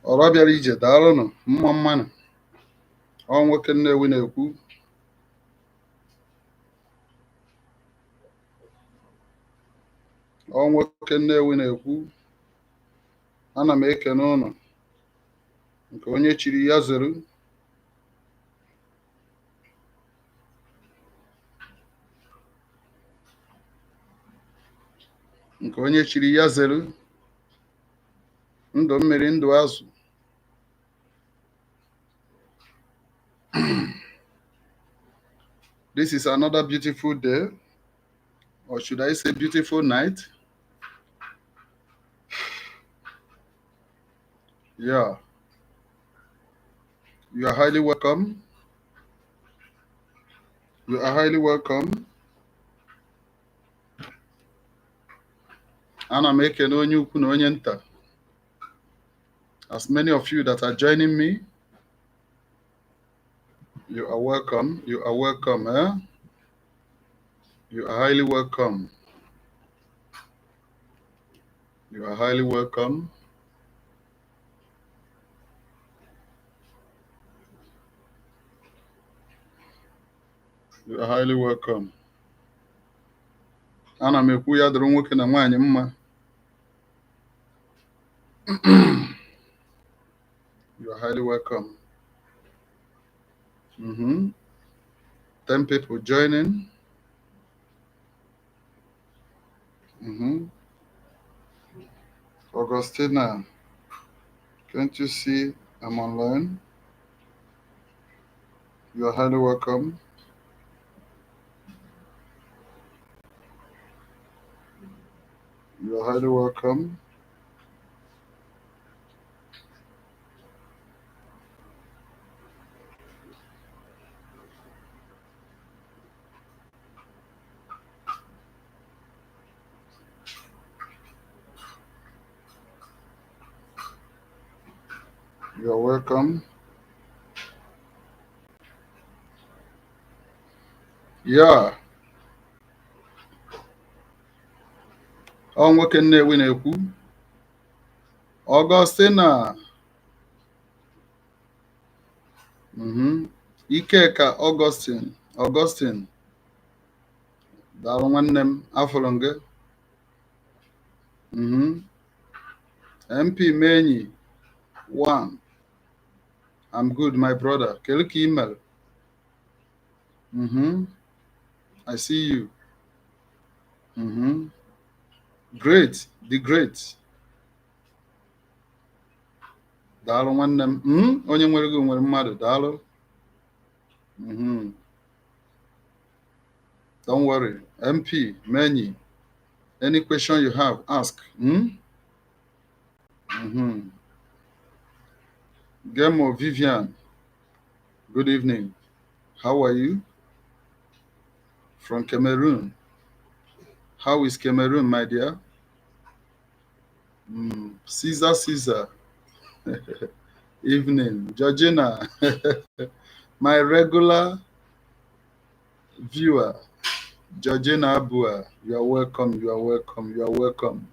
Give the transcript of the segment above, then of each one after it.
ọra bịara ije daalụnụ mma mmanụ. Ọ nwoke Nnewi na-ekwu. Ana m ekene ụnụ nke onye chiri ya zere. Ndụ mmiri ndụ azụ. This is another beautiful day, or should I say beautiful night. Yeah, you are highly welcome. You are highly welcome. Ana m ekene onye ukwu na onye nta. As many of you that are joining me, you are welcome. You are welcome. You are highly welcome. You are highly welcome. You are highly welcome. Ana m ekwu ya dịrị nwoke na nwaanyị mma. You are highly welcome. 10 people joining. Augustina, can't you see I'm online? You are highly welcome. You are highly welcome. You are welcome. Yeah. Ọ nwoke Nnewi na-ekwu. Augustina. Ikeka Augustine. Daalụ nwanne m, afọrọ gị. MP Menyi 1. I'm good, my brother. Kedu ka email? I see you. Great, the great. Daalụ nwanne m. Onye nwere gị nwere mmadụ, daalụ. Don't worry. MP Menyi, any question you have, ask. Gemo Vivian, good evening. How are you? From Cameroon. How is Cameroon, my dear? Caesar. Evening. Georgina, my regular viewer. Georgina Abua, you are welcome. You are welcome. You are welcome.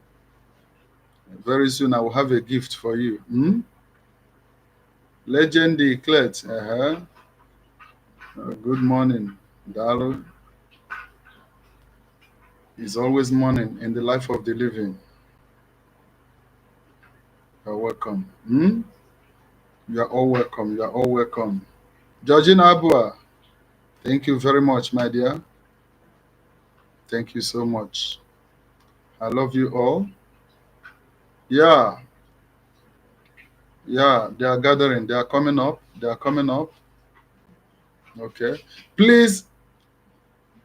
Very soon I will have a gift for you. Legend declared. Good morning, Dalo. It's always morning in the life of the living. You are welcome. You are all welcome. You are all welcome. Georgina Abua, thank you very much, my dear. Thank you so much. I love you all. Yeah, they are gathering. They are coming up. Okay. Please,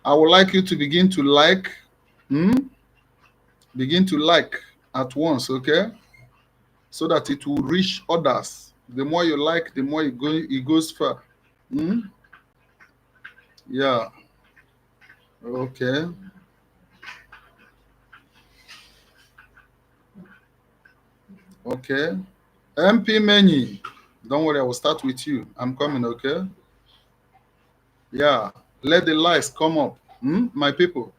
I would like you to begin to like. Begin to like at once, okay? So that it will reach others. The more you like, the more it goes far. Yeah. Okay. Okay. MP Menyi, don't worry, I will start with you. I'm coming, okay? Yeah. Let the lights come up. My people.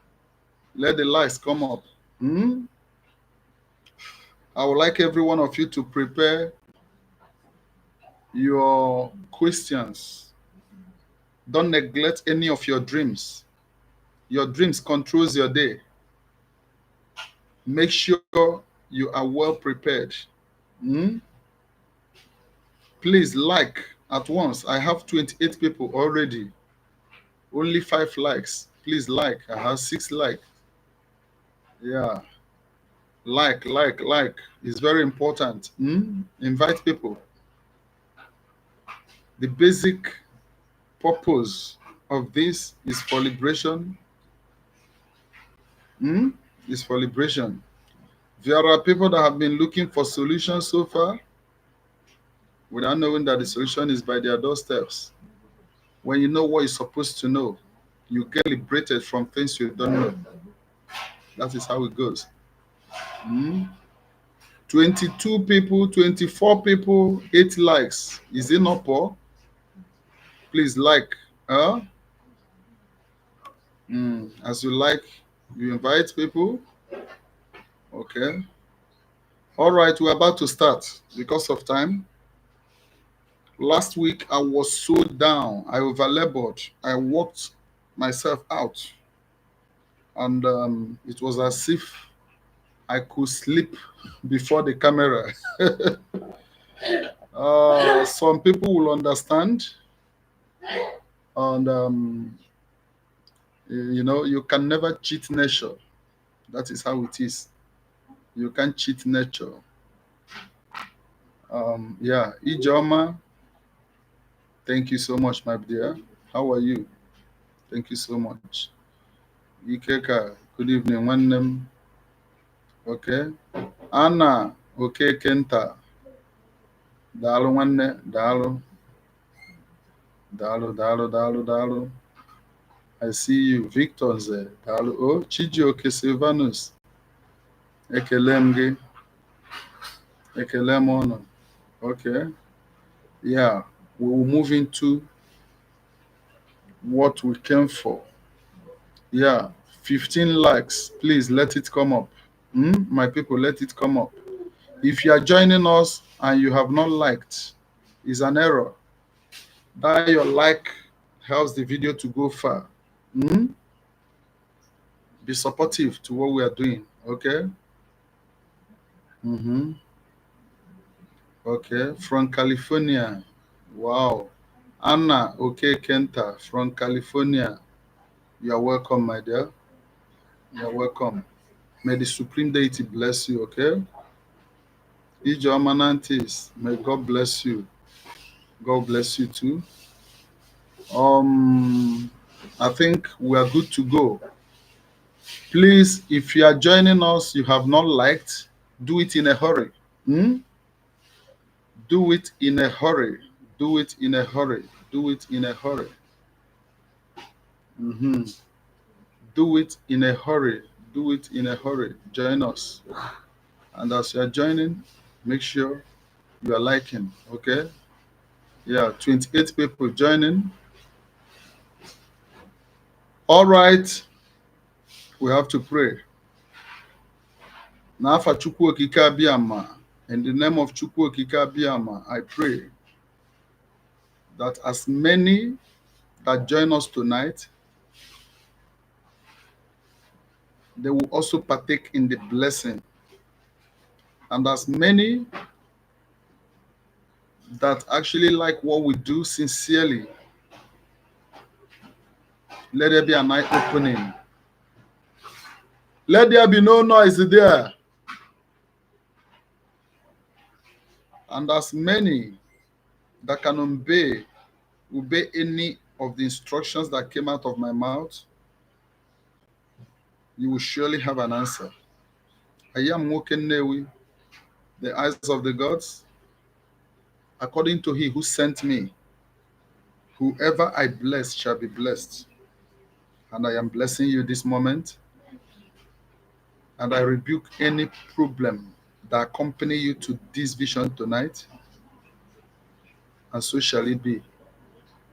Let the lights come up. I would like every one of you to prepare your questions. Don't neglect any of your dreams. Your dreams controls your day. Make sure you are well prepared. Hmm? Please like at once. I have 28 people already. Only 5 likes. Please like. I have 6 likes. Yeah. Like. It's very important. Hmm? Invite people. The basic purpose of this is for liberation. Hmm? Is for liberation. There are people that have been looking for solutions so far without knowing that the solution is by their doorsteps. When you know what you're supposed to know, you get liberated from things you don't know. That is how it goes. Hmm? 22 people, 24 people, 8 likes. Is it not poor? Please like. Huh? As you like, you invite people. Okay. All right, we're about to start because of time. Last week, I was so down. I overlabored. I worked myself out. And it was as if I could sleep before the camera. Some people will understand. And, you can never cheat nature. That is how it is. You can't cheat nature. Yeah, Ijoma, thank you so much, my dear. How are you? Thank you so much. Ikeka, good evening, one name. Okay. Anna, okay, Kenta. Daalụ nwanne, daalụ, daalụ. I see you, Victor Nze, daalụ. Oh, Chijioke Silvanus, ekele m gị, ekele m ọnụ. Okay. Yeah, we will move into what we came for. Yeah, 15 likes. Please let it come up. My people, let it come up. If you are joining us and you have not liked, it's an error. That your like helps the video to go far. Be supportive to what we are doing. Okay. Okay. From California. Wow. Anna, okay, Kenta from California. You are welcome, my dear. You are welcome. May the Supreme Deity bless you, okay? Ijo Amanantis, may God bless you. God bless you too. I think we are good to go. Please, if you are joining us, you have not liked, do it in a hurry. Do it in a hurry. Do it in a hurry. Do it in a hurry. Do it in a hurry. Do it in a hurry. Join us. And as you are joining, make sure you are liking. Okay? Yeah, 28 people joining. All right. We have to pray. N'afa Chukwu Okike Abịama, in the name of Chukwu Okike Abịama, I pray that as many that join us tonight, they will also partake in the blessing. And as many that actually like what we do sincerely, let there be an eye opening. Let there be no noise there. And as many that can obey any of the instructions that came out of my mouth, you will surely have an answer. I am Nwoke Nnewi, the eyes of the gods, according to he who sent me. Whoever I bless shall be blessed. And I am blessing you this moment. And I rebuke any problem that accompany you to this vision tonight. And so shall it be.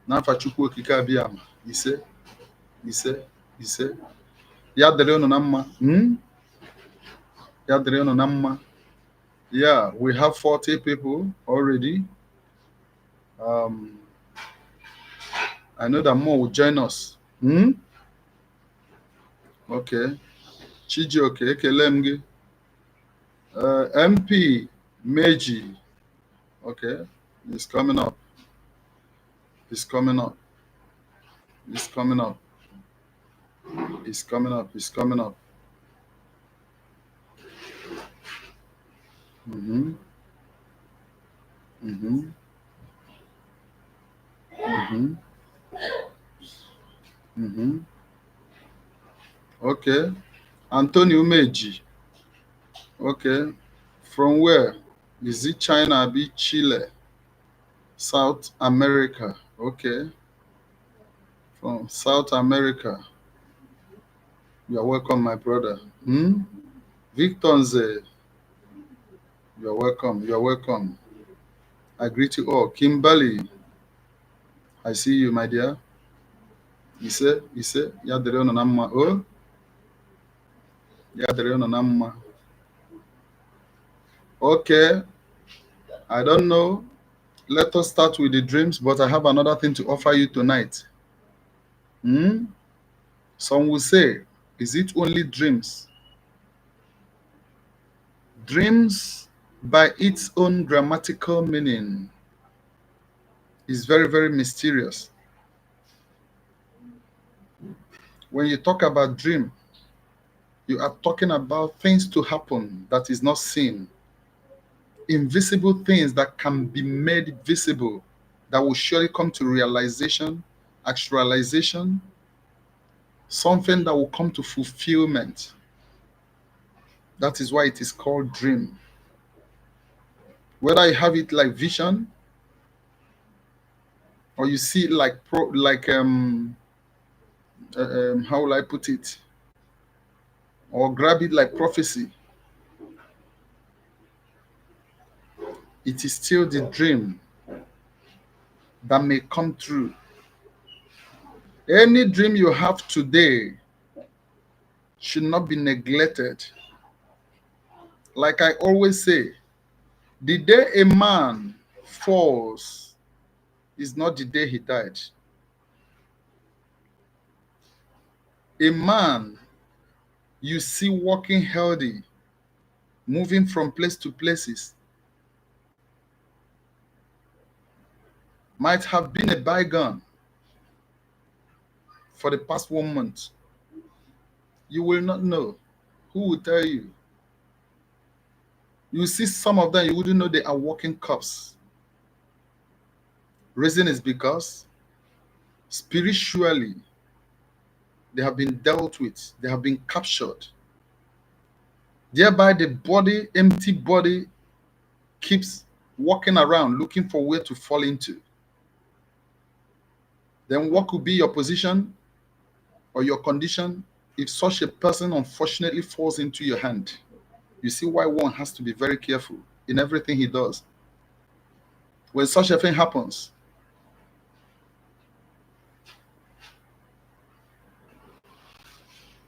N'afa Chukwu Okike Abịama, ise. Ya dịrị unu na mma. Ya dịrị unu na mma. Yeah, we have 40 people already. Um, I know that more will join us. Hmm? Okay. Chijioke, ekele m gị. MP Meji. Okay. He's coming up. He's coming up. He's coming up. He's coming up. He's coming up. Mm-hmm. Mm-hmm. Mm-hmm. Mm-hmm. Okay. Antonio Meji. Okay. From where? Is it China? Be Chile? South America. Okay. From South America. You are welcome, my brother. Hmm? Victor Nze. You are welcome. You are welcome. I greet you all. Kimberly. I see you, my dear. Ise. Ya dere unu na mma. Oh, ya dere unu na mma. Okay. I don't know. Let us start with the dreams, but I have another thing to offer you tonight. Hmm? Some will say, is it only dreams? Dreams, by its own grammatical meaning, is very, very mysterious. When you talk about dream, you are talking about things to happen that is not seen, invisible things that can be made visible, that will surely come to realization, actualization, something that will come to fulfillment. That is why it is called dream. Whether you have it like vision, or you see it like how will I put it, or grab it like prophecy, it is still the dream that may come true. Any dream you have today should not be neglected. Like I always say, the day a man falls is not the day he died. A man you see walking healthy, moving from place to places, might have been a bygone for the past 1 month. You will not know. Who will tell you? You see some of them, you wouldn't know they are walking corpse. Reason is because spiritually they have been dealt with, they have been captured. Thereby the body, empty body, keeps walking around looking for where to fall into. Then what could be your position or your condition if such a person unfortunately falls into your hand? You see why one has to be very careful in everything he does. When such a thing happens,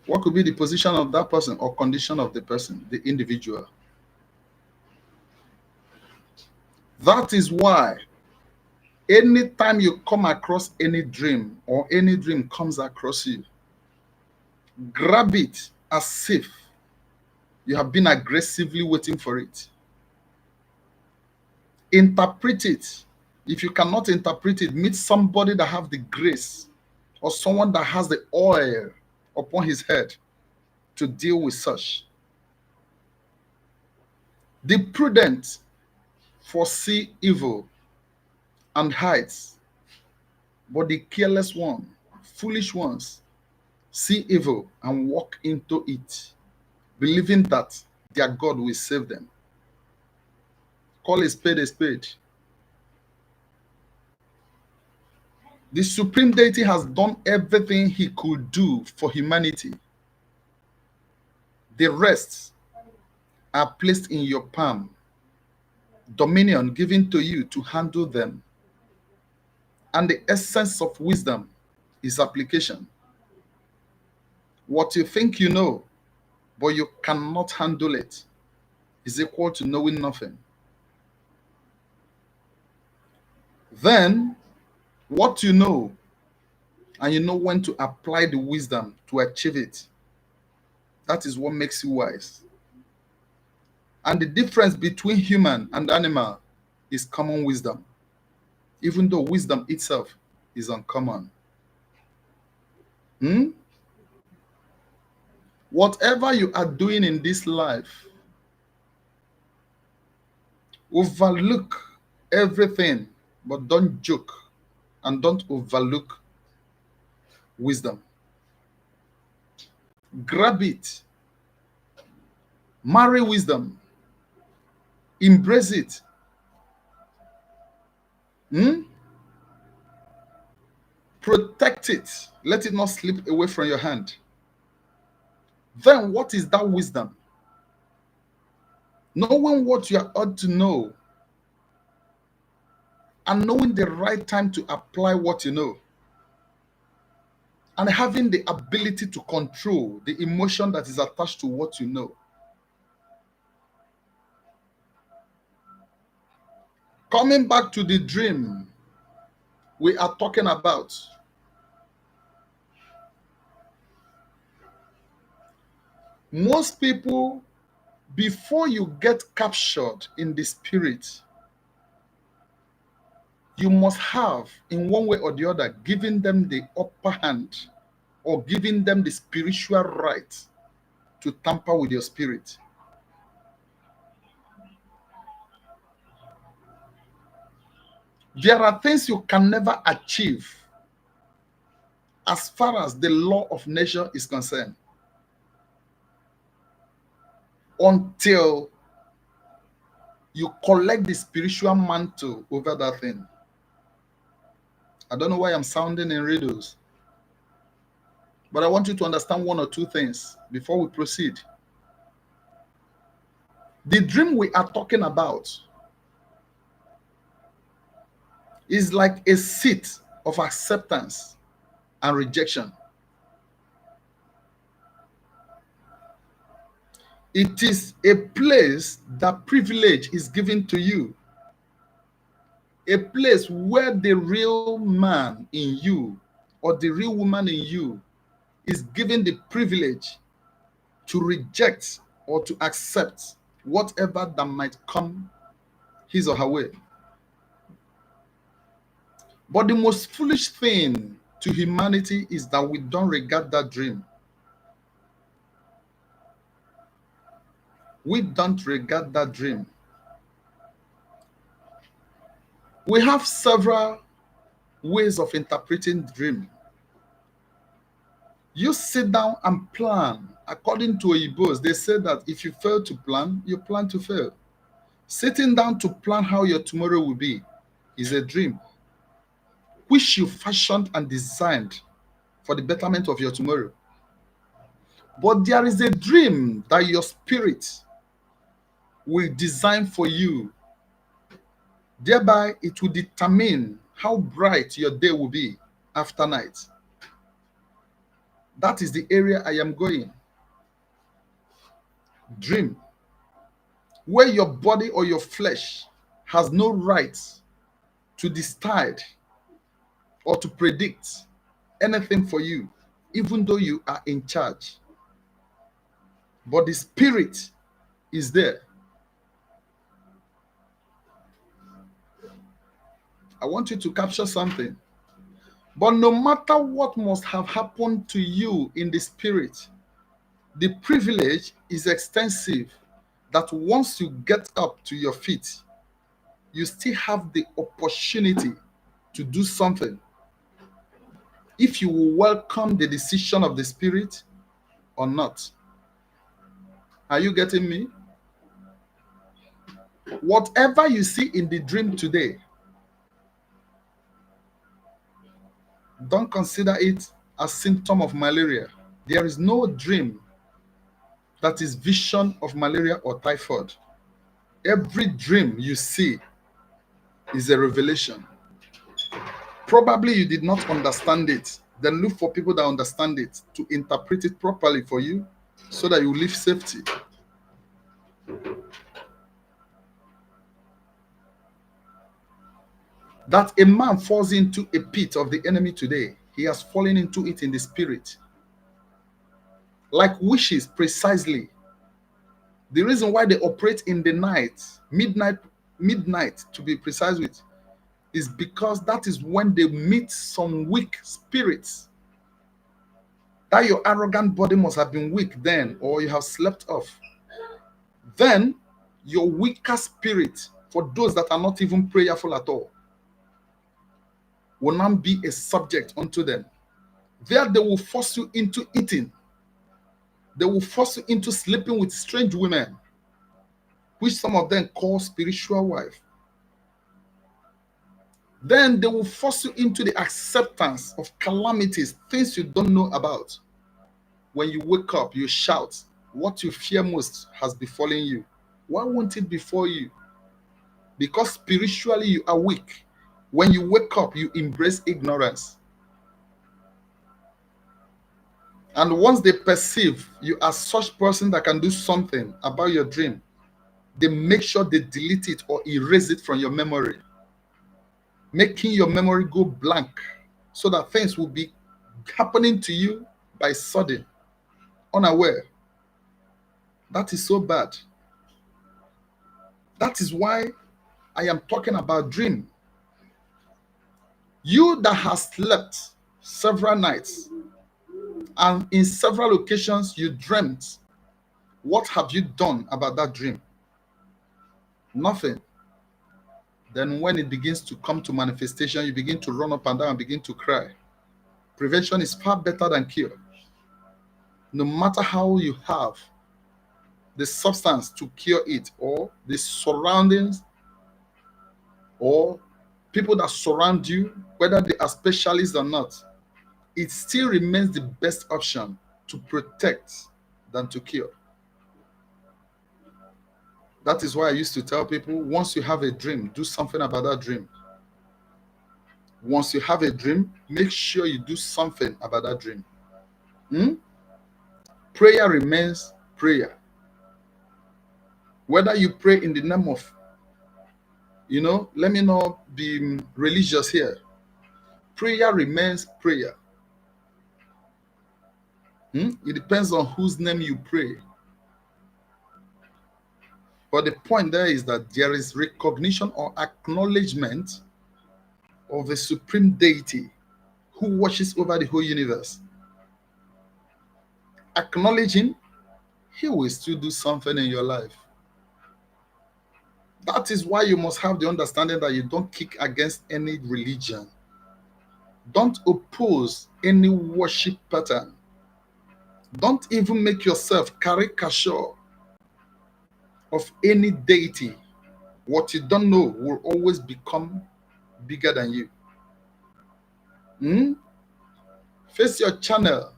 what could be the position of that person or condition of the person, the individual? That is why anytime you come across any dream or any dream comes across you, grab it as if you have been aggressively waiting for it. Interpret it. If you cannot interpret it, meet somebody that have the grace or someone that has the oil upon his head to deal with such. The prudent foresee evil and hides, but the careless one, foolish ones, see evil and walk into it, believing that their God will save them. Call a spade a spade. The supreme deity has done everything he could do for humanity. The rest are placed in your palm, dominion given to you to handle them. And the essence of wisdom is application. What you think you know, but you cannot handle it. is equal to knowing nothing. Then, what you know, and you know when to apply the wisdom to achieve it, that is what makes you wise. And the difference between human and animal is common wisdom, even though wisdom itself is uncommon. Hmm? Whatever you are doing in this life, overlook everything, but don't joke and don't overlook wisdom. Grab it, marry wisdom, embrace it. Hmm? Protect it, let it not slip away from your hand. Then, what is that wisdom? Knowing what you are ought to know and knowing the right time to apply what you know, and having the ability to control the emotion that is attached to what you know. Coming back to the dream we are talking about, most people, before you get captured in the spirit, you must have, in one way or the other, given them the upper hand or giving them the spiritual right to tamper with your spirit. There are things you can never achieve as far as the law of nature is concerned until you collect the spiritual mantle over that thing. I don't know why I'm sounding in riddles, but I want you to understand one or two things before we proceed. The dream we are talking about is like a seat of acceptance and rejection. It is a place that privilege is given to you, a place where the real man in you or the real woman in you is given the privilege to reject or to accept whatever that might come his or her way. But the most foolish thing to humanity is that we don't regard that dream. We don't regard that dream. We have several ways of interpreting the dream. You sit down and plan. According to Oyibos, they say that if you fail to plan, you plan to fail. Sitting down to plan how your tomorrow will be is a dream, which you fashioned and designed for the betterment of your tomorrow. But there is a dream that your spirit will design for you. Thereby, it will determine how bright your day will be after night. That is the area I am going. Dream, where your body or your flesh has no right to decide or to predict anything for you, even though you are in charge. But the spirit is there. I want you to capture something. But no matter what must have happened to you in the spirit, the privilege is extensive that once you get up to your feet, you still have the opportunity to do something. If you will welcome the decision of the spirit or not. Are you getting me? Whatever you see in the dream today, don't consider it a symptom of malaria. There is no dream that is vision of malaria or typhoid. Every dream you see is a revelation. Probably you did not understand it. Then look for people that understand it to interpret it properly for you so that you live safety. That a man falls into a pit of the enemy today, he has fallen into it in the spirit. Like wishes, precisely. The reason why they operate in the night, midnight to be precise with, is because that is when they meet some weak spirits. That your arrogant body must have been weak then, or you have slept off. Then your weaker spirit, for those that are not even prayerful at all, will now be a subject unto them. There they will force you into eating. They will force you into sleeping with strange women, which some of them call spiritual wife. Then they will force you into the acceptance of calamities, things you don't know about. When you wake up, you shout, what you fear most has befallen you. Why won't it befall you? Because spiritually you are weak. When you wake up, you embrace ignorance. And once they perceive you as such person that can do something about your dream, they make sure they delete it or erase it from your memory, making your memory go blank so that things will be happening to you by sudden, unaware. That is so bad. That is why I am talking about dream. You that has slept several nights and in several occasions you dreamt, what have you done about that dream? Nothing. Then when it begins to come to manifestation, you begin to run up and down and begin to cry. Prevention is far better than cure. No matter how you have the substance to cure it, or the surroundings, or people that surround you, whether they are specialists or not, it still remains the best option to protect than to cure. That is why I used to tell people, once you have a dream, do something about that dream. Once you have a dream, make sure you do something about that dream. Prayer remains prayer. Whether you pray in the name of, let me not be religious here. Prayer remains prayer. It depends on whose name you pray. But the point there is that there is recognition or acknowledgement of the supreme deity who watches over the whole universe. Acknowledge him, he will still do something in your life. That is why you must have the understanding that you don't kick against any religion. Don't oppose any worship pattern. Don't even make yourself caricature of any deity. What you don't know will always become bigger than you. Face your channel.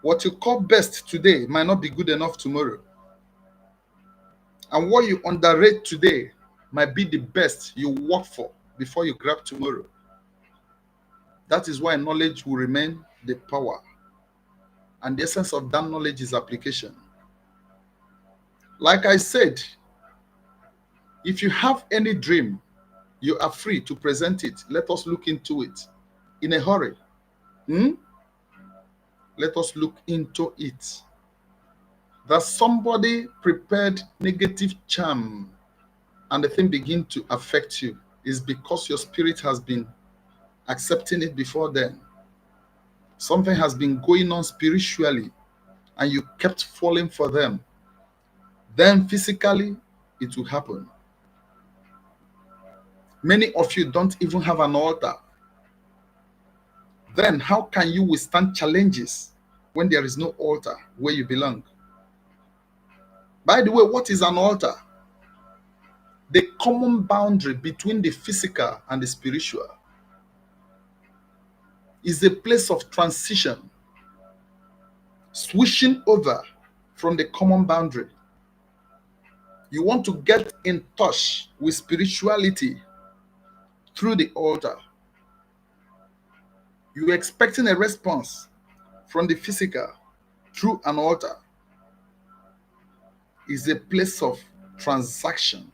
What you call best today might not be good enough tomorrow. And what you underrate today might be the best you work for before you grab tomorrow. That is why knowledge will remain the power. And the essence of that knowledge is application. Like I said, if you have any dream, you are free to present it. Let us look into it in a hurry. Let us look into it. That somebody prepared negative charm and the thing begin to affect you is because your spirit has been accepting it before then. Something has been going on spiritually and you kept falling for them. Then physically, it will happen. Many of you don't even have an altar. Then how can you withstand challenges when there is no altar where you belong? By the way, what is an altar? The common boundary between the physical and the spiritual. Is a place of transition, switching over from the common boundary. You want to get in touch with spirituality through the altar. You're expecting a response from the physical through an altar. Is a place of transaction.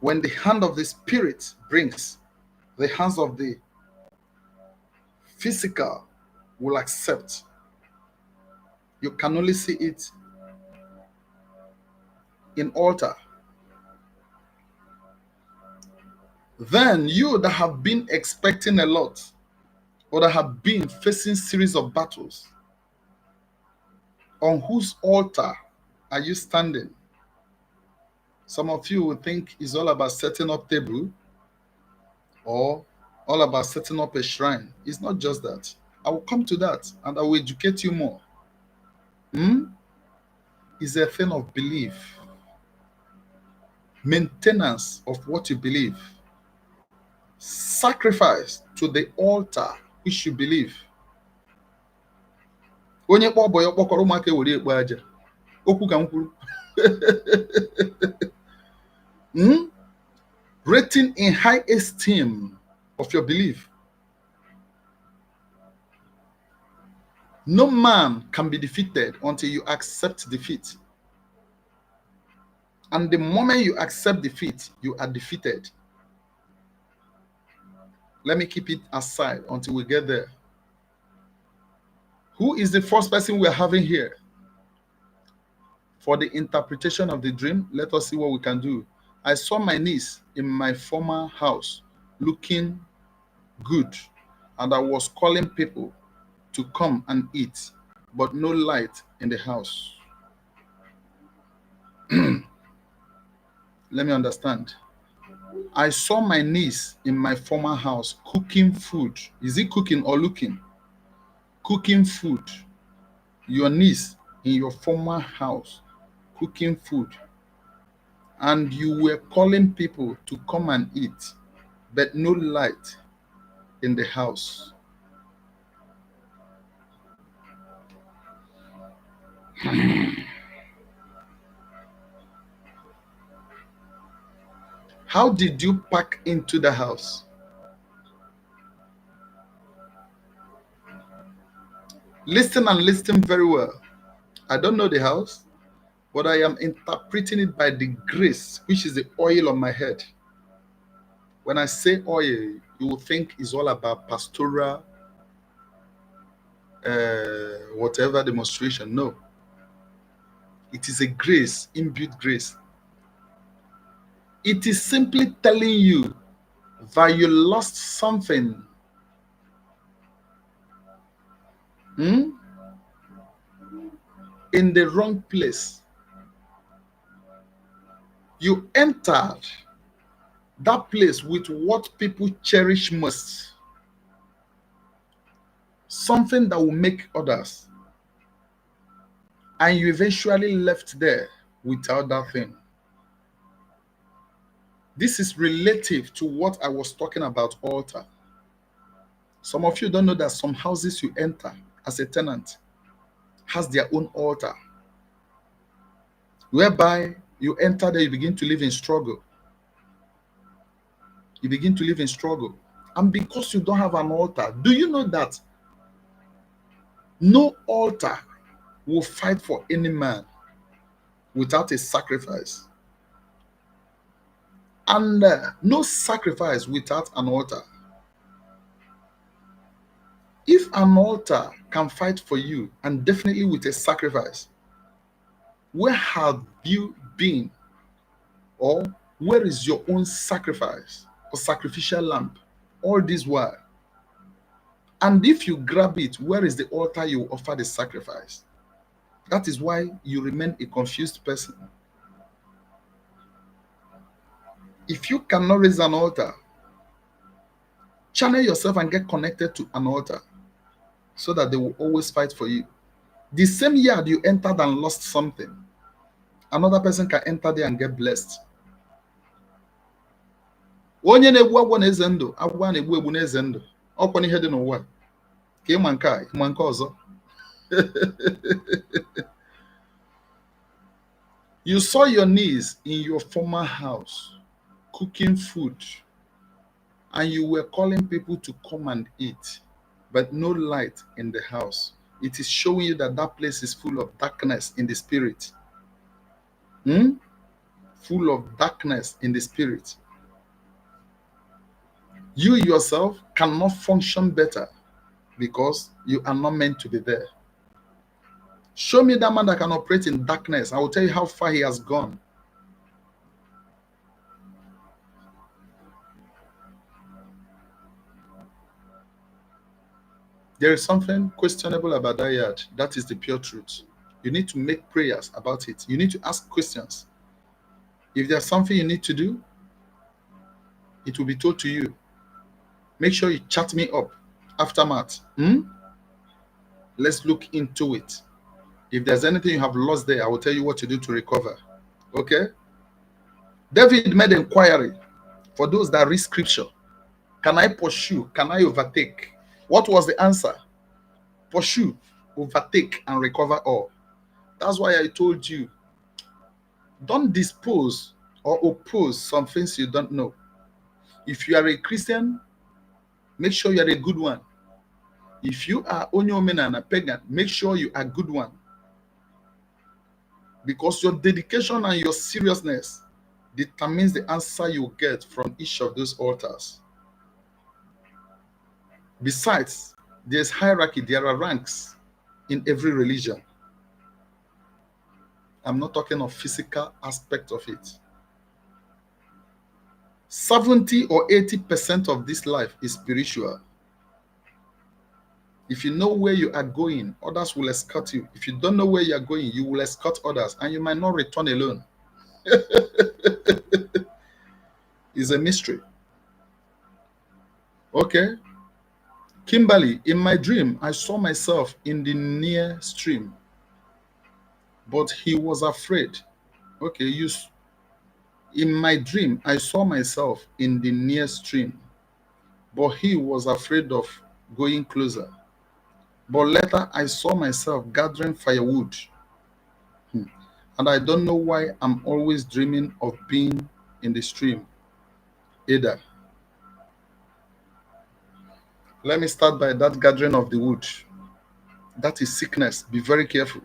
When the hand of the spirit brings, the hands of the physical will accept. You can only see it in altar. Then you that have been expecting a lot, or that have been facing series of battles, on whose altar are you standing? Some of you will think it's all about setting up table or all about setting up a shrine. It's not just that. I will come to that and I will educate you more. It's a thing of belief, maintenance of what you believe, sacrifice to the altar which you believe. Onye kpọọ ọbọ ya kpọkọrọ ụmụaka ewere ekpo aja. Okwu ka m kwuru. Rating in high esteem of your belief. No man can be defeated until you accept defeat. And the moment you accept defeat, you are defeated. Let me keep it aside until we get there. Who is the first person we are having here? For the interpretation of the dream, let us see what we can do. I saw my niece in my former house looking good, and I was calling people to come and eat, but no light in the house. Let me understand. I saw my niece in my former house cooking food. Is it cooking or looking? Cooking food. Your niece in your former house cooking food. And you were calling people to come and eat, but no light in the house. How did you pack into the house? Listen and listen very well. I don't know the house, but I am interpreting it by the grace, which is the oil on my head. When I say oil, you will think it's all about pastoral, whatever demonstration. No. It is a grace, inbuilt grace. It is simply telling you that you lost something. In the wrong place. You entered that place with what people cherish most. Something that will make others. And you eventually left there without that thing. This is relative to what I was talking about altar. Some of you don't know that some houses you enter as a tenant has their own altar, whereby you enter there, you begin to live in struggle. You begin to live in struggle. And because you don't have an altar, do you know that no altar will fight for any man without a sacrifice? And no sacrifice without an altar. If an altar can fight for you, and definitely with a sacrifice, where have you been? Or where is your own sacrifice or sacrificial lamb all this while? And if you grab it, where is the altar you offer the sacrifice? That is why you remain a confused person. If you cannot raise an altar, channel yourself and get connected to an altar so that they will always fight for you. The same yard you entered and lost something, another person can enter there and get blessed. Onye na-egbu agwọ na eze ndụ, agwọ na-egbu egbu na eze ndụ. Ọkwa n'ihe dị n'ụwa ka ịma nke a, ịma nke ọzọ. You saw your niece in your former house cooking food, and you were calling people to come and eat, but no light in the house. It is showing you that that place is full of darkness in the spirit. full of darkness in the spirit. You yourself cannot function better because you are not meant to be there. Show me that man that can operate in darkness. I will tell you how far he has gone. There is something questionable about that yard. That is the pure truth. You need to make prayers about it. You need to ask questions. If there's something you need to do, it will be told to you. Make sure you chat me up aftermath. Let's look into it. If there's anything you have lost there, I will tell you what to do to recover. Okay? David made inquiry for those that read scripture. Can I pursue? Can I overtake? What was the answer? Pursue, overtake, and recover all. That's why I told you, don't dispose or oppose some things you don't know. If you are a Christian, make sure you are a good one. If you are Onyomen and a pagan, make sure you are a good one. Because your dedication and your seriousness determines the answer you get from each of those altars. Besides, there's hierarchy, there are ranks in every religion. I'm not talking of physical aspect of it. 70 or 80% of this life is spiritual. If you know where you are going, others will escort you. If you don't know where you are going, you will escort others, and you might not return alone. It's a mystery. Okay. Kimberly, in my dream, I saw myself in the near stream, but he was afraid. Okay, in my dream, I saw myself in the near stream, but he was afraid of going closer. But later, I saw myself gathering firewood. And I don't know why I'm always dreaming of being in the stream either. Let me start by that gathering of the wood. That is sickness. Be very careful.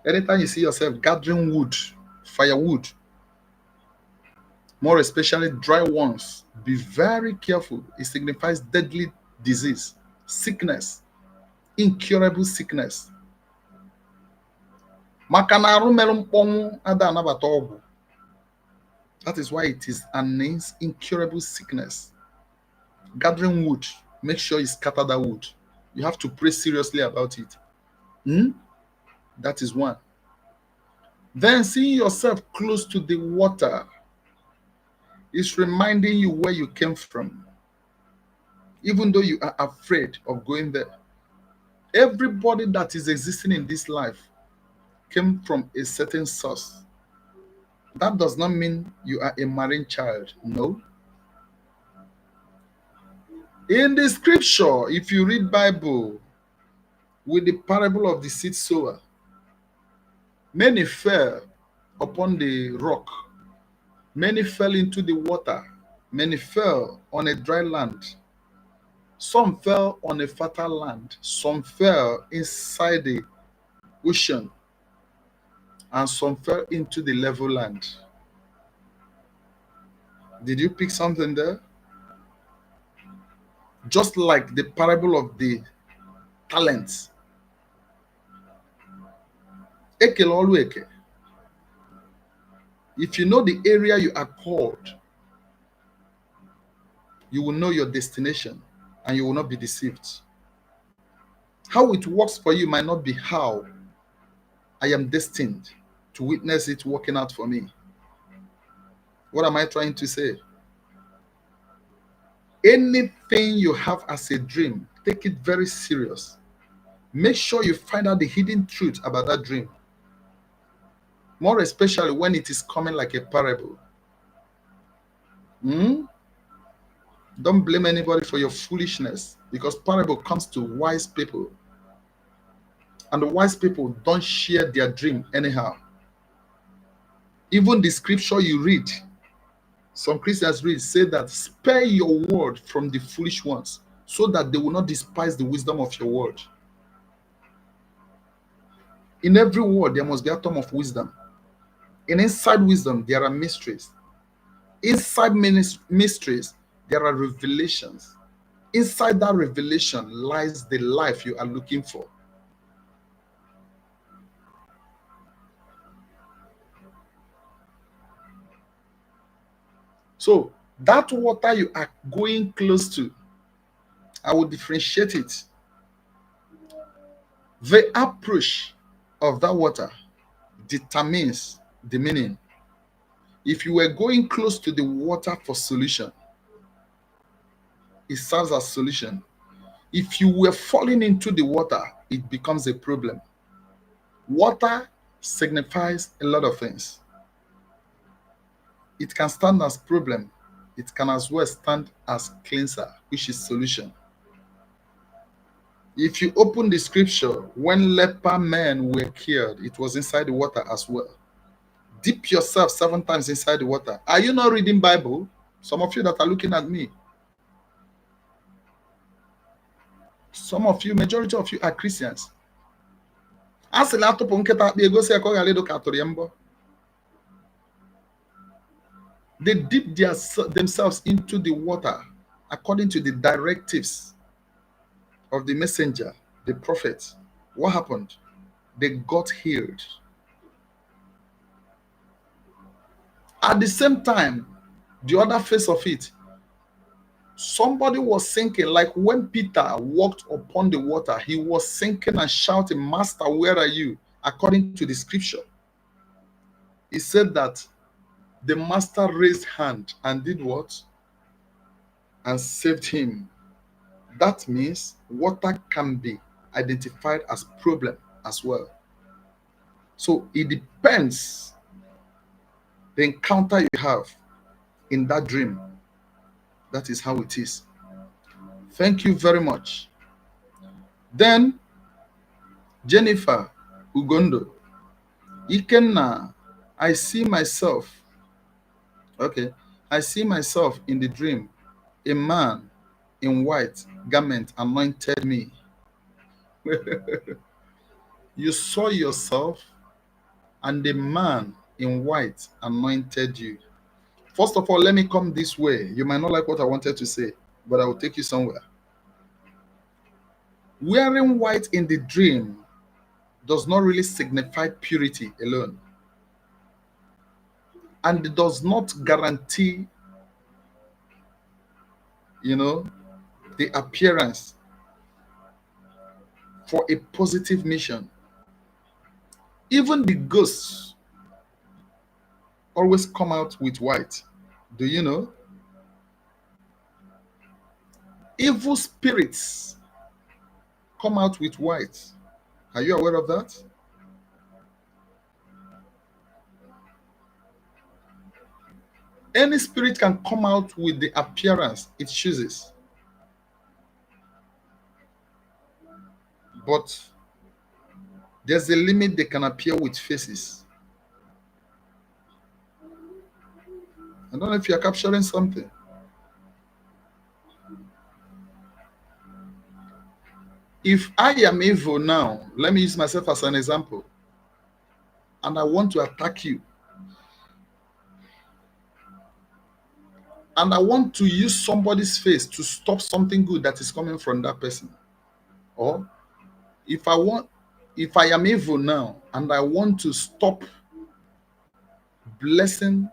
Anytime you see yourself gathering wood, firewood, more especially dry ones, be very careful. It signifies deadly disease, sickness, incurable sickness. That is why it is an incurable sickness. Gathering wood, make sure you scatter that wood. You have to pray seriously about it. That is one. Then seeing yourself close to the water is reminding you where you came from, even though you are afraid of going there. Everybody that is existing in this life came from a certain source. That does not mean you are a marine child. No. In the scripture, if you read Bible with the parable of the seed sower, many fell upon the rock, many fell into the water, many fell on a dry land. Some fell on a fertile land, some fell inside the ocean, and some fell into the level land. Did you pick something there? Just like the parable of the talents. If you know the area you are called, you will know your destination and you will not be deceived. How it works for you might not be how I am destined to witness it working out for me. What am I trying to say? Anything you have as a dream, take it very serious. Make sure you find out the hidden truth about that dream. More especially when it is coming like a parable. Don't blame anybody for your foolishness, because parable comes to wise people. And the wise people don't share their dream anyhow. Even the scripture you read, some Christians read, say that spare your word from the foolish ones, so that they will not despise the wisdom of your word. In every word, there must be a atom of wisdom. And inside wisdom, there are mysteries. Inside mysteries, there are revelations. Inside that revelation lies the life you are looking for. So, that water you are going close to, I will differentiate it. The approach of that water determines the meaning. If you were going close to the water for solution, it serves as solution. If you were falling into the water, it becomes a problem. Water signifies a lot of things. It can stand as problem. It can as well stand as cleanser, which is solution. If you open the scripture, when leper men were cured, it was inside the water as well. Dip yourself 7 times inside the water. Are you not reading Bible? Some of you that are looking at me, some of you, majority of you are Christians. They dip themselves into the water according to the directives of the messenger, the prophet. What happened? They got healed. At the same time, the other face of it, somebody was sinking. Like when Peter walked upon the water, he was sinking and shouting, "Master, where are you?" According to the scripture, he said that the master raised hand and did what? And saved him. That means water can be identified as problem as well. So it depends the encounter you have in that dream. That is how it is. Thank you very much. Then Jennifer Ugondo, Ikenna, I see myself. Okay, I see myself in the dream. A man in white garment anointed me. You saw yourself, and the man in white anointed you. First of all, let me come this way. You might not like what I wanted to say, but I will take you somewhere. Wearing white in the dream does not really signify purity alone, and it does not guarantee, the appearance for a positive mission. Even the ghosts always come out with white. Do you know? Evil spirits come out with white. Are you aware of that? Any spirit can come out with the appearance it chooses. But there's a limit they can appear with faces. I don't know if you're capturing something. If I am evil now, let me use myself as an example, and I want to attack you, and I want to use somebody's face to stop something good that is coming from that person. Or if I am evil now and I want to stop blessing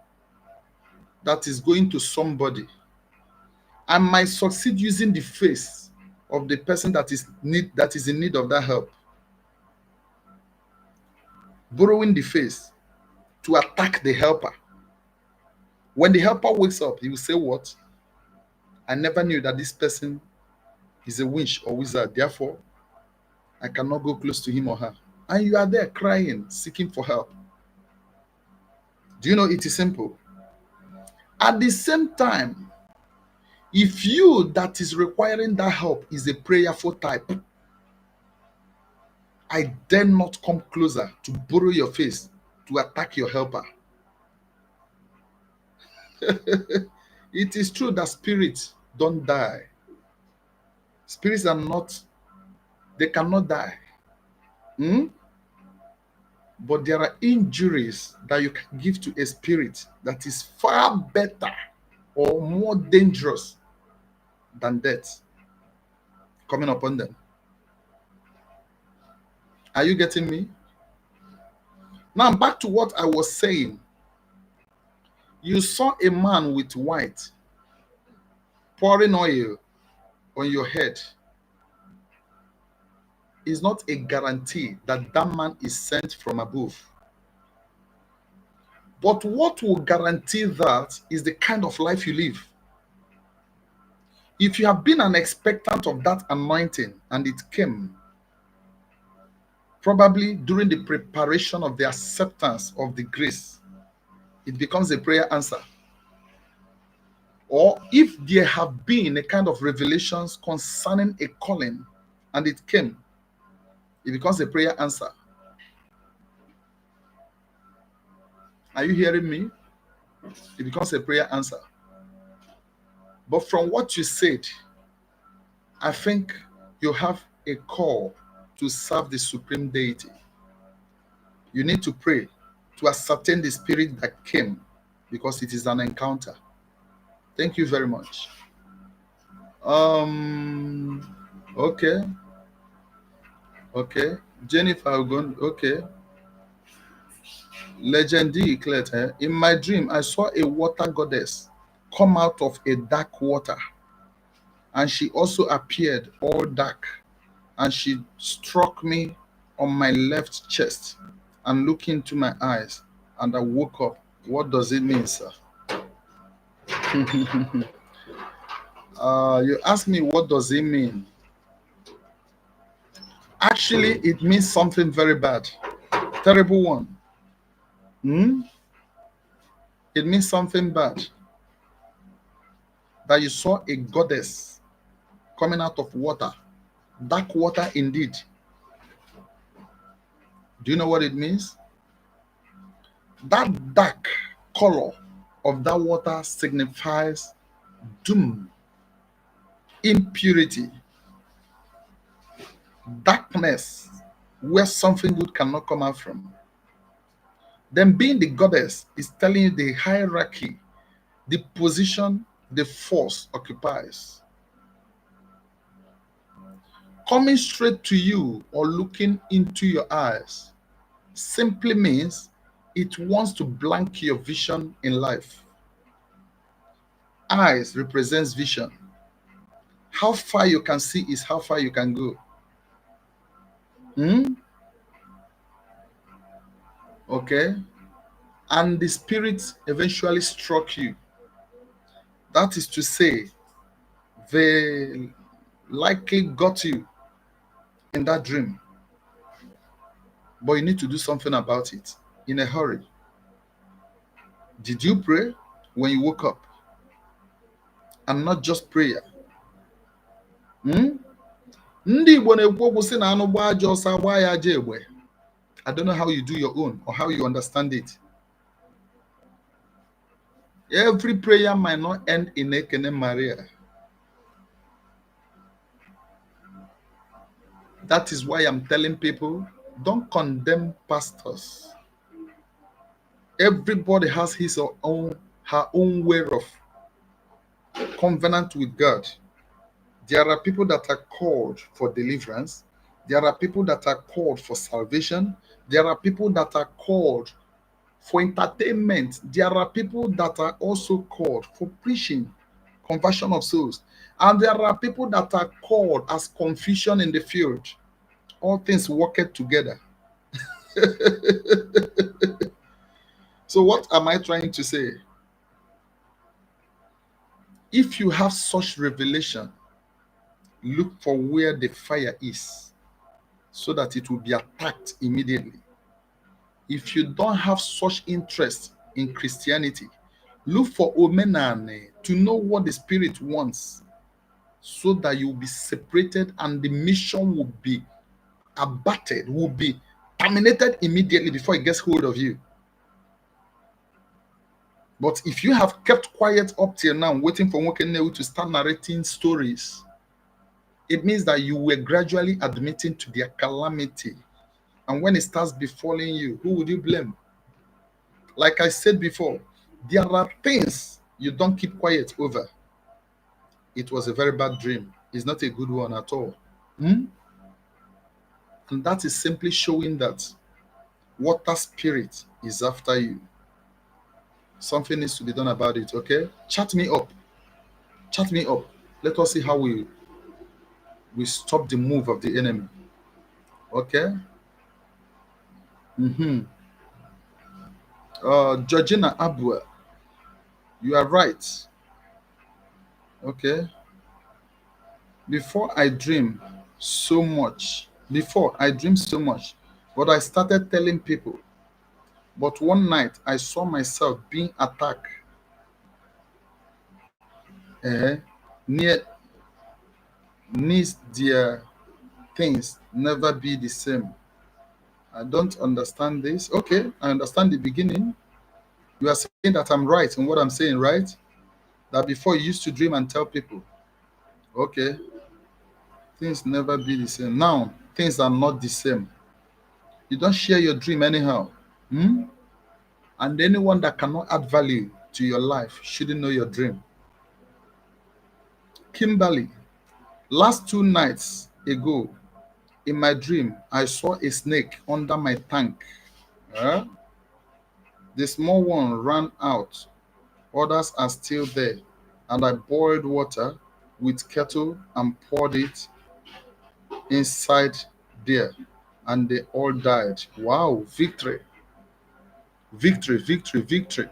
that is going to somebody, I might succeed using the face of the person that is in need of that help, borrowing the face to attack the helper. When the helper wakes up, he will say, "What? I never knew that this person is a witch or wizard. Therefore, I cannot go close to him or her." And you are there crying, seeking for help. Do you know it is simple? At the same time, if you that is requiring that help is a prayerful type, I dare not come closer to borrow your face to attack your helper. It is true that spirits don't die. Spirits are not, they cannot die. Hmm? But there are injuries that you can give to a spirit that is far better or more dangerous than death coming upon them. Are you getting me? Now, back to what I was saying. You saw a man with white pouring oil on your head. Is not a guarantee that that man is sent from above. But what will guarantee that is the kind of life you live. If you have been an expectant of that anointing and it came, probably during the preparation of the acceptance of the grace, it becomes a prayer answer. Or if there have been a kind of revelations concerning a calling and it came, it becomes a prayer answer. Are you hearing me? It becomes a prayer answer. But from what you said, I think you have a call to serve the supreme deity. You need to pray to ascertain the spirit that came because it is an encounter. Thank you very much. Okay, okay. Jennifer Ogun, okay. Legend declared, in my dream, I saw a water goddess come out of a dark water, and she also appeared all dark, and she struck me on my left chest and looked into my eyes, and I woke up. What does it mean, sir? You ask me, what does it mean? Actually, it means something very bad, terrible one. It means something bad. That you saw a goddess coming out of water, dark water indeed. Do you know what it means? That dark color of that water signifies doom, impurity, darkness, where something good cannot come out from. Then being the goddess is telling you the hierarchy, the position the force occupies. Coming straight to you or looking into your eyes simply means it wants to blank your vision in life. Eyes represents vision. How far you can see is how far you can go. Okay? And the spirit eventually struck you. That is to say, they likely got you in that dream. But you need to do something about it in a hurry. Did you pray when you woke up? And not just prayer. Ndị Igbo na-ekwu okwu sị na anụ gbaa ajọ ọsọ agbaa ya aja egbe. I don't know how you do your own or how you understand it. Every prayer might not end in Ekene Maria. That is why I'm telling people, don't condemn pastors. Everybody has his or her own way of covenant with God. There are people that are called for deliverance. There are people that are called for salvation. There are people that are called for entertainment. There are people that are also called for preaching, conversion of souls. And there are people that are called as confusion in the field. All things work together. So what am I trying to say? If you have such revelation, look for where the fire is so that it will be attacked immediately. If you don't have such interest in Christianity, look for omenane to know what the spirit wants so that you will be separated and the mission will be abated, will be terminated immediately before it gets hold of you. But if you have kept quiet up till now, waiting for Nwoke to start narrating stories, it means that you were gradually admitting to their calamity And when it starts befalling you, who would you blame? Like I said before, there are things you don't keep quiet over. It was a very bad dream. It's not a good one at all. Hmm? And that is simply showing that water spirit is after you. Something needs to be done about it, okay? Chat me up. Chat me up. Let us see how we stop the move of the enemy. Okay? Mm-hmm. Georgina Abua, you are right. Okay. Before I dream before I dream so much, but I started telling people. But one night I saw myself being attacked. Eh, near needs their things never be the same. I don't understand this. Okay, I understand the beginning. You are saying that I'm right in what I'm saying, right? That before you used to dream and tell people, okay, things never be the same. Now things are not the same. You don't share your dream anyhow. Hmm? And anyone that cannot add value to your life shouldn't know your dream. Kimberly, last 2 nights ago, in my dream, I saw a snake under my tank. Eh? The small one ran out, others are still there, and I boiled water with kettle and poured it inside there, and they all died. Wow, victory, victory, victory, victory.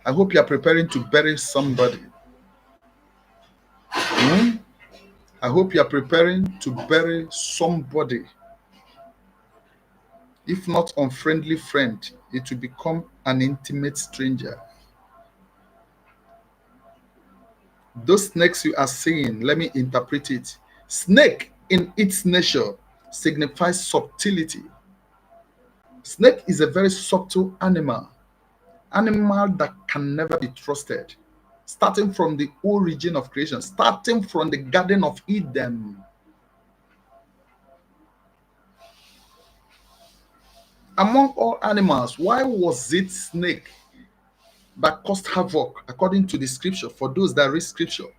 I hope you are preparing to bury somebody. Hmm? I hope you are preparing to bury somebody. If not unfriendly friend, it will become an intimate stranger. Those snakes you are seeing, let me interpret it. Snake in its nature signifies subtlety. Snake is a very subtle animal that can never be trusted. Starting from the origin of creation, starting from the Garden of Eden. Among all animals, why was it snake that caused havoc according to the scripture for those that read scripture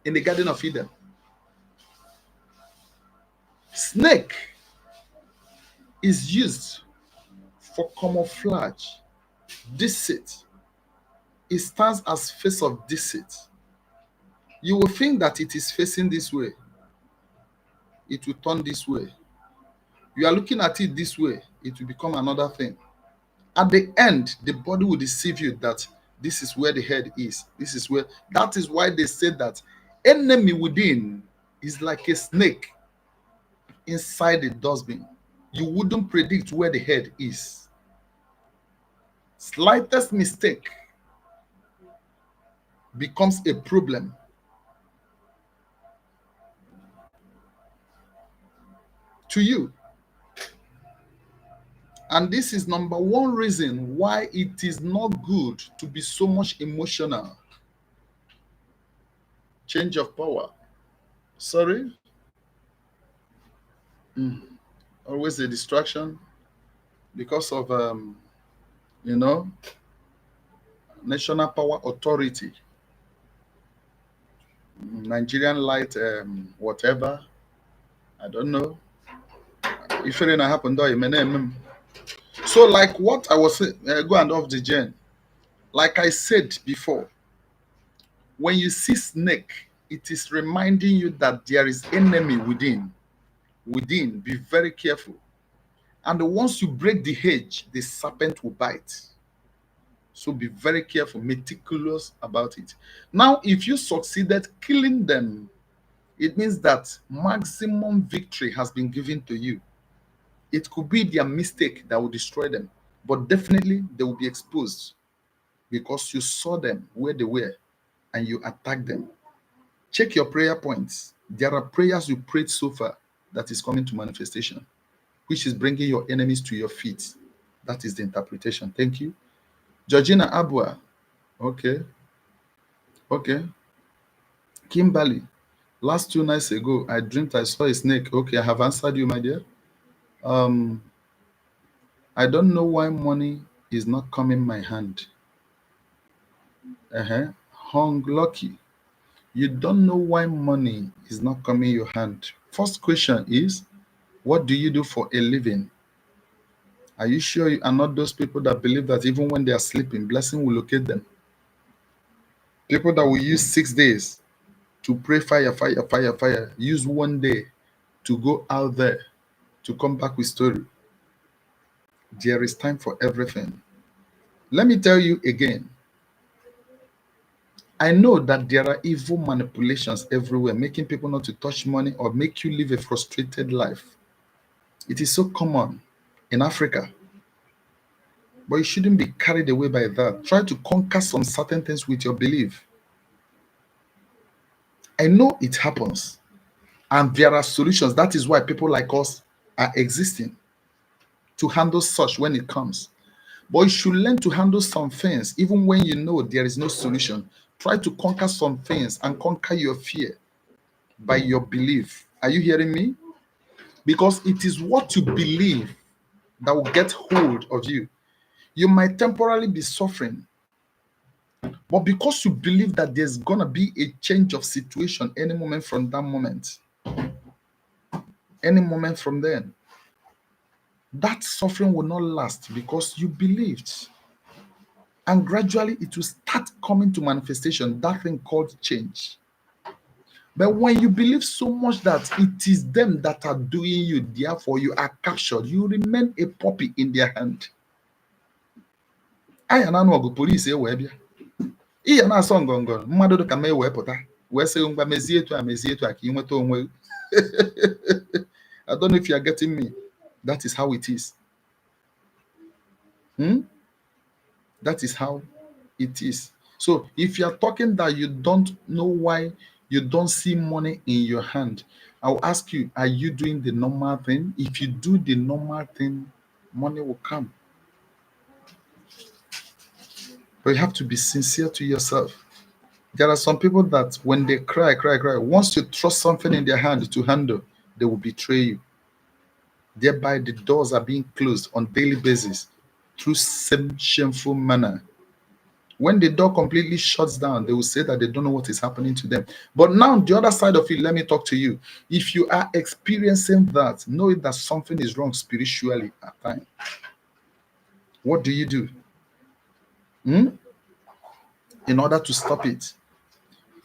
in the Garden of Eden? Snake is used for camouflage, deceit. It stands as face of deceit. You will think that it is facing this way, it will turn this way. You are looking at it this way, it will become another thing. At the end, the body will deceive you that this is where the head is. This is where. That is why they say that enemy within is like a snake inside a dustbin. You wouldn't predict where the head is. Slightest mistake becomes a problem to you. And this is number one reason why it is not good to be so much emotional. Change of power. Sorry? Mm, always a distraction because of, you know, National Power Authority, Nigerian Light, whatever. I don't know. If anything happened, so like what I was saying, go and off the gen. Like I said before, when you see snake, it is reminding you that there is enemy within. Within, be very careful. And once you break the hedge, the serpent will bite. So be very careful, meticulous about it. Now, if you succeeded killing them, it means that maximum victory has been given to you. It could be their mistake that will destroy them, but definitely they will be exposed because you saw them where they were and you attacked them. Check your prayer points. There are prayers you prayed so far that is coming to manifestation, which is bringing your enemies to your feet. That is the interpretation. Thank you. Georgina Abua. Okay. Okay. Kimberly. Last 2 nights ago, I dreamt I saw a snake. Okay, I have answered you, my dear. Um, I don't know why money is not coming my hand. Hung lucky. You don't know why money is not coming your hand. First question is, what do you do for a living? Are you sure you are not those people that believe that even when they are sleeping, blessing will locate them? People that will use 6 days to pray fire, fire, fire, fire, use one day to go out there to come back with story. There is time for everything. Let me tell you again. I know that there are evil manipulations everywhere, making people not to touch money or make you live a frustrated life. It is so common in Africa, but you shouldn't be carried away by that. Try to conquer some certain things with your belief. I know it happens, and there are solutions. That is why people like us are existing to handle such when it comes. But you should learn to handle some things even when you know there is no solution. Try to conquer some things and conquer your fear by your belief. Are you hearing me? Because it is what you believe that will get hold of you. You might temporarily be suffering, but because you believe that there's gonna be a change of situation any moment from that moment, any moment from then, that suffering will not last because you believed. And gradually it will start coming to manifestation, that thing called change. But when you believe so much that it is them that are doing you, therefore you are captured, you remain a puppy in their hand. Anya na anụ ọgụ polisi ewee bịa. Ihe na-asọ ngọngọ mmadụ dị ka ma ewee pụta wee sị ngwa mezie etu a ka ị nweta onwe. I don't know if you are getting me. That is how it is. That is how it is. So if you are talking that you don't know why you don't see money in your hand, I'll ask you, are you doing the normal thing? If you do the normal thing, money will come. But you have to be sincere to yourself. There are some people that when they cry, cry, cry, once you trust something in their hand to handle, they will betray you. Thereby, the doors are being closed on daily basis through some shameful manner. When the door completely shuts down, they will say that they don't know what is happening to them. But now, the other side of it, let me talk to you. If you are experiencing that, know that something is wrong spiritually at times. What do you do? In order to stop it?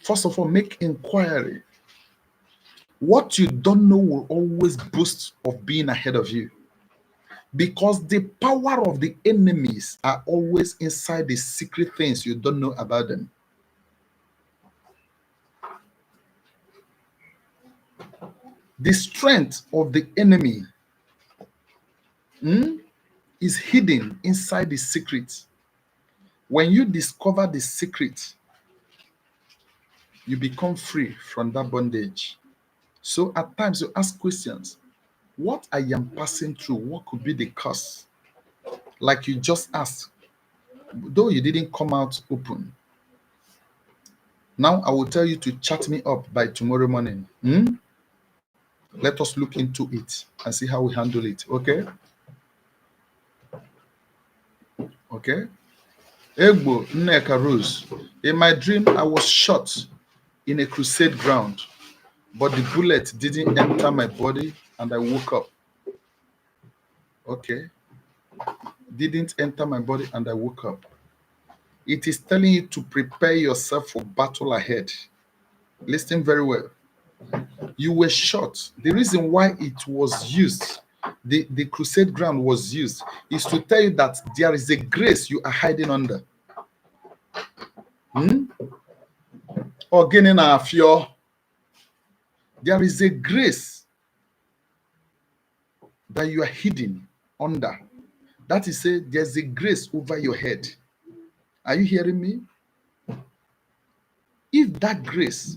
First of all, make inquiry. What you don't know will always boast of being ahead of you. Because the power of the enemies are always inside the secret things you don't know about them. The strength of the enemy is hidden inside the secret. When you discover the secret, you become free from that bondage. So at times you ask questions. What I am passing through, what could be the cause? Like you just asked, though you didn't come out open. Now I will tell you to chat me up by tomorrow morning. Let us look into it and see how we handle it. Okay? Okay? Egbo Nneka Rose. In my dream, I was shot in a crusade ground, but the bullet didn't enter my body and I woke up. Okay? Didn't enter my body and I woke up. It is telling you to prepare yourself for battle ahead. Listen very well. You were shot. The reason why it was used, the crusade ground was used, is to tell you that there is a grace you are hiding under. Or gaining a fear. There is a grace that you are hidden under. That is, say, there's a grace over your head. Are you hearing me? If that grace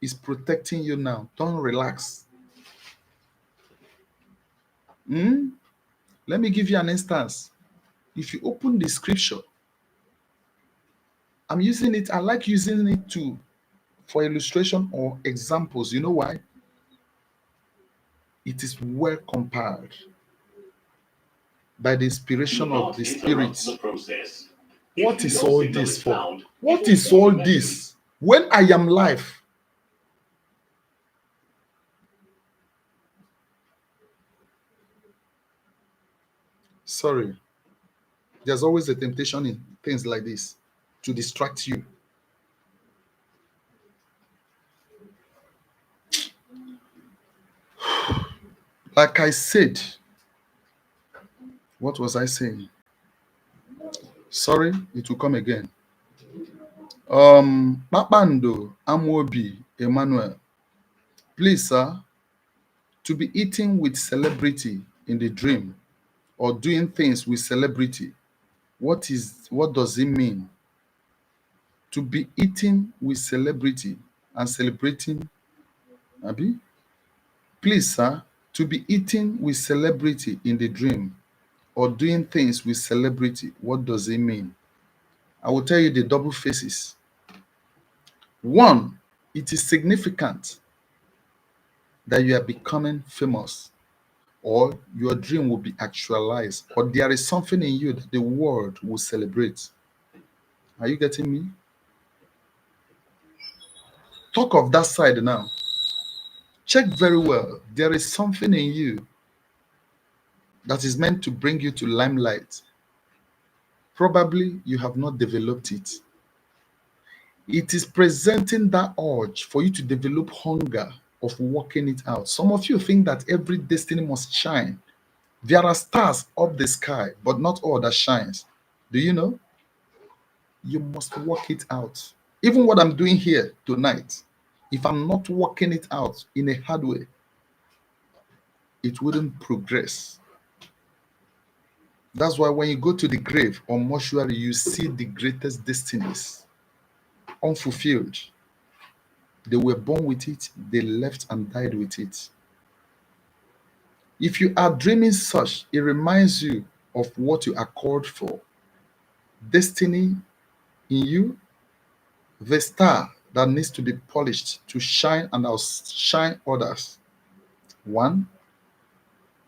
is protecting you now, don't relax. Let me give you an instance. If you open the scripture, I'm using it, I like using it for illustration or examples. You know why? It is well compared. by the inspiration of the Spirit. What is all this for? What is all this? When I am live, sorry, there's always a temptation in things like this to distract you. Like I said, what was I saying? Sorry, it will come again. Kpakpando Amobi Emmanuel, please, sir, to be eating with celebrity in the dream or doing things with celebrity, what does it mean? To be eating with celebrity and celebrating, Abi? Please, sir, to be eating with celebrity in the dream or doing things with celebrity, what does it mean? I will tell you the double faces. One, it is significant that you are becoming famous or your dream will be actualized or there is something in you that the world will celebrate. Are you getting me? Talk of that side now. Check very well. There is something in you that is meant to bring you to limelight. Probably you have not developed it. It is presenting that urge for you to develop hunger of working it out. Some of you think that every destiny must shine. There are stars up the sky, but not all that shines. Do you know? You must work it out. Even what I'm doing here tonight, if I'm not working it out in a hard way, it wouldn't progress. That's why when you go to the grave or mortuary, you see the greatest destinies unfulfilled. They were born with it, they left and died with it. If you are dreaming such, it reminds you of what you are called for. Destiny in you, the star that needs to be polished to shine and outshine others. One.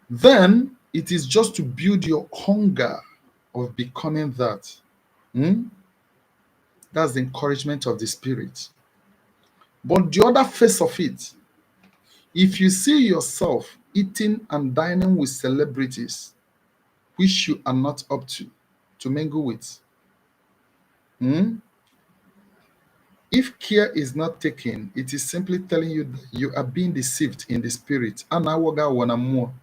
Then it is just to build your hunger of becoming that. Hmm? That's the encouragement of the Spirit. But the other face of it, if you see yourself eating and dining with celebrities, which you are not up to mingle with, hmm? If care is not taken, it is simply telling you that you are being deceived in the spirit. And I want more.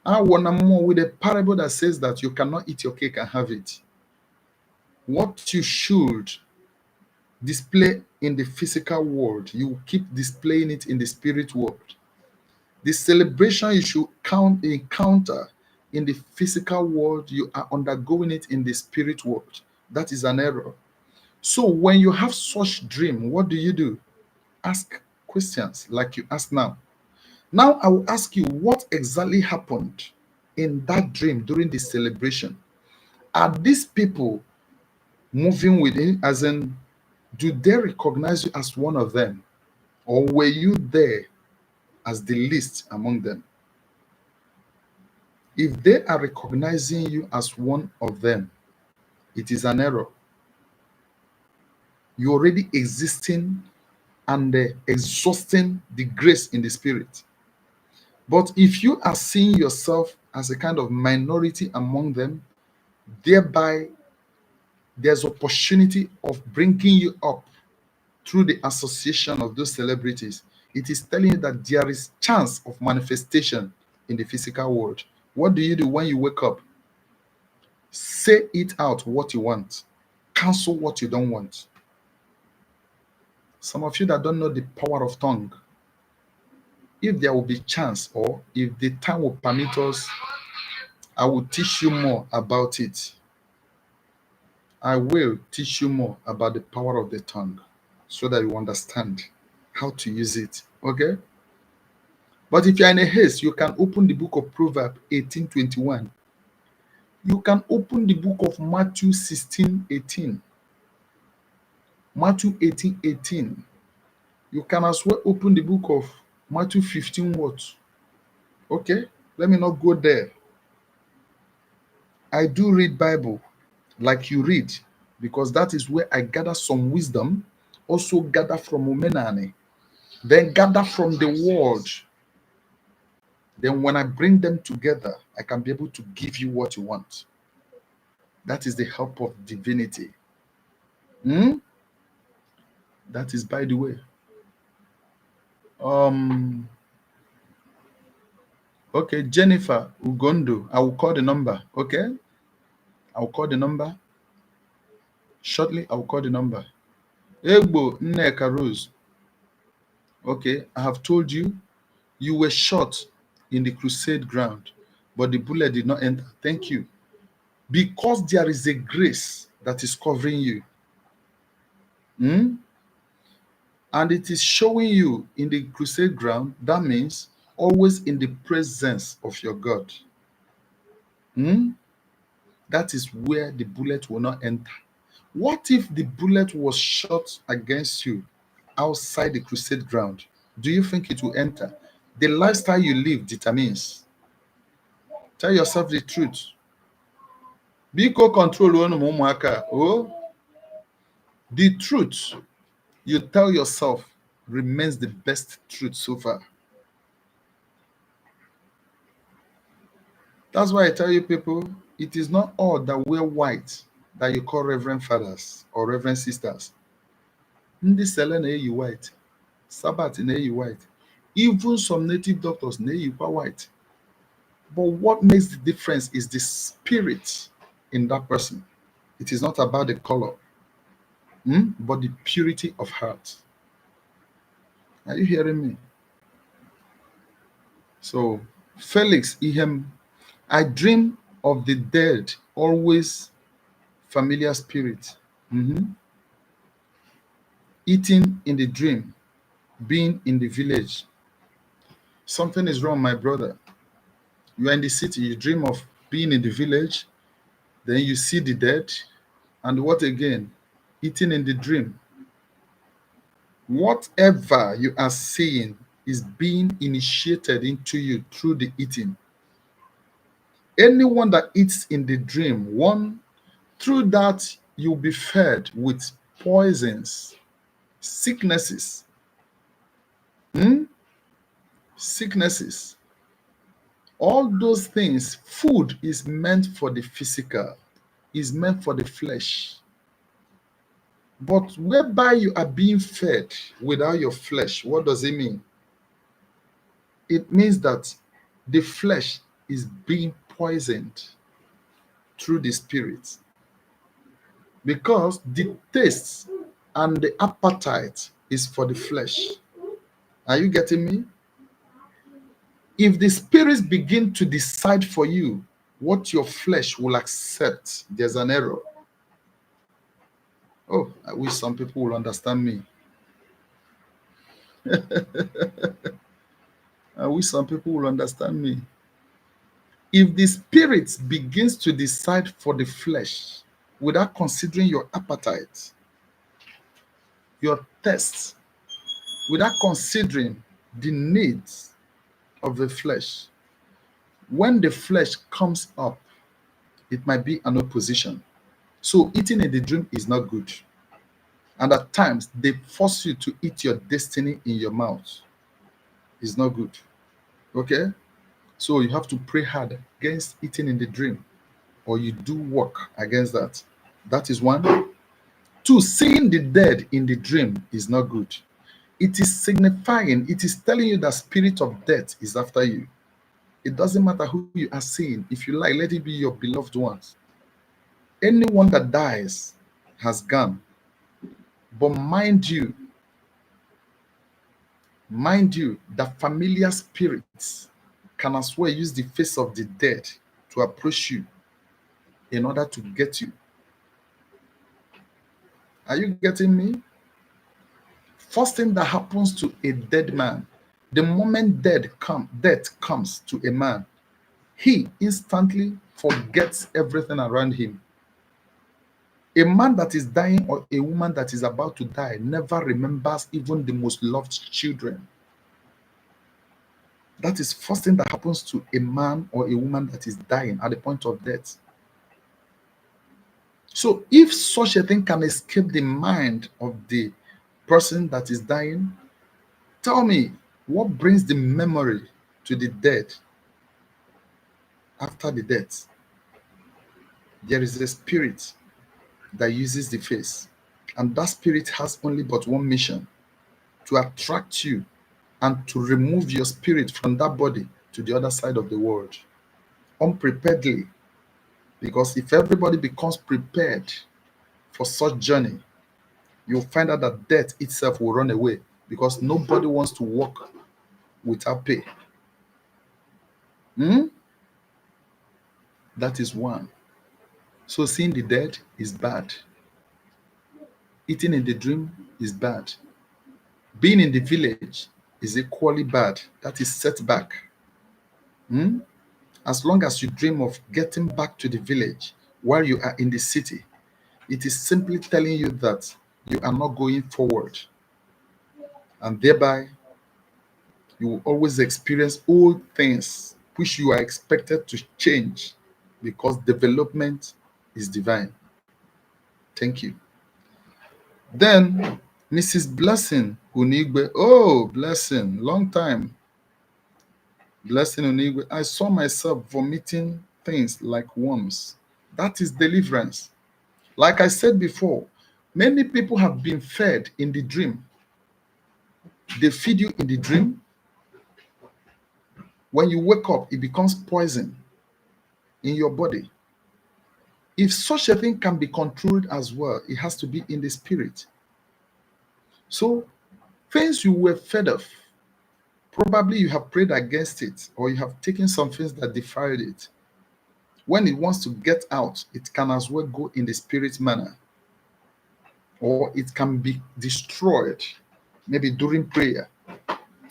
I want more with a parable that says that you cannot eat your cake and have it. What you should display in the physical world, you keep displaying it in the spirit world. The celebration you should encounter in the physical world, you are undergoing it in the spirit world. That is an error. So when you have such dream, what do? Ask questions like you ask now. Now I will ask you what exactly happened in that dream during the celebration. Are these people moving within, as in, do they recognize you as one of them? Or were you there as the least among them? If they are recognizing you as one of them, it is an error. You're already existing and exhausting the grace in the spirit. But if you are seeing yourself as a kind of minority among them, thereby there's opportunity of bringing you up through the association of those celebrities. It is telling you that there is chance of manifestation in the physical world. What do you do when you wake up? Say it out what you want. Cancel what you don't want. Some of you that don't know the power of tongue, if there will be chance or if the time will permit us, I will teach you more about it. I will teach you more about the power of the tongue so that you understand how to use it. Okay? But if you're in a haste, you can open the book of Proverbs 18:21. You can open the book of Matthew 16:18. Matthew 18:18. You can as well open the book of Matthew 15 what? Okay? Let me not go there. I do read Bible like you read, because that is where I gather some wisdom, also gather from Umenani, then gather from the world. Then when I bring them together, I can be able to give you what you want. That is the help of divinity. Hmm? That is, by the way. Um. Okay, Jennifer Ugondo. I will call the number. Okay, I will call the number shortly. I will call the number. Egbo Nneka Rose. Okay, I have told you, you were shot in the crusade ground, but the bullet did not enter. Thank you. Because there is a grace that is covering you. Hmm? And it is showing you in the crusade ground. That means always in the presence of your God. Hmm? That is where the bullet will not enter. What if the bullet was shot against you outside the crusade ground? Do you think it will enter? The lifestyle you live determines. Tell yourself the truth. Biko control one ụmụaka. Oh, the truth you tell yourself remains the best truth so far. That's why I tell you people, it is not all that wear white that you call reverend fathers or reverend sisters. Ndị sele na-eyi white, Sabbath na-eyi white. Even some native doctors na-eyikwa white. But what makes the difference is the spirit in that person. It is not about the color, but the purity of heart. Are you hearing me? So, Felix Ihem, I dream of the dead, always familiar spirit. Mhm. Eating in the dream, being in the village. Something is wrong, my brother. You are in the city, you dream of being in the village, then you see the dead, and what again? Eating in the dream. Whatever you are seeing is being initiated into you through the eating. Anyone that eats in the dream, one, through that you'll be fed with poisons, sicknesses. Hmm? Sicknesses. All those things, food is meant for the physical, is meant for the flesh. But whereby you are being fed without your flesh, what does it mean? It means that the flesh is being poisoned through the spirit, because the taste and the appetite is for the flesh. Are you getting me? If the spirits begin to decide for you what your flesh will accept, there's an error. Oh, I wish some people will understand me. I wish some people will understand me. If the spirit begins to decide for the flesh without considering your appetite, your taste, without considering the needs of the flesh, when the flesh comes up, it might be an opposition. So eating in the dream is not good. And at times, they force you to eat your destiny in your mouth. It's not good. Okay? So you have to pray hard against eating in the dream, or you do work against that. That is one. Two, seeing the dead in the dream is not good. It is signifying, it is telling you that spirit of death is after you. It doesn't matter who you are seeing. If you like, let it be your beloved ones. Anyone that dies has gone. But mind you, that familiar spirits can as well use the face of the dead to approach you in order to get you. Are you getting me? First thing that happens to a dead man, the moment death comes to a man, he instantly forgets everything around him. A man that is dying or a woman that is about to die never remembers even the most loved children. That is first thing that happens to a man or a woman that is dying at the point of death. So if such a thing can escape the mind of the person that is dying, tell me, what brings the memory to the dead after the death? There is a spirit that uses the face, and that spirit has only but one mission: to attract you and to remove your spirit from that body to the other side of the world unpreparedly. Because if everybody becomes prepared for such journey, you'll find out that death itself will run away, because nobody wants to walk without pay. Hmm? That is one. So seeing the dead is bad. Eating in the dream is bad. Being in the village is equally bad. That is setback. Hmm? As long as you dream of getting back to the village while you are in the city, it is simply telling you that you are not going forward. And thereby, you will always experience old things which you are expected to change, because development is divine. Thank you. Then, Mrs. Blessing Unigwe. Oh, Blessing, long time. Blessing Unigwe. I saw myself vomiting things like worms. That is deliverance. Like I said before, many people have been fed in the dream. They feed you in the dream. When you wake up, it becomes poison in your body. If such a thing can be controlled as well, it has to be in the spirit. So, things you were fed of, probably you have prayed against it, or you have taken some things that defiled it. When it wants to get out, it can as well go in the spirit manner, or it can be destroyed, maybe during prayer.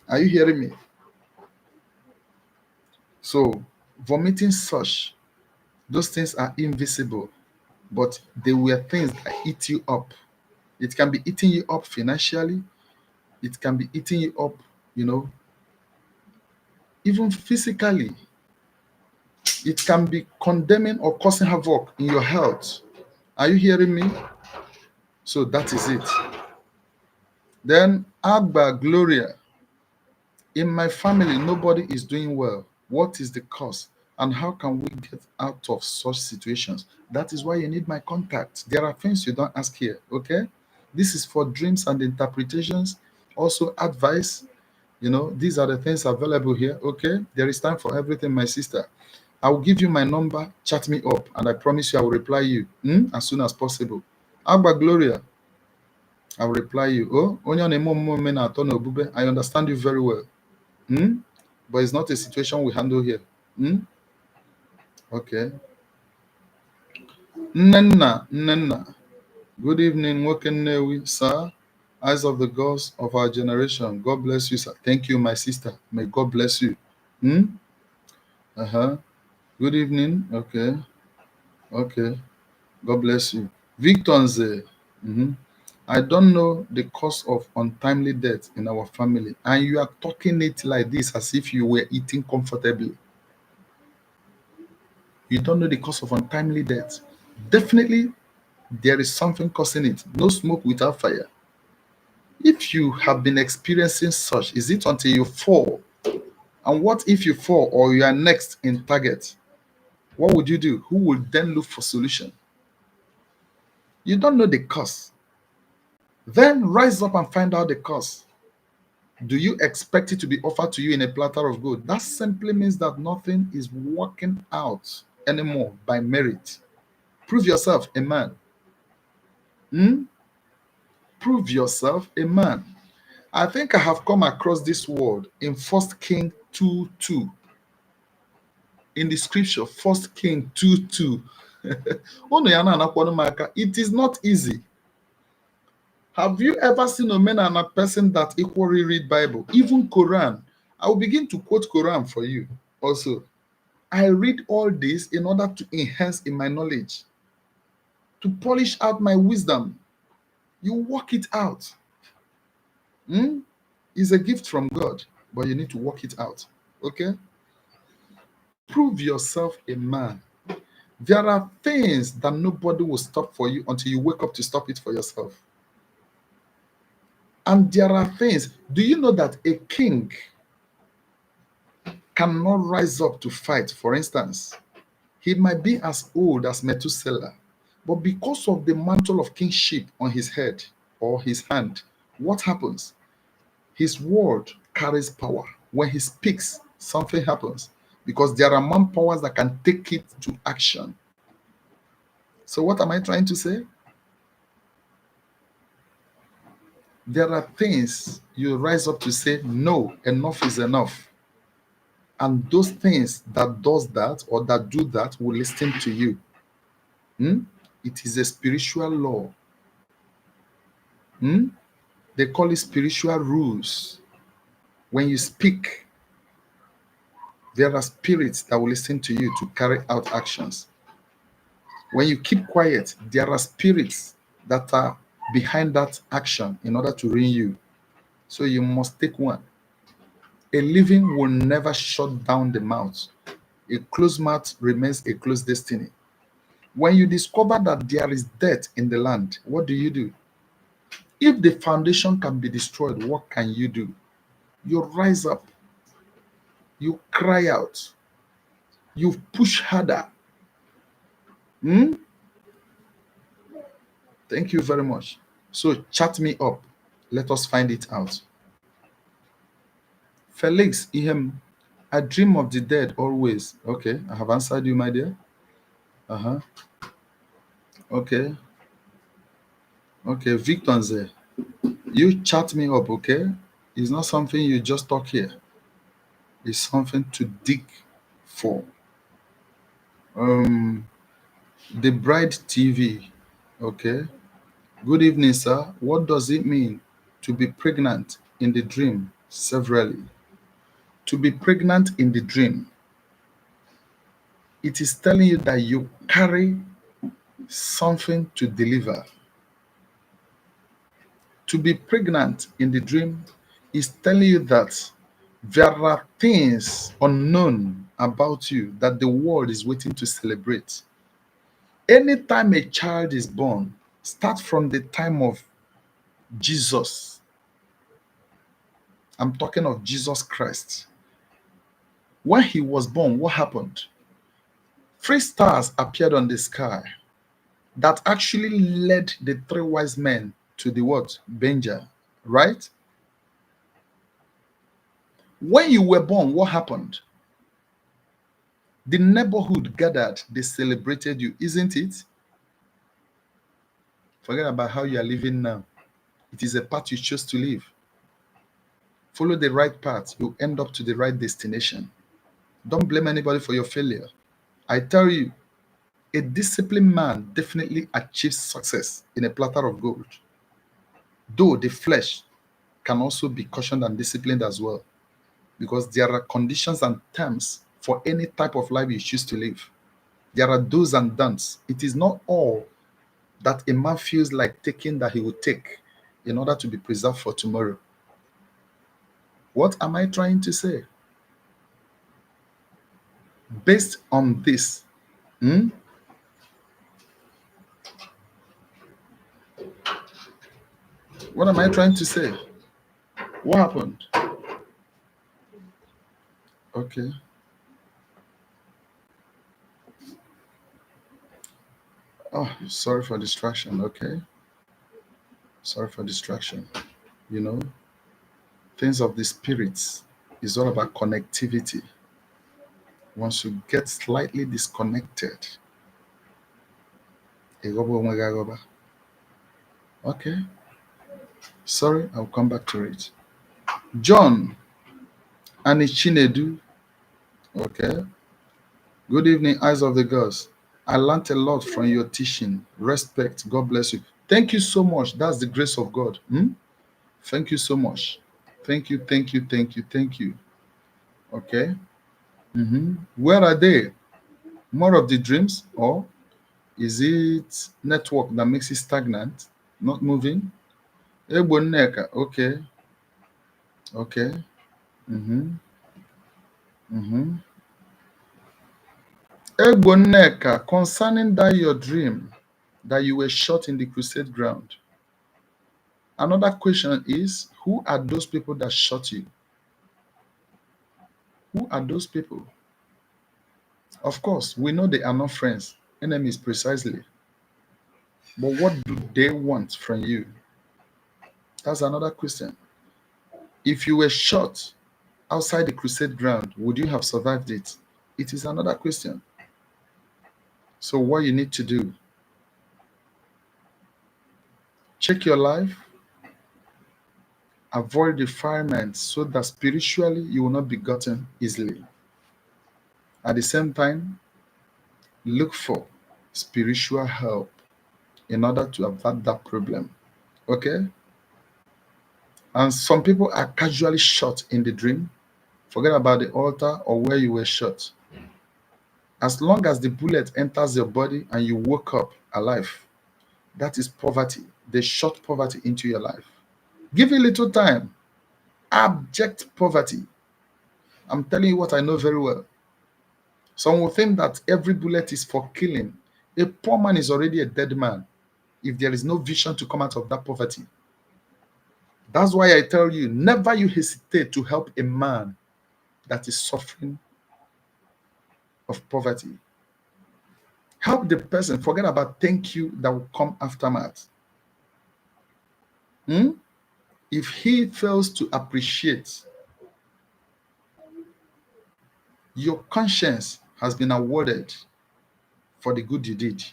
Are you hearing me? So, vomiting such, those things are invisible, but they were things that eat you up. It can be eating you up financially, it can be eating you up, you know, even physically. It can be condemning or causing havoc in your health. Are you hearing me? So that is it. Then Agba Gloria. In my family, nobody is doing well. What is the cause? And how can we get out of such situations? That is why you need my contact. There are things you don't ask here, okay? This is for dreams and interpretations, also advice. You know, these are the things available here, okay? There is time for everything, my sister. I will give you my number, chat me up, and I promise you I will reply you as soon as possible. Agba Gloria, I will reply you. Oh, onye na-eme omume na-atọ n'obube. I understand you very well. But it's not a situation we handle here. Okay. Nnenna. Good evening, Nwoke Nnewi, sir. Eyes of the gods of our generation. God bless you, sir. Thank you, my sister. May God bless you. Uh-huh. Good evening. Okay. Okay. God bless you. Victor Nze. I don't know the cause of untimely death in our family, and you are talking it like this as if you were eating comfortably. You don't know the cause of untimely death. Definitely, there is something causing it. No smoke without fire. If you have been experiencing such, is it until you fall? And what if you fall or you are next in target? What would you do? Who will then look for solution? You don't know the cause. Then rise up and find out the cause. Do you expect it to be offered to you in a platter of gold? That simply means that nothing is working out anymore by merit. Prove yourself a man. Prove yourself a man. I think I have come across this word in 1 King 2:2. In the scripture, 1 King 2:2. It is not easy. Have you ever seen a man and a person that equally read Bible, even Quran? I will begin to quote Quran for you also. I read all this in order to enhance in my knowledge, to polish out my wisdom. You work it out. It's a gift from God, but you need to work it out. Okay? Prove yourself a man. There are things that nobody will stop for you until you wake up to stop it for yourself. And there are things, do you know that a king cannot rise up to fight? For instance, he might be as old as Methuselah, but because of the mantle of kingship on his head or his hand, what happens? His word carries power. When he speaks, something happens because there are manpowers that can take it to action. So, what am I trying to say? There are things you rise up to say, no, enough is enough. And those things that does that or that do that will listen to you. Hmm? It is a spiritual law. Hmm? They call it spiritual rules. When you speak, there are spirits that will listen to you to carry out actions. When you keep quiet, there are spirits that are behind that action in order to ruin you. So you must take one. A living will never shut down the mouth. A closed mouth remains a closed destiny. When you discover that there is death in the land, what do you do? If the foundation can be destroyed, what can you do? You rise up, you cry out, you push harder. Hmm? Thank you very much. So chat me up. Let us find it out. Felix Ihem, I dream of the dead always. Okay, I have answered you, my dear. Uh-huh. Okay. Okay, Victor Nze, you chat me up, okay? It's not something you just talk here. It's something to dig for. Um, the Bride TV. Okay. Good evening, sir. What does it mean to be pregnant in the dream severally? To be pregnant in the dream, it is telling you that you carry something to deliver. To be pregnant in the dream is telling you that there are things unknown about you that the world is waiting to celebrate. Anytime a child is born, start from the time of Jesus. I'm talking of Jesus Christ. When he was born, what happened? Three stars appeared on the sky that actually led the three wise men to the what? Benja, right? When you were born, what happened? The neighborhood gathered, they celebrated you, isn't it? Forget about how you are living now. It is a path you chose to live. Follow the right path, you end up to the right destination. Don't blame anybody for your failure. I tell you, a disciplined man definitely achieves success in a platter of gold. Though the flesh can also be cautioned and disciplined as well, because there are conditions and terms for any type of life you choose to live. There are do's and don'ts. It is not all that a man feels like taking that he will take in order to be preserved for tomorrow. What am I trying to say? Based on this, hmm, what am I trying to say? What happened? Okay. Oh, sorry for distraction. Okay. Sorry for distraction. You know, things of the spirits is all about connectivity. Once you get slightly disconnected, egobo onwe agoba. Okay. Sorry, I'll come back to it. John and Chinedu. Okay. Good evening, eyes of the gods. I learned a lot from your teaching. Respect. God bless you. Thank you so much. That's the grace of God. Hmm? Thank you so much. Thank you, thank you, thank you, thank you. Okay. Where are they? More of the dreams, or is it network that makes it stagnant, not moving? Egbonneka. Okay. Okay. Mm-hmm. Mm-hmm. Egboneka, concerning that your dream that you were shot in the crusade ground, another question is, who are those people that shot you? Who are those people? Of course, we know they are not friends, enemies precisely. But what do they want from you? That's another question. If you were shot outside the crusade ground, would you have survived it? It is another question. So what you need to do, check your life, avoid defilement so that spiritually you will not be gotten easily. At the same time, look for spiritual help in order to avert that problem. Okay? And some people are casually shot in the dream. Forget about the altar or where you were shot. As long as the bullet enters your body and you woke up alive, that is poverty. They shot poverty into your life. Give it a little time. Abject poverty. I'm telling you what I know very well. Some will think that every bullet is for killing. A poor man is already a dead man if there is no vision to come out of that poverty. That's why I tell you, never you hesitate to help a man that is suffering of poverty. Help the person. Forget about thank you that will come aftermath. If he fails to appreciate, your conscience has been awarded for the good you did.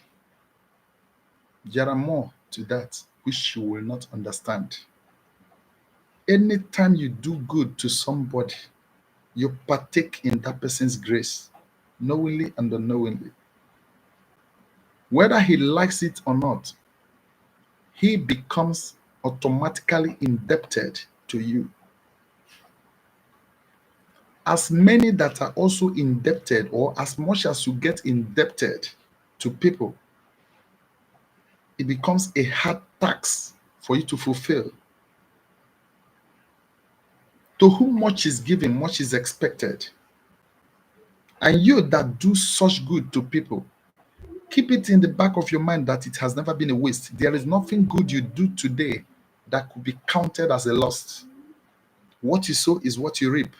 There are more to that which you will not understand. Anytime you do good to somebody, you partake in that person's grace, knowingly and unknowingly. Whether he likes it or not, he becomes automatically indebted to you. As many that are also indebted, or as much as you get indebted to people, it becomes a hard tax for you to fulfill. To whom much is given, much is expected. And you that do such good to people, keep it in the back of your mind that it has never been a waste. There is nothing good you do today that could be counted as a loss. What you sow is what you reap.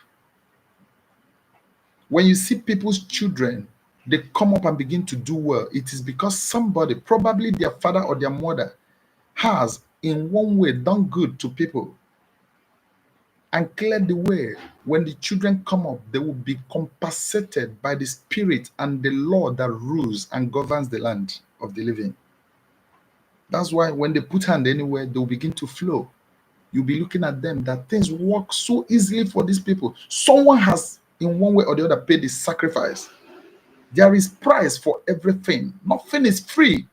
When you see people's children, they come up and begin to do well, it is because somebody, probably their father or their mother, has in one way done good to people and cleared the way. When the children come up, they will be compensated by the spirit and the law that rules and governs the land of the living. That's why when they put hand anywhere, they'll begin to flow. You'll be looking at them that things work so easily for these people. Someone has, in one way or the other, paid the sacrifice. There is price for everything. Nothing is free.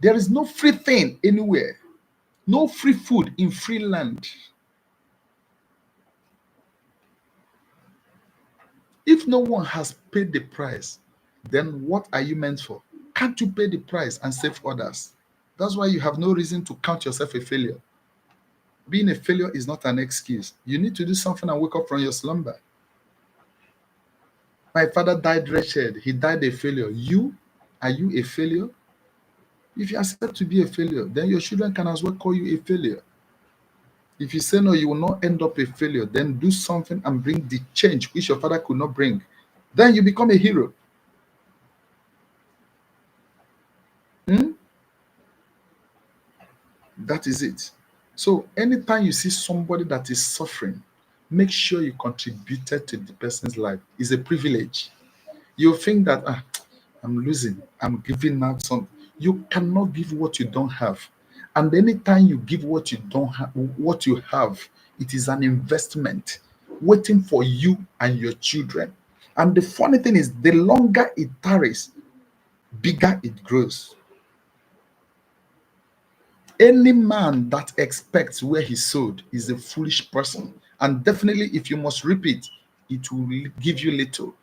There is no free thing anywhere. No free food in free land. If no one has paid the price, then what are you meant for? Can't you pay the price and save others? That's why you have no reason to count yourself a failure. Being a failure is not an excuse. You need to do something and wake up from your slumber. My father died wretched. He died a failure. Are you a failure? If you accept to be a failure, then your children can as well call you a failure. If you say no, you will not end up a failure, then do something and bring the change which your father could not bring. Then you become a hero. That is it. So anytime you see somebody that is suffering, make sure you contributed to the person's life. It's a privilege. You think that I'm losing, I'm giving out something. You cannot give what you don't have. And anytime you give what you don't have, what you have, it is an investment waiting for you and your children. And the funny thing is, the longer it tarries, bigger it grows. Any man that expects where he sowed is a foolish person. And definitely, if you must reap it, it will give you little.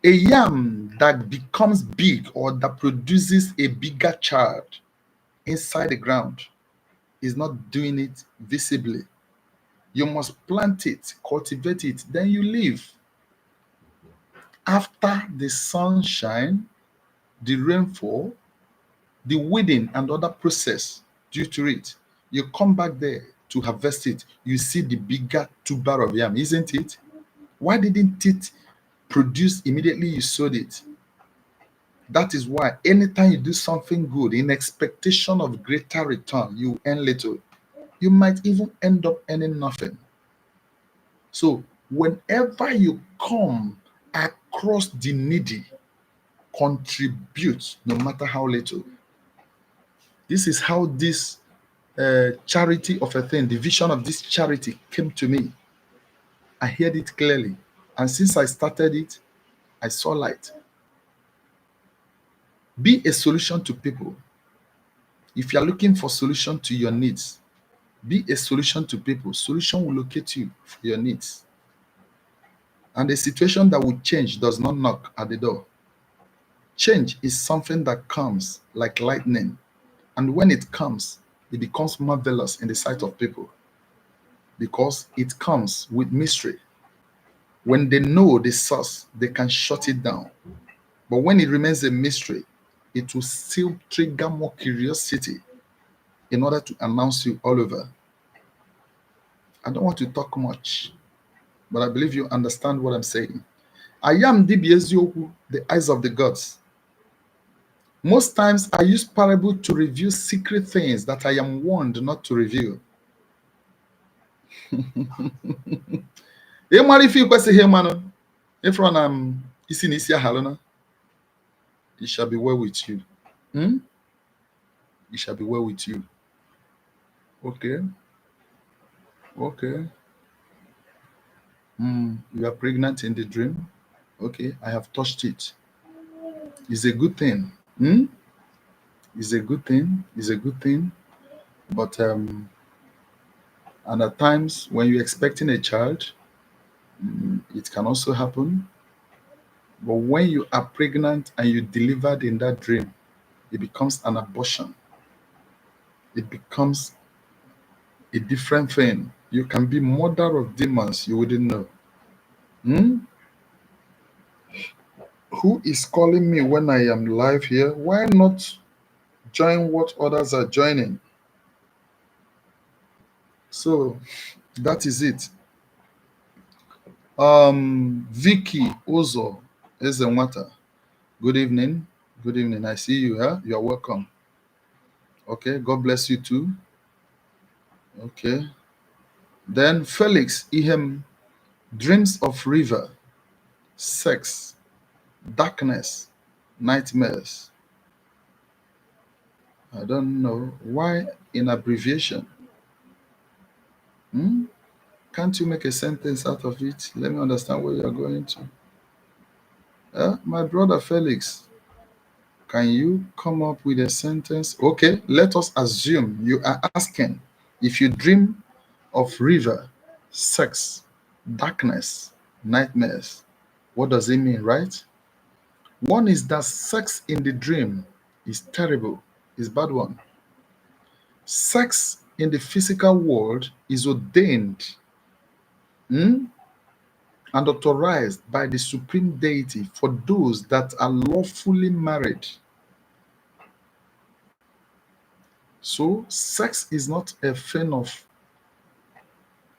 A yam that becomes big or that produces a bigger child inside the ground is not doing it visibly. You must plant it, cultivate it, then you live. After the sunshine, the rainfall, the weeding and other process due to it, you come back there to harvest it. You see the bigger tuber of yam, isn't it? Why didn't it produce immediately you sowed it? That is why anytime you do something good in expectation of greater return, you earn little. You might even end up earning nothing. So whenever you come across the needy, contribute no matter how little. This is how this charity of a thing, the vision of this charity came to me. I heard it clearly. And since I started it, I saw light. Be a solution to people. If you're looking for solution to your needs, be a solution to people. Solution will locate you for your needs. And a situation that will change does not knock at the door. Change is something that comes like lightning. And when it comes, it becomes marvelous in the sight of people because it comes with mystery. When they know the source, they can shut it down. But when it remains a mystery, it will still trigger more curiosity in order to announce you all over. I don't want to talk much, but I believe you understand what I'm saying. I am Dibiezoku, the eyes of the gods. Most times I use parable to reveal secret things that I am warned not to reveal. If you question here, man, if isi na isi ahalona, it shall be well with you. Hmm? It shall be well with you. Okay. Okay. You are pregnant in the dream. Okay, I have touched it. It's a good thing. It's a good thing. It's a good thing. But and at times when you're expecting a child, it can also happen. But when you are pregnant and you delivered in that dream, it becomes an abortion. It becomes a different thing. You can be mother of demons you wouldn't know. Hmm? Who is calling me when I am live here? Why not join what others are joining? So that is it. Vicky Ozo Ezenwata. Good evening. Good evening. I see you here. You're welcome. Okay. God bless you too. Okay. Then Felix Ihem, dreams of river, sex, darkness, nightmares. I don't know why in abbreviation. Hmm? Can't you make a sentence out of it? Let me understand where you're going to. My brother Felix, can you come up with a sentence? Okay, let us assume you are asking if you dream of river, sex, darkness, nightmares. What does it mean, right? One is that sex in the dream is terrible, is bad one. Sex in the physical world is ordained and authorized by the supreme deity for those that are lawfully married. So sex is not a thing of,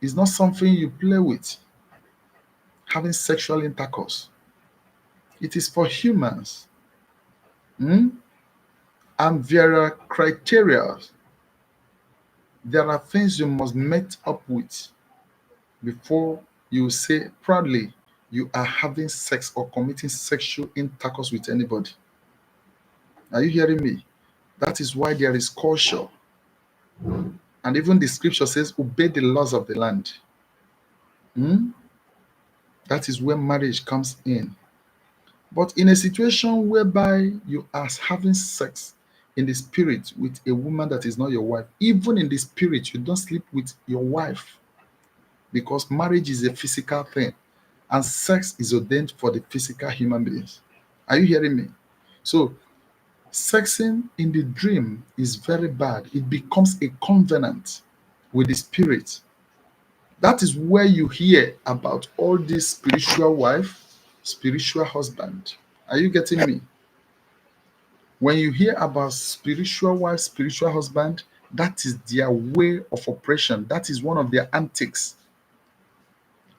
it's not something you play with, having sexual intercourse. It is for humans. Hmm? And there are criteria, there are things you must meet up with before you say proudly you are having sex or committing sexual intercourse with anybody. Are you hearing me? That is why there is culture. And even the scripture says, obey the laws of the land. Hmm? That is where marriage comes in. But in a situation whereby you are having sex in the spirit with a woman that is not your wife, even in the spirit, you don't sleep with your wife because marriage is a physical thing and sex is ordained for the physical human beings. Are you hearing me? So, sexing in the dream is very bad. It becomes a covenant with the spirit. That is where you hear about all these spiritual wife. spiritual husband. Are you getting me? When you hear about spiritual wife, spiritual husband, that is their way of operation. That is one of their antics.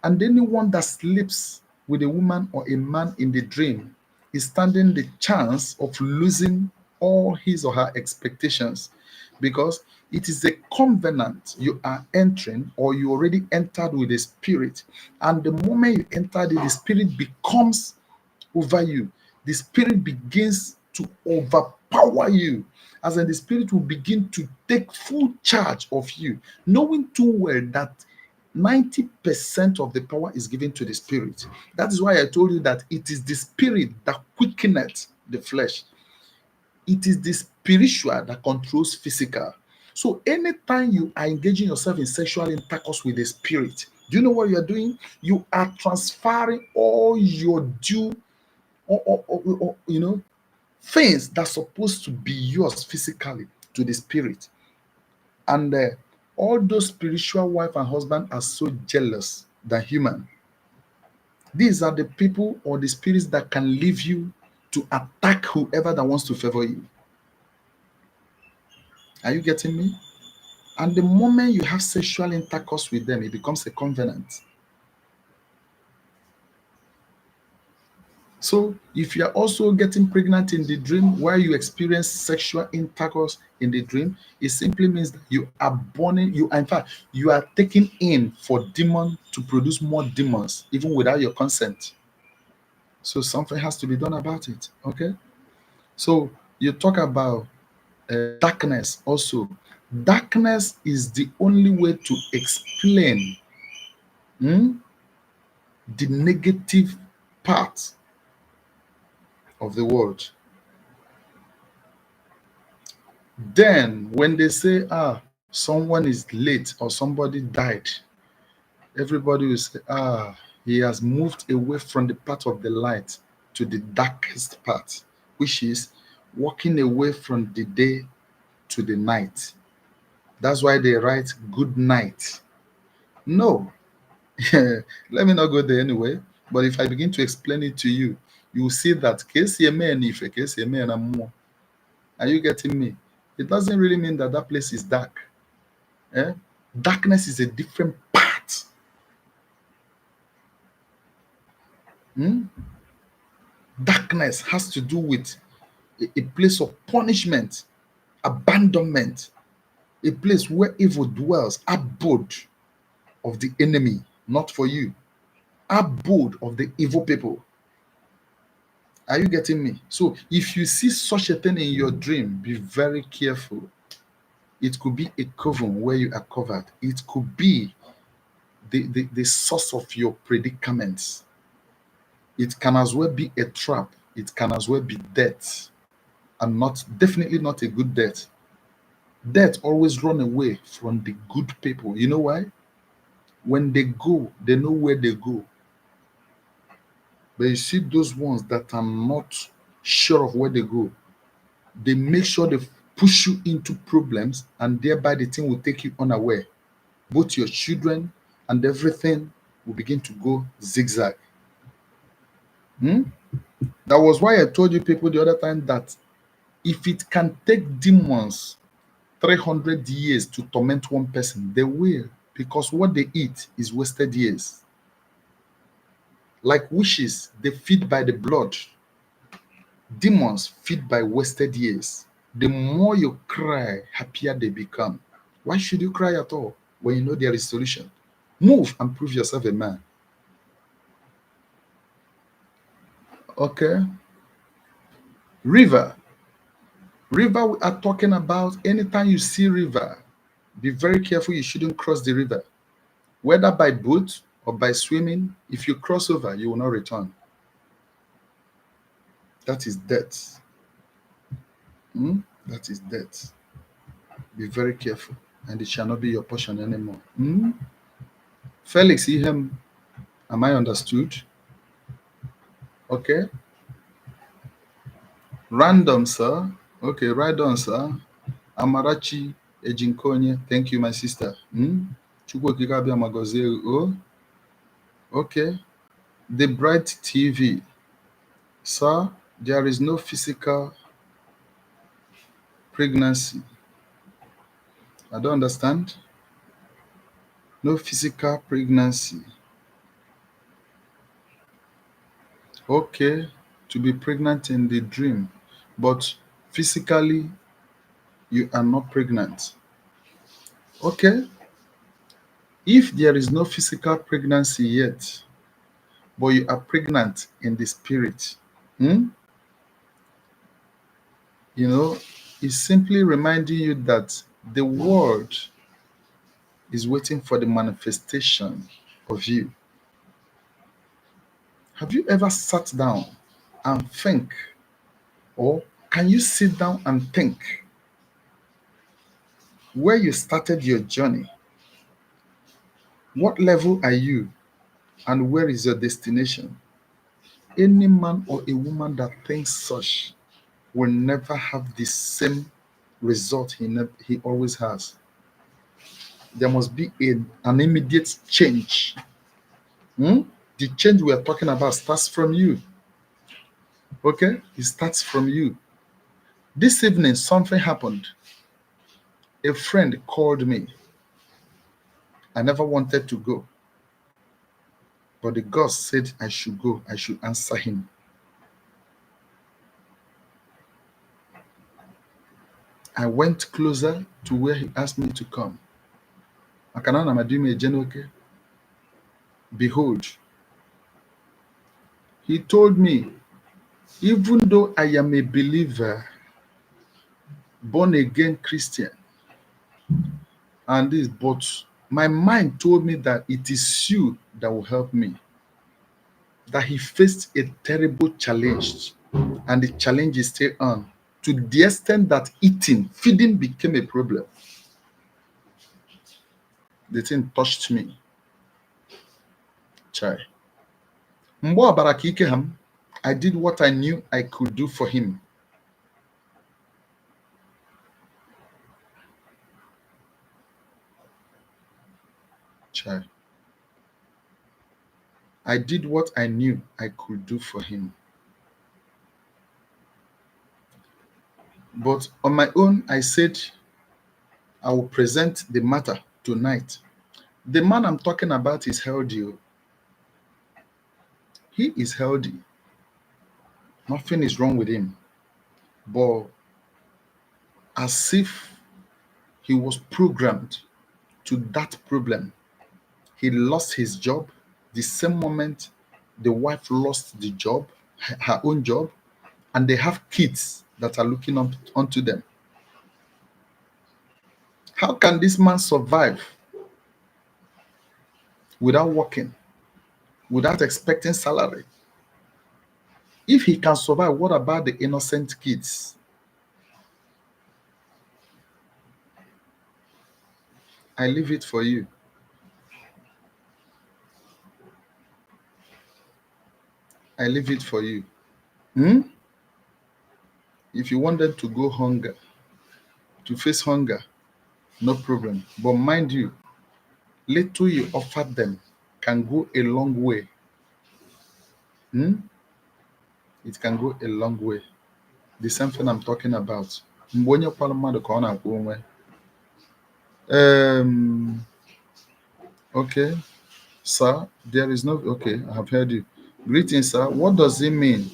And anyone that sleeps with a woman or a man in the dream is standing the chance of losing all his or her expectations, because it is a covenant you are entering, or you already entered with a spirit. And the moment you entered it, the spirit becomes over you. The spirit begins to overpower you, as in the spirit will begin to take full charge of you, knowing too well that 90% of the power is given to the spirit. That is why I told you that it is the spirit that quickeneth the flesh. It is the spiritual that controls physical. So anytime you are engaging yourself in sexual intercourse with the spirit, do you know what you are doing? You are transferring all your due, or things that's supposed to be yours physically to the spirit. And all those spiritual wife and husband are so jealous than human. These are the people or the spirits that can leave you to attack whoever that wants to favor you. Are you getting me? And the moment you have sexual intercourse with them, it becomes a covenant. So if you are also getting pregnant in the dream while you experience sexual intercourse in the dream, it simply means that you are born in, you in fact you are taking in for demon to produce more demons even without your consent. So something has to be done about it. Okay. So you talk about darkness also. Darkness is the only way to explain hmm, the negative part of the world. Then, when they say, someone is late or somebody died, everybody will say, he has moved away from the path of the light to the darkest path, which is walking away from the day to the night. That's why they write good night. No, let me not go there anyway. But if I begin to explain it to you, you will see that more. Are you getting me? It doesn't really mean that that place is dark. Eh? Darkness is a different part. Hmm? Darkness has to do with a place of punishment, abandonment, a place where evil dwells, abode of the enemy, not for you, abode of the evil people. Are you getting me? So if you see such a thing in your dream, be very careful. It could be a coven where you are covered. It could be the source of your predicaments. It can as well be a trap. It can as well be death, and not definitely not a good death. Death always run away from the good people. You know why? When they go, they know where they go. But you see those ones that are not sure of where they go, they make sure they push you into problems, and thereby the thing will take you unaware. Both your children and everything will begin to go zigzag. Hmm? That was why I told you people the other time that if it can take demons 300 years to torment one person, they will, because what they eat is wasted years. Like wishes, they feed by the blood. Demons feed by wasted years. The more you cry, happier they become. Why should you cry at all when you know there is solution? Move and prove yourself a man. Okay. River. River, we are talking about anytime you see river, be very careful. You shouldn't cross the river, whether by boat or by swimming. If you cross over, you will not return. That is death. Hmm? That is death. Be very careful, and it shall not be your portion anymore. Hmm? Felix, Ihem, am I understood? Okay. Random, sir. Okay, right on, sir. Amarachi Ejinkonye. Thank you, my sister. Hmm? Chukwu okike abịa ma gọzie gị. Oh, okay. The Bright TV. Sir, there is no physical pregnancy. I don't understand. No physical pregnancy. Okay, to be pregnant in the dream, but physically you are not pregnant. Okay, if there is no physical pregnancy yet, but you are pregnant in the spirit, hmm, you know, it's simply reminding you that the world is waiting for the manifestation of you. Have you ever sat down and think, or can you sit down and think where you started your journey? What level are you, and where is your destination? Any man or a woman that thinks such will never have the same result he always has. There must be an immediate change. Hmm? The change we are talking about starts from you. Okay? It starts from you. This evening, something happened. A friend called me. I never wanted to go, but the God said I should go. I should answer him. I went closer to where he asked me to come. Akana na madime Nwoke. Behold, he told me, even though I am a believer, born again Christian, and this, but my mind told me that it is you that will help me. That he faced a terrible challenge, and the challenge is still on, to the extent that feeding became a problem. The thing touched me. Chai. Mgbe ọbara ka ike ha m, I did what I knew I could do for him. Chai. I did what I knew I could do for him. But on my own, I said I will present the matter tonight. The man I'm talking about is healthy. Oh. He is healthy. Nothing is wrong with him. But as if he was programmed to that problem, he lost his job. The same moment the wife lost the job, her own job, and they have kids that are looking up onto them. How can this man survive without working, without expecting salary? If he can survive, what about the innocent kids? I leave it for you. I leave it for you. Hmm? If you want them to go hunger, to face hunger, no problem. But mind you, little you offer them can go a long way. Hmm? It can go a long way. The same thing I'm talking about. Mgbe onye kwara mmadụ ka ọ na-akwụ onwe. Okay, sir, there is no, okay, I have heard you. Greetings, sir. What does it mean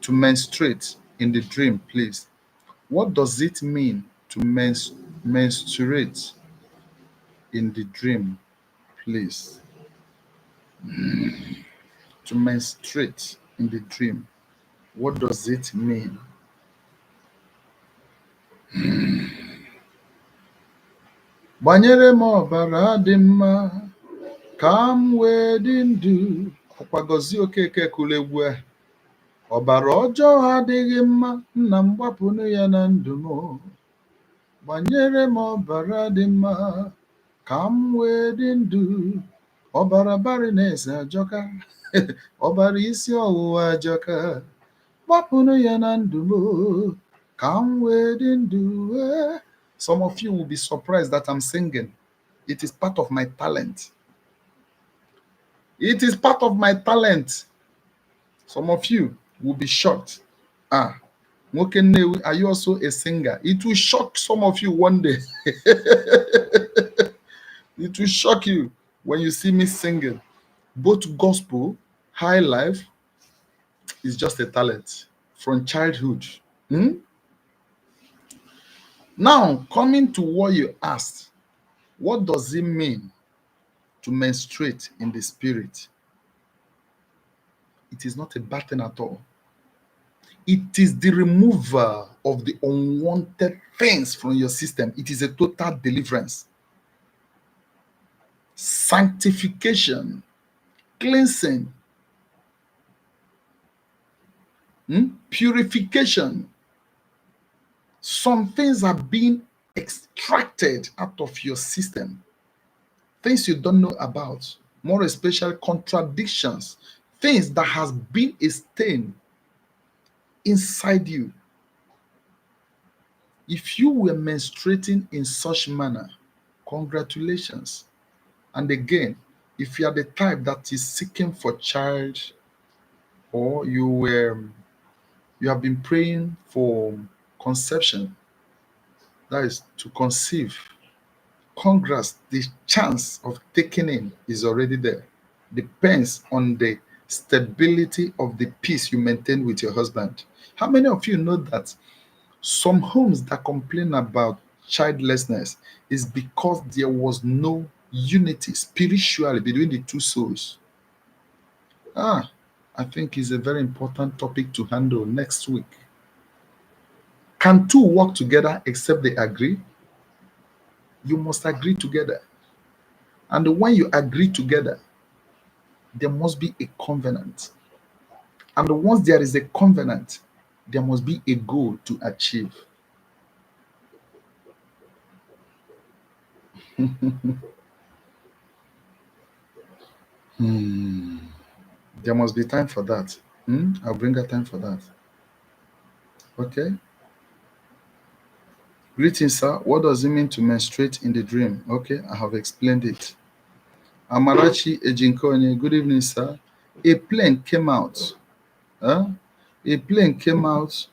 to menstruate in the dream, please? What does it mean to menstruate in the dream, please? To menstruate in the dream. What does it mean? Gbanyere m ọbara dị mma ka m wee dị ndụ. Ọkwa Gọzie Okeke kụrụ egwu a. Ọbara ọjọọ adịghị mma, nna m gbapụnụ ya na ndụ m. Gbanyere m ọbara dị mma ka m wee dị ndụ. Ọbara barịnes ajọka. Ọbara isi ọwụwa ajọka. Gbapụnụ ya na ndụ m ka m wee dị ndụ. Some of you will be surprised that I'm singing. It is part of my talent. It is part of my talent. Some of you will be shocked. Ah, Nwoke Nnewi, are you also a singer? It will shock some of you one day. It will shock you when you see me singing. Both gospel, high life is just a talent from childhood. Hmm? Now, coming to what you asked, what does it mean to menstruate in the spirit? It is not a bad thing at all. It is the removal of the unwanted things from your system. It is a total deliverance, sanctification, cleansing, purification. Some things are being extracted out of your system, things you don't know about, more especially contradictions, things that has been a stain inside you. If you were menstruating in such manner, congratulations. And again, if you are the type that is seeking for child, or you have been praying for conception, that is to conceive, congrats, the chance of taking in is already there. Depends on the stability of the peace you maintain with your husband. How many of you know that some homes that complain about childlessness is because there was no unity spiritually between the two souls? Ah, I think it's a very important topic to handle next week. Can two work together except they agree? You must agree together. And when you agree together, there must be a covenant. And once there is a covenant, there must be a goal to achieve. There must be time for that. I'll bring a time for that. Okay. Greetings, sir. What does it mean to menstruate in the dream? Okay, I have explained it. Amarachi Ejinkonye, good evening, sir. A plane came out. Huh? A plane came out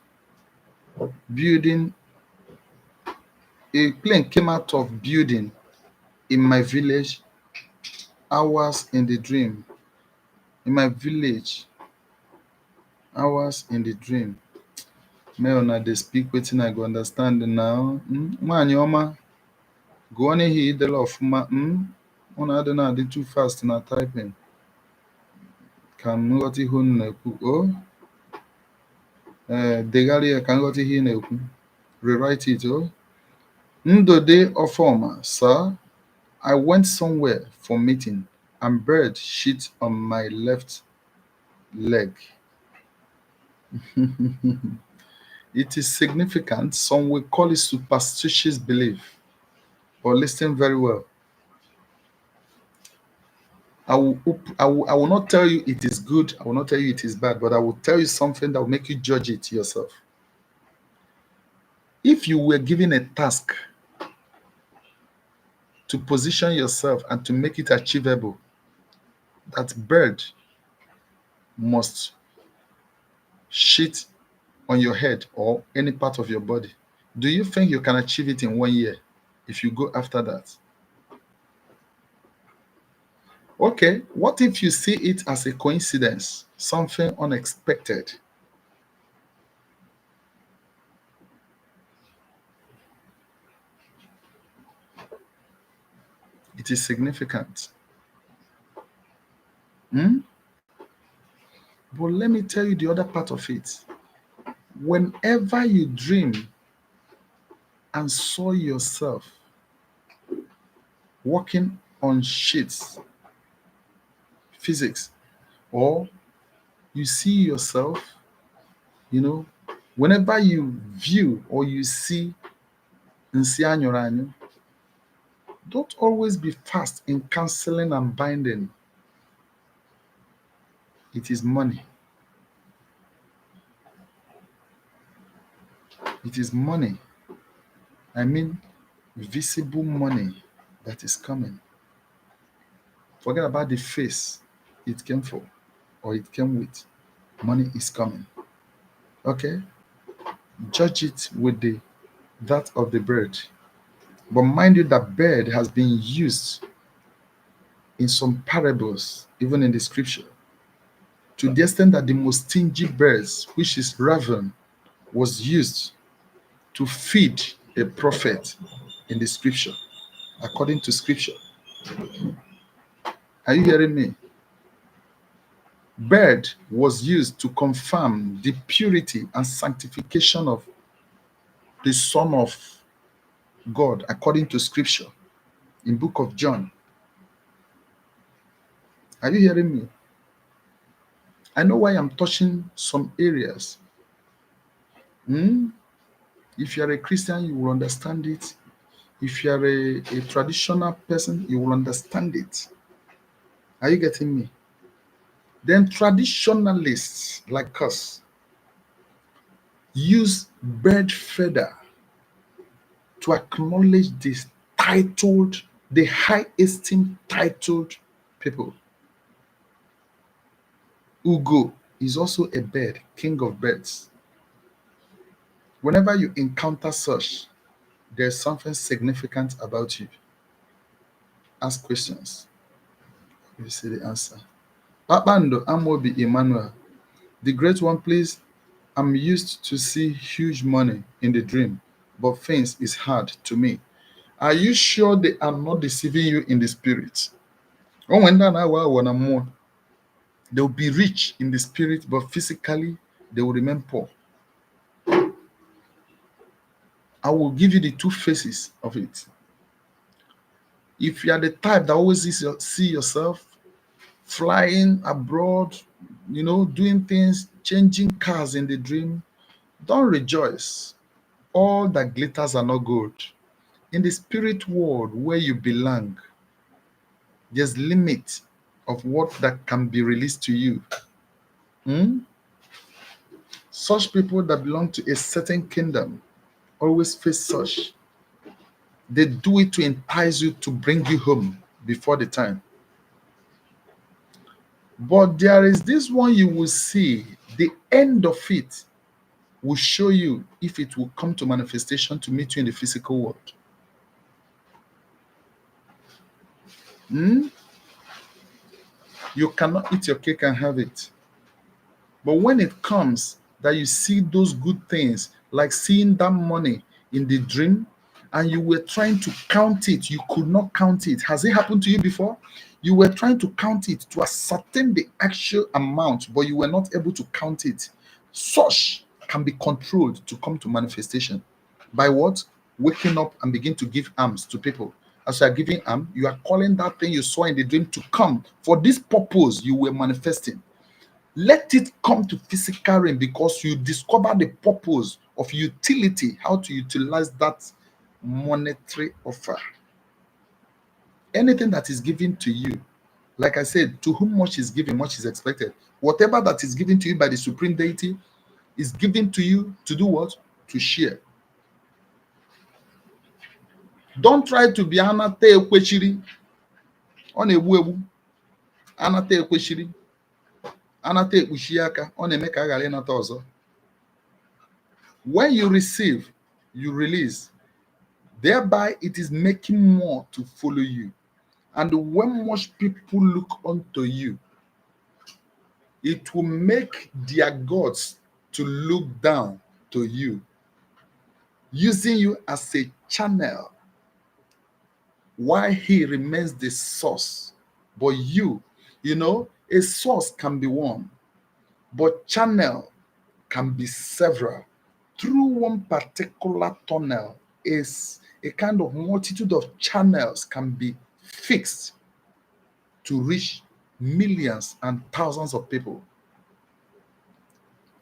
building. A plane came out of building in my village. Hours in the dream. In my village. Hours in the dream. May una dey speak wetin I go understand now. Nwaanyị ọma, gụọ n'ihi idele ọfụma. Unu adị na-adị too fast na typing. Ka m nghọta ihe unu na-ekwu. Degharịa ka m ghọta ihe ị na-ekwu. Rewrite it. Ndode Ofoma, sir, I went somewhere for meeting and bird shit on my left leg. It is significant. Some will call it superstitious belief. But listen very well. I will not tell you it is good. I will not tell you it is bad, but I will tell you something that will make you judge it yourself. If you were given a task to position yourself and to make it achievable, that bird must shit on your head or any part of your body. Do you think you can achieve it in 1 year if you go after that? Okay, what if you see it as a coincidence, something unexpected? It is significant. But let me tell you the other part of it. Whenever you dream and saw yourself working on sheets, physics, or you see yourself, whenever you view or you see Nsianyoranyo, don't always be fast in canceling and binding. It is money. It is money. I mean, visible money that is coming. Forget about the face. it came for or it came with. Money is coming. Okay? Judge it with the that of the bird. But mind you, that bird has been used in some parables, even in the scripture, to the extent that the most stingy birds, which is raven, was used to feed a prophet in the scripture, according to scripture. Are you hearing me? Bird was used to confirm the purity and sanctification of the Son of God, according to scripture in book of John. Are you hearing me? I know why I'm touching some areas. Hmm? If you are a Christian, you will understand it. If you are a traditional person, you will understand it. Are you getting me? Then traditionalists like us use bird feather to acknowledge this titled, the high esteem titled people. Ugo is also a bird, king of birds. Whenever you encounter such, there's something significant about you. Ask questions. You see the answer. Papando Amobi Emmanuel, the great one, please. I'm used to see huge money in the dream, but things is hard to me. Are you sure they are not deceiving you in the spirit? Oh, when that hour when I'm more, they'll be rich in the spirit, but physically they will remain poor. I will give you the two faces of it. If you are the type that always see yourself flying abroad, doing things, changing cars in the dream, don't rejoice. All that glitters are not gold. In the spirit world where you belong, there's limit of what that can be released to you. Hmm? Such people that belong to a certain kingdom always face such. They do it to entice you to bring you home before the time. But there is this one you will see, the end of it will show you if it will come to manifestation to meet you in the physical world. Hmm? You cannot eat your cake and have it. But when it comes that you see those good things, like seeing that money in the dream, and you were trying to count it, you could not count it. Has it happened to you before? You were trying to count it to ascertain the actual amount, but you were not able to count it. Such can be controlled to come to manifestation. By what? Waking up and begin to give alms to people. As you are giving alms, you are calling that thing you saw in the dream to come for this purpose you were manifesting. Let it come to physical realm because you discover the purpose of utility, how to utilize that monetary offer. Anything that is given to you, like I said, to whom much is given, much is expected. Whatever that is given to you by the supreme deity is given to you to do what? To share. Don't try to be anata ekwechiri. Ọ na-egbu egbu. Anata ekwechiri. Anata ekpuchi aka. Ọ na-eme ka a ghara ịnata ọzọ. When you receive, you release. Thereby, it is making more to follow you. And when much people look unto you, it will make their gods to look down to you, using you as a channel while he remains the source. But a source can be one, but channel can be several. Through one particular tunnel is a kind of multitude of channels can be fixed to reach millions and thousands of people.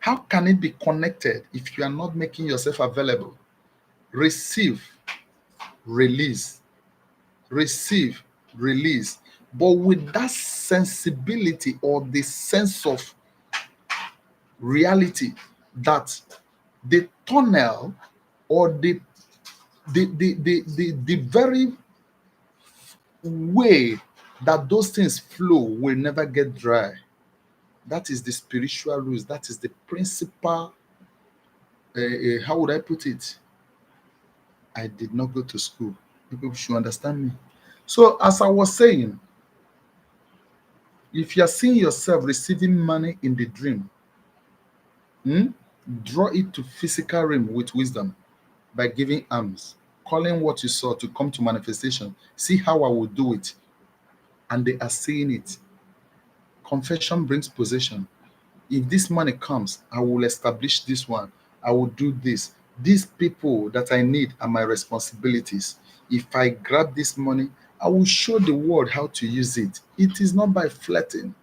How can it be connected if you are not making yourself available? Receive, release, receive, release. But with that sensibility or the sense of reality that the tunnel or the very way that those things flow will never get dry. That is the spiritual rules. That is the principal. How would I put it? I did not go to school. People should understand me. So, as I was saying, if you are seeing yourself receiving money in the dream, hmm, draw it to physical realm with wisdom by giving alms, calling what you saw to come to manifestation. See how I will do it. And they are seeing it. Confession brings possession. If this money comes, I will establish this one. I will do this. These people that I need are my responsibilities. If I grab this money, I will show the world how to use it. It is not by flirting.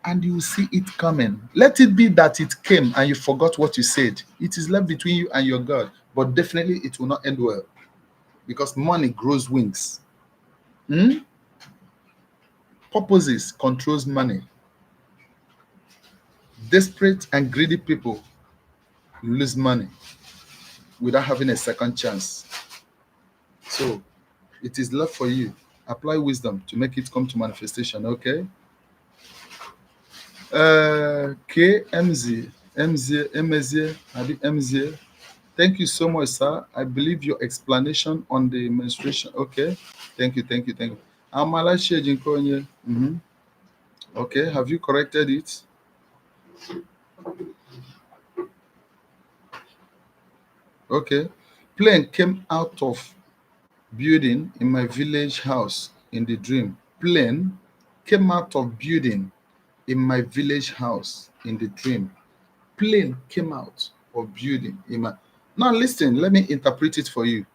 And you will see it coming. Let it be that it came and you forgot what you said. It is left between you and your God. But definitely it will not end well because money grows wings. Hmm? Purposes controls money. Desperate and greedy people lose money without having a second chance. So it is left for you. Apply wisdom to make it come to manifestation. Okay. KMZ, MZ, MZ. Thank you so much, sir. I believe your explanation on the menstruation. Okay. Thank you. Amala Shejinkonye. Okay. Have you corrected it? Okay. Plane came out of building in my village house in the dream. Plane came out of building in my village house in the dream. Plane came out of building in my. Now listen, let me interpret it for you.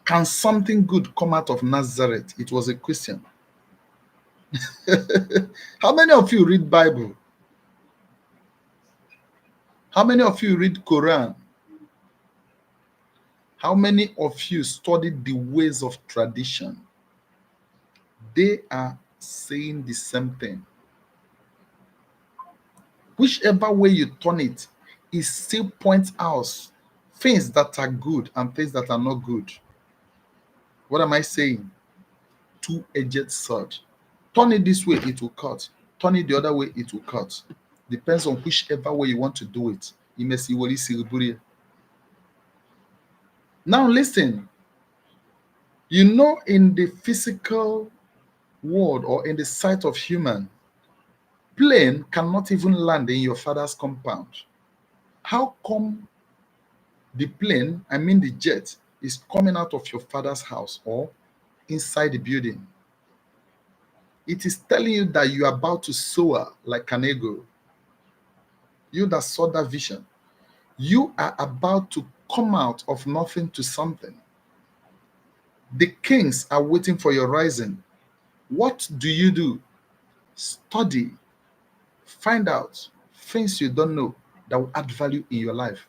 Can something good come out of Nazareth? It was a question. How many of you read Bible? How many of you read Quran? How many of you studied the ways of tradition? They are saying the same thing. Whichever way you turn it, it still points out things that are good and things that are not good. What am I saying? Two-edged sword. Turn it this way, it will cut. Turn it the other way, it will cut. Depends on whichever way you want to do it. Now listen, you know in the physical world or in the sight of human, plane cannot even land in your father's compound. How come the plane, I mean the jet, is coming out of your father's house or inside the building? It is telling you that you are about to soar like an eagle. You that saw that vision, you are about to come out of nothing to something. The kings are waiting for your rising. What do? Study, find out things you don't know that will add value in your life.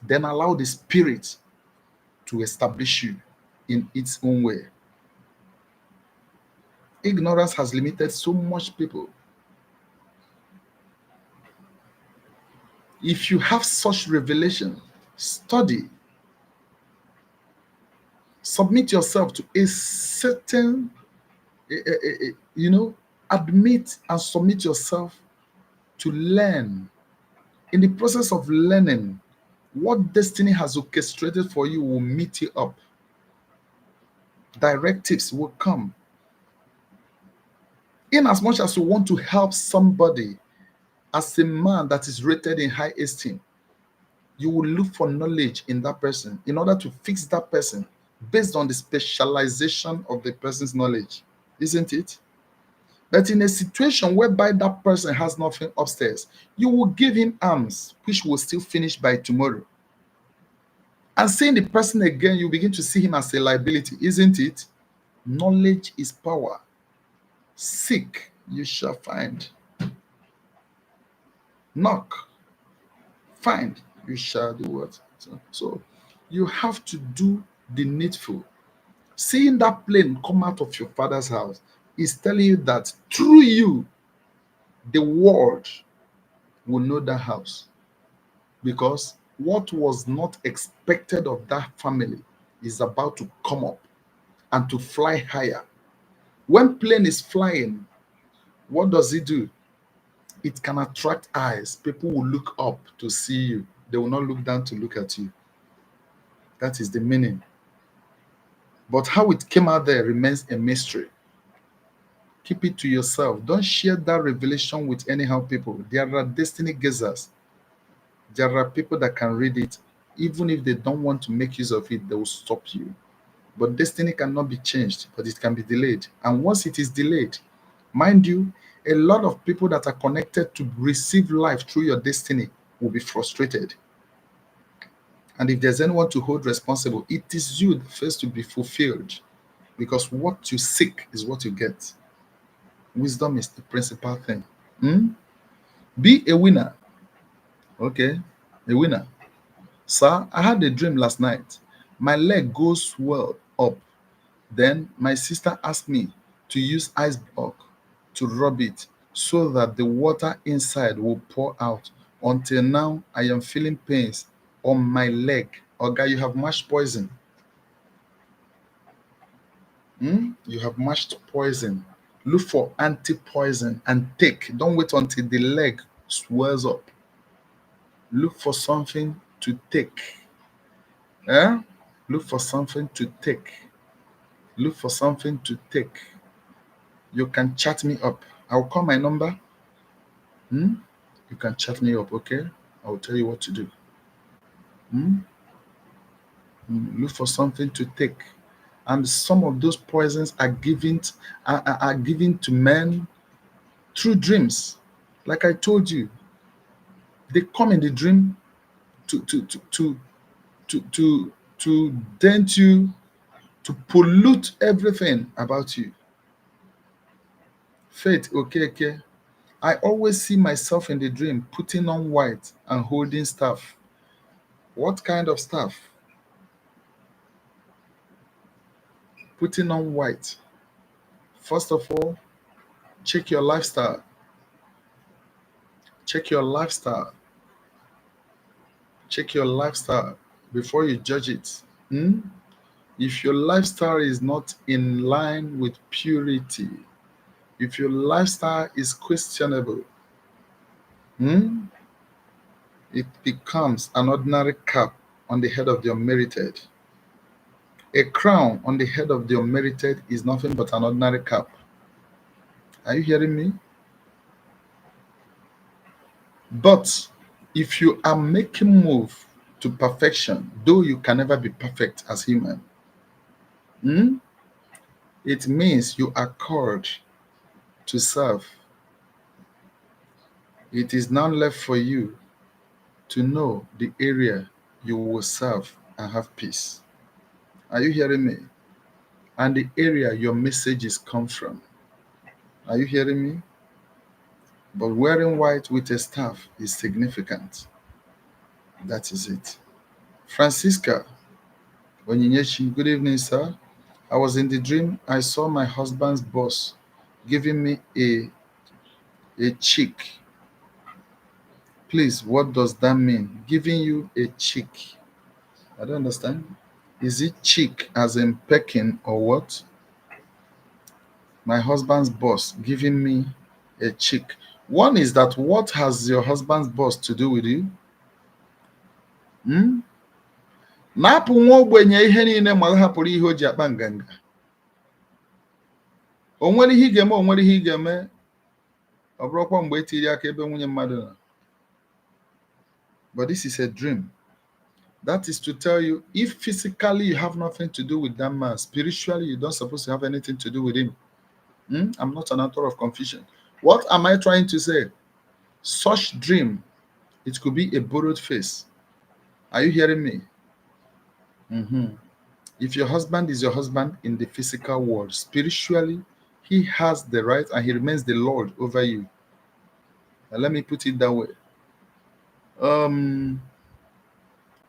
Then allow the spirit to establish you in its own way. Ignorance has limited so much people. If you have such revelation, study, submit yourself to a certain, admit and submit yourself to learn. In the process of learning, what destiny has orchestrated for you will meet you up. Directives will come. In as much as you want to help somebody as a man that is rated in high esteem, you will look for knowledge in that person in order to fix that person based on the specialization of the person's knowledge, isn't it? But in a situation whereby that person has nothing upstairs, you will give him arms, which will still finish by tomorrow. And seeing the person again, you begin to see him as a liability, isn't it? Knowledge is power. Seek, you shall find. Knock, find, you shall do what? So you have to do the needful. Seeing that plane come out of your father's house is telling you that through you, the world will know that house. Because what was not expected of that family is about to come up and to fly higher When plane is flying, what does it do? It can attract eyes. People will look up to see you. They will not look down to look at you. That is the meaning. But how it came out there remains a mystery. Keep it to yourself. Don't share that revelation with anyhow people. There are destiny gazers. There are people that can read it. Even if they don't want to make use of it, they will stop you. But destiny cannot be changed, but it can be delayed. And once it is delayed, mind you, a lot of people that are connected to receive life through your destiny will be frustrated. And if there's anyone to hold responsible, it is you first to be fulfilled. Because what you seek is what you get. Wisdom is the principal thing. Hmm? Be a winner. Okay, a winner. Sir, I had a dream last night. My leg goes well up. Then my sister asked me to use ice block to rub it so that the water inside will pour out. Until now, I am feeling pains on my leg. Oga, you have mashed poison. Hmm? You have mashed poison. Look for anti-poison and take. Don't wait until the leg swells up. Look for something to take. Eh? Look for something to take. Look for something to take. You can chat me up. I'll call my number. Hmm? You can chat me up, okay? I'll tell you what to do. Hmm? Look for something to take. And some of those poisons are are given to men through dreams. Like I told you, they come in the dream to to to to to dent you, to pollute everything about you. Faith, okay, okay. I always see myself in the dream putting on white and holding staff. What kind of staff? Putting on white. First of all, check your lifestyle. Check your lifestyle. Check your lifestyle before you judge it. Hmm? If your lifestyle is not in line with purity, if your lifestyle is questionable, hmm, it becomes an ordinary cap on the head of the unmerited. A crown on the head of the unmerited is nothing but an ordinary cap. Are you hearing me? But if you are making move to perfection, though you can never be perfect as human, hmm, it means you are called to serve. It is now left for you to know the area you will serve and have peace. Are you hearing me? And the area your messages come from. Are you hearing me? But wearing white with a staff is significant. That is it. Francisca Onyinyechi, good evening, sir. I was in the dream. I saw my husband's boss giving me a cheek. Please, what does that mean? Giving you a cheek. I don't understand. Is it cheek as in pecking or what? My husband's boss giving me a cheek. One is that what has your husband's boss to do with you? Hmm? Na-apụ nwa ogbenye ihe niile ma ọ hapụrụ ihe o ji akpa nganga. O nwere ihe ị ga-eme, o nwere ihe ị ga-eme, ọ bụrụkwa mgbe etiri aka ebe nwunye mmadụ nọ. But this is a dream. That is to tell you, if physically you have nothing to do with that man, spiritually you don't supposed to have anything to do with him. Hmm? I'm not an author of confusion. What am I trying to say? Such dream, it could be a borrowed face. Are you hearing me? Mhm. If your husband is your husband in the physical world, spiritually, he has the right and he remains the Lord over you. Now, let me put it that way. Um,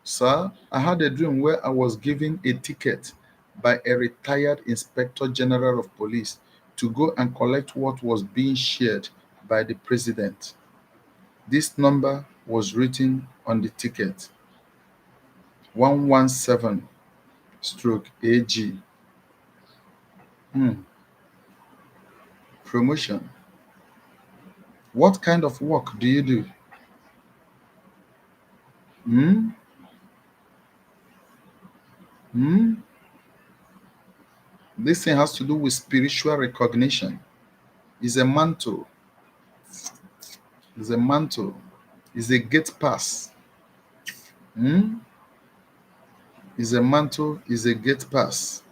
Sir, I had a dream where I was given a ticket by a retired inspector general of police to go and collect what was being shared by the president. This number was written on the ticket 117 stroke AG. Hmm. promotion. What kind of work do you do? Hmm? Hmm? This thing has to do with spiritual recognition. It's a mantle. It's a mantle. It's a gate pass. Hmm? It's a mantle. It's a gate pass.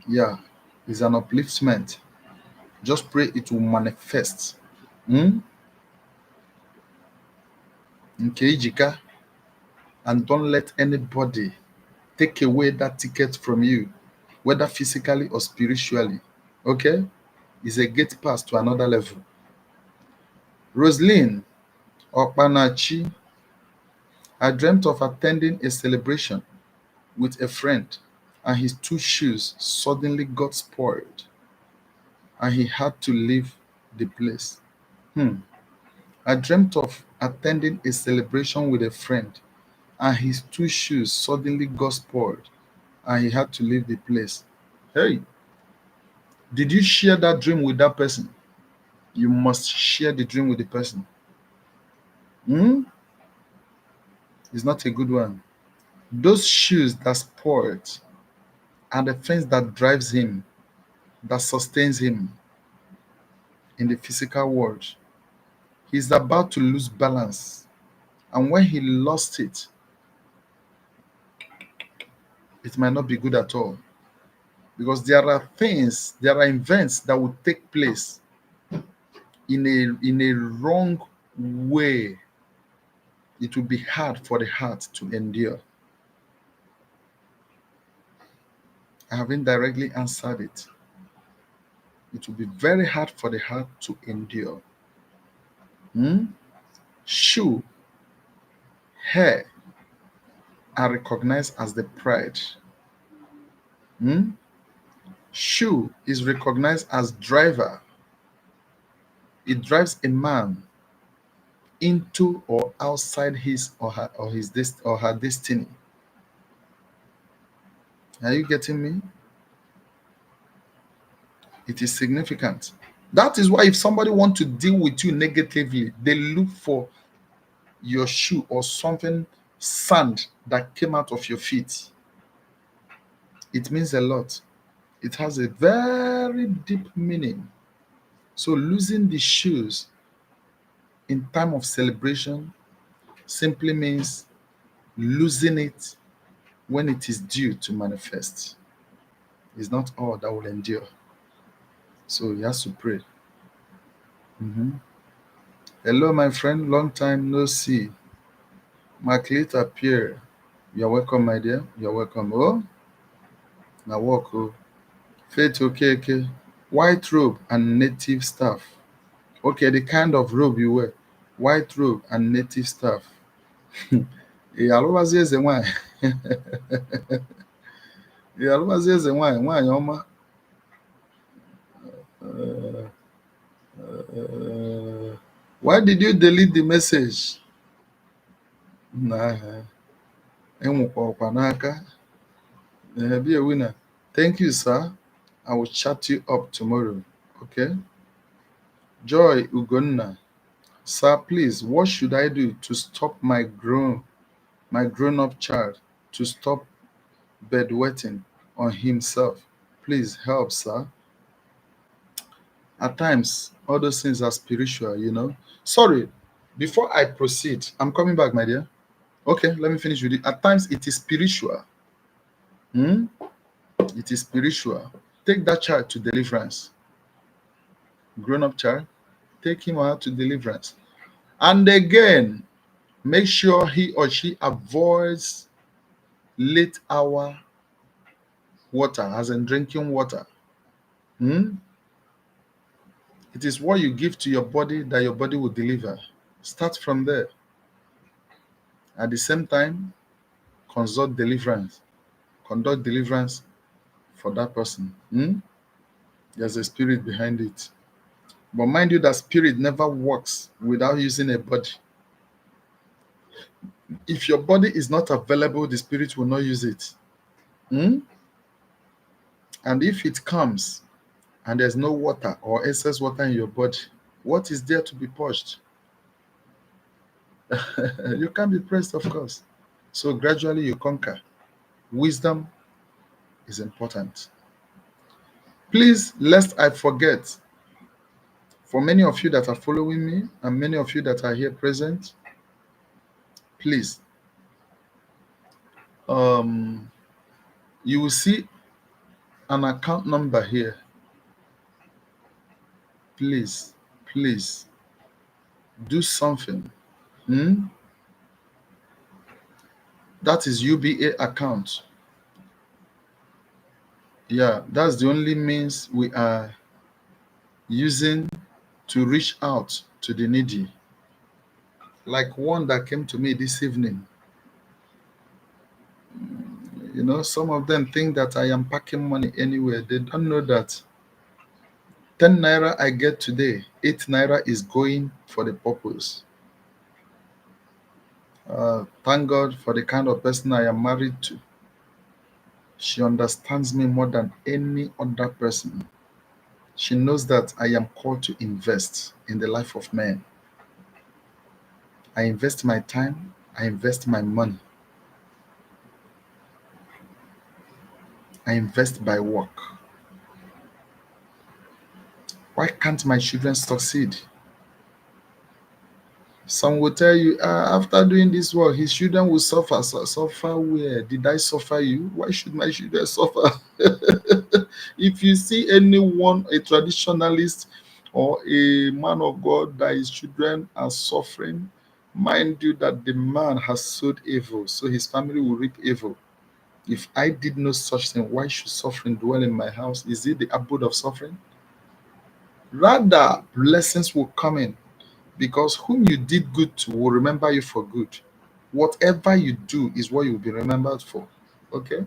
Yeah. It's an upliftment. Just pray it will manifest. Hmm? Nke ijika. And don't let anybody take away that ticket from you, whether physically or spiritually. Okay? It's a gate pass to another level. Roseline Okpanachi, I dreamt of attending a celebration with a friend, and his two shoes suddenly got spoiled, and he had to leave the place. Hmm. I dreamt of attending a celebration with a friend, and his two shoes suddenly got spoiled, and he had to leave the place. Hey, did you share that dream with that person? You must share the dream with the person. Hmm? It's not a good one. Those shoes that spoiled are the things that drives him, that sustains him in the physical world. He's about to lose balance. And when he lost it, it might not be good at all. Because there are events that will take place in a wrong way. It will be hard for the heart to endure. I have indirectly answered it. It will be very hard for the heart to endure. Hmm? Shoe, hair are recognized as the pride. Hmm? Shoe is recognized as driver. It drives a man into or outside his or her destiny. Are you getting me? It is significant. That is why if somebody wants to deal with you negatively, they look for your shoe or something sand that came out of your feet. It means a lot. It has a very deep meaning. So losing the shoes in time of celebration simply means losing it when it is due to manifest. It's not all that will endure. So he has to pray. Mhm. Hello, my friend. Long time no see. Marklet appear. You're welcome, my dear. You're welcome. Oh, now walk. Oh, Faith, okay, okay. White robe and native staff. Okay, the kind of robe you wear. White robe and native staff. Alụbazi eze nwanyị. Alụbazi eze nwanyị, nwanyị ọma. Uh, why did you delete the message? Nah, enwekwa ọkwa n'aka. Be a winner. Thank you, sir. I will chat you up tomorrow. Okay. Joy Ugonna. Sir, please, what should I do to stop my grown-up child to stop bedwetting on himself? Please help, sir. At times, all those things are spiritual, you know. Sorry, before I proceed, I'm coming back, my dear. Okay, let me finish with it. At times, it is spiritual. Hmm? It is spiritual. Take that child to deliverance. Grown-up child, take him or her to deliverance. And again, make sure he or she avoids late hour water, as in drinking water. Hmm? It is what you give to your body that your body will deliver. Start from there. At the same time, consult deliverance. Conduct deliverance for that person. Hmm? There's a spirit behind it. But mind you, that spirit never works without using a body. If your body is not available, the spirit will not use it. Hmm? And if it comes and there's no water or excess water in your body, what is there to be purged? You can't be pressed, of course. So gradually you conquer. Wisdom is important. Please, lest I forget, for many of you that are following me and many of you that are here present, please, um, you will see an account number here. Please, please do something. Hmm? That is UBA account. Yeah, that's the only means we are using to reach out to the needy. Like one that came to me this evening. You know, some of them think that I am packing money anywhere. They don't know that 10 naira I get today, 8 naira is going for the purpose. Thank God for the kind of person I am married to. She understands me more than any other person. She knows that I am called to invest in the life of men. I invest my time, I invest my money, I invest by work. Why can't my children succeed? Some will tell you, after doing this work, his children will suffer. Suffer where? Did I suffer you? Why should my children suffer? If you see anyone, a traditionalist or a man of God, that his children are suffering, mind you that the man has sowed evil, so his family will reap evil. If I did no such thing, why should suffering dwell in my house? Is it the abode of suffering? Rather, blessings will come in, because whom you did good to will remember you for good. Whatever you do is what you will be remembered for. Okay?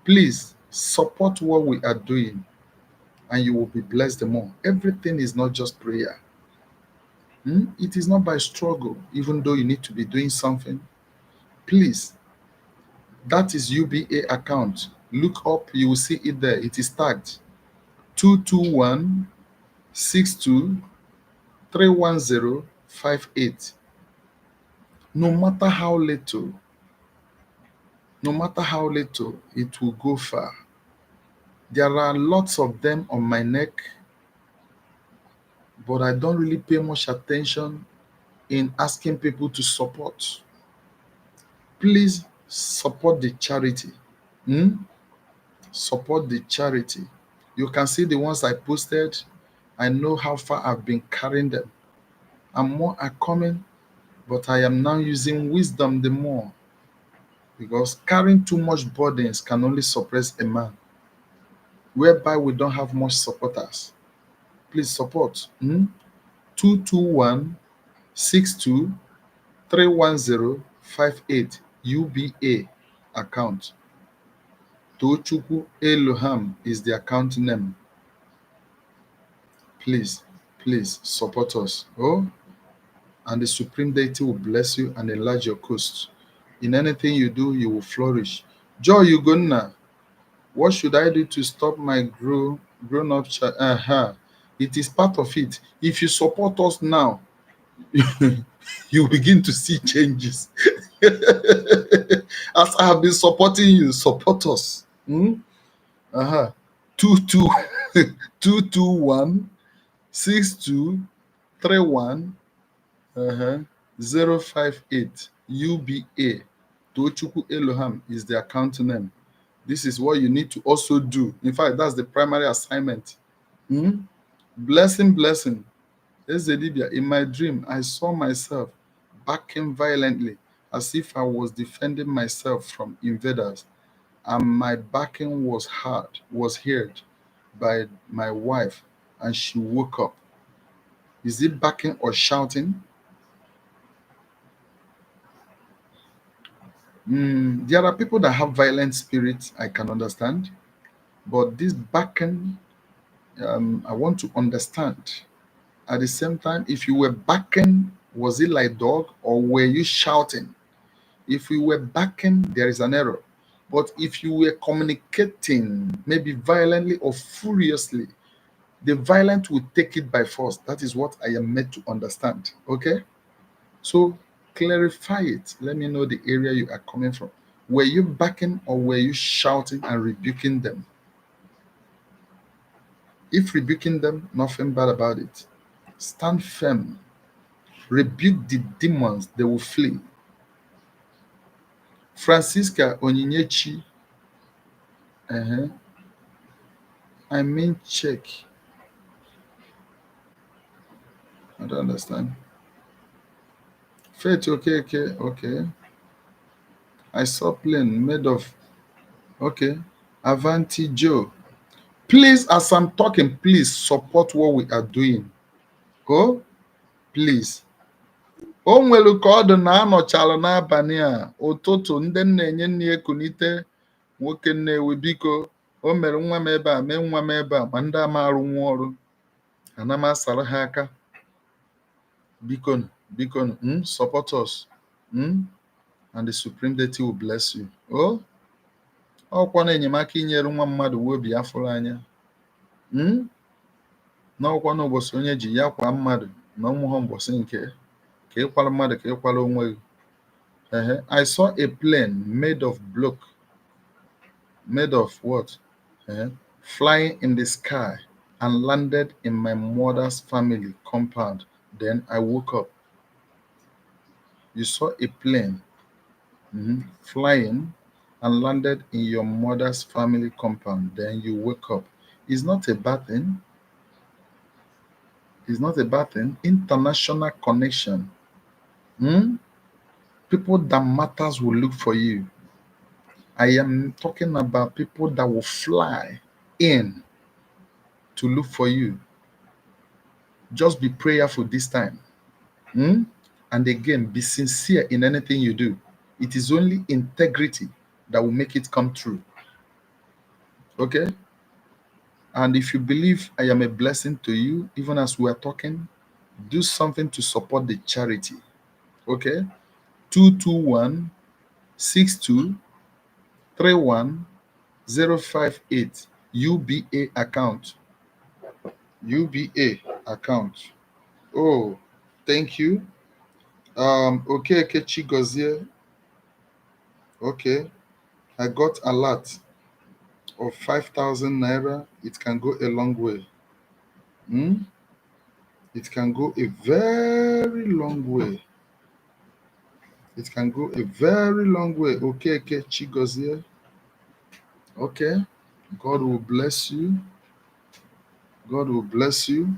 Please support what we are doing and you will be blessed the more. Everything is not just prayer. It is not by struggle, even though you need to be doing something. Please, that is UBA account. Look up, you will see it there. It is tagged 22162 31058. No matter how little, no matter how little, it will go far. There are lots of them on my neck, but I don't really pay much attention in asking people to support. Please support the charity. Hmm? Support the charity. You can see the ones I posted. I know how far I've been carrying them, and more are coming, but I am now using wisdom the more, because carrying too much burdens can only suppress a man, whereby we don't have much supporters. Please support. 22162 31058 UBA account. Tochukwu Eloham is the account name. Please, please support us. Oh, and the Supreme Deity will bless you and enlarge your coast. In anything you do, you will flourish. Joy Ugonna, what should I do to stop my grown up child? It is part of it. If you support us now, you begin to see changes. As I have been supporting you, support us. 22 221 6231 058 UBA. Tochukwu Eloham is the account name. This is what you need to also do. In fact, that's the primary assignment. Blessing, blessing. Ezedibia, in my dream, I saw myself backing violently as if I was defending myself from invaders, and my backing was heard by my wife, and she woke up. Is it backing or shouting? There are people that have violent spirits, I can understand, but this backing, I want to understand. At the same time, if you were backing, was it like dog or were you shouting? If you were backing, there is an error. But if you were communicating, maybe violently or furiously, The violent will take it by force. That is what I am meant to understand. Okay? So clarify it. Let me know the area you are coming from. Were you backing or were you shouting and rebuking them? If rebuking them, nothing bad about it. Stand firm. Rebuke the demons, they will flee. Francisca Onyinyechi, I mean check. I don't understand. Faith, okay, okay, okay. I saw plane made of, okay. Avanti Joe. Please, as I'm talking, please support what we are doing. Oh, please. O nwere ka ọ dị na anọchala n'abalị a ụtụtụ ndị na-enye nne ekunite nwoke Nnewi biko o mere nwa m ebe a mee nwa m ebe a ma ndị ama arụnwu ọrụ ana m asara ha aka biko biko support us and the supreme deity will bless you. Ọkwa na enyemaka inyere nwa mmadụ wobi afụrụ anya n'ọkwa na ụbọchị onye ji ya kwa mmadụ na ụmụ ha mbọsị nke ka ịkwara mmadụ ka ịkwara onwe gị. I saw a plane made of block, made of what? Flying in the sky and landed in my mother's family compound. Then I woke up. You saw a plane flying and landed in your mother's family compound. Then you wake up. It's not a bad thing. It's not a bad thing. International connection. People that matters will look for you. I am talking about people that will fly in to look for you. Just be prayerful this time. And again, be sincere in anything you do. It is only integrity that will make it come true. Okay? And if you believe I am a blessing to you, even as we are talking, do something to support the charity. Okay? 221 62 31 058 UBA account. UBA account. Oh, thank you. Okay, Chigozie. Okay, I got a lot of 5,000 naira. It can go a long way. It can go a very long way. It can go a very long way. Okay, Chigozie. Okay, God will bless you. God will bless you.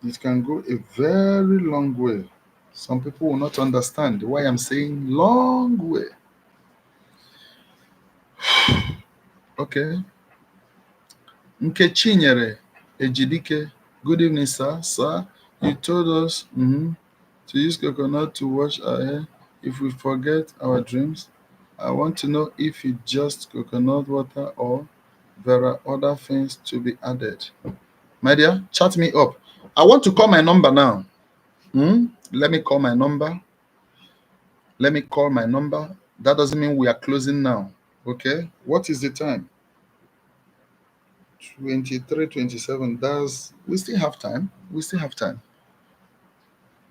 It can go a very long way. Some people will not understand why I'm saying long way. Okay. Nkechinyere Ejidike. Good evening, sir. Sir, you told us to use coconut to wash our hair if we forget our dreams. I want to know if it's just coconut water or there are other things to be added. My dear, chat me up. I want to call my number now. Let me call my number. Let me call my number. That doesn't mean we are closing now. Okay? What is the time? 23:27. We still have time. We still have time.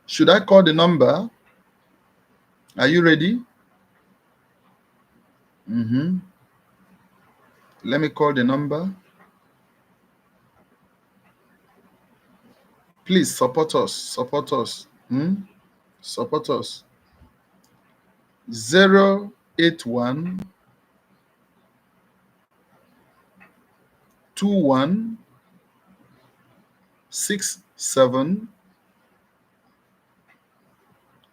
Should I call the number? Are you ready? Let me call the number. Please support us. Support us. Support us. 081 21 67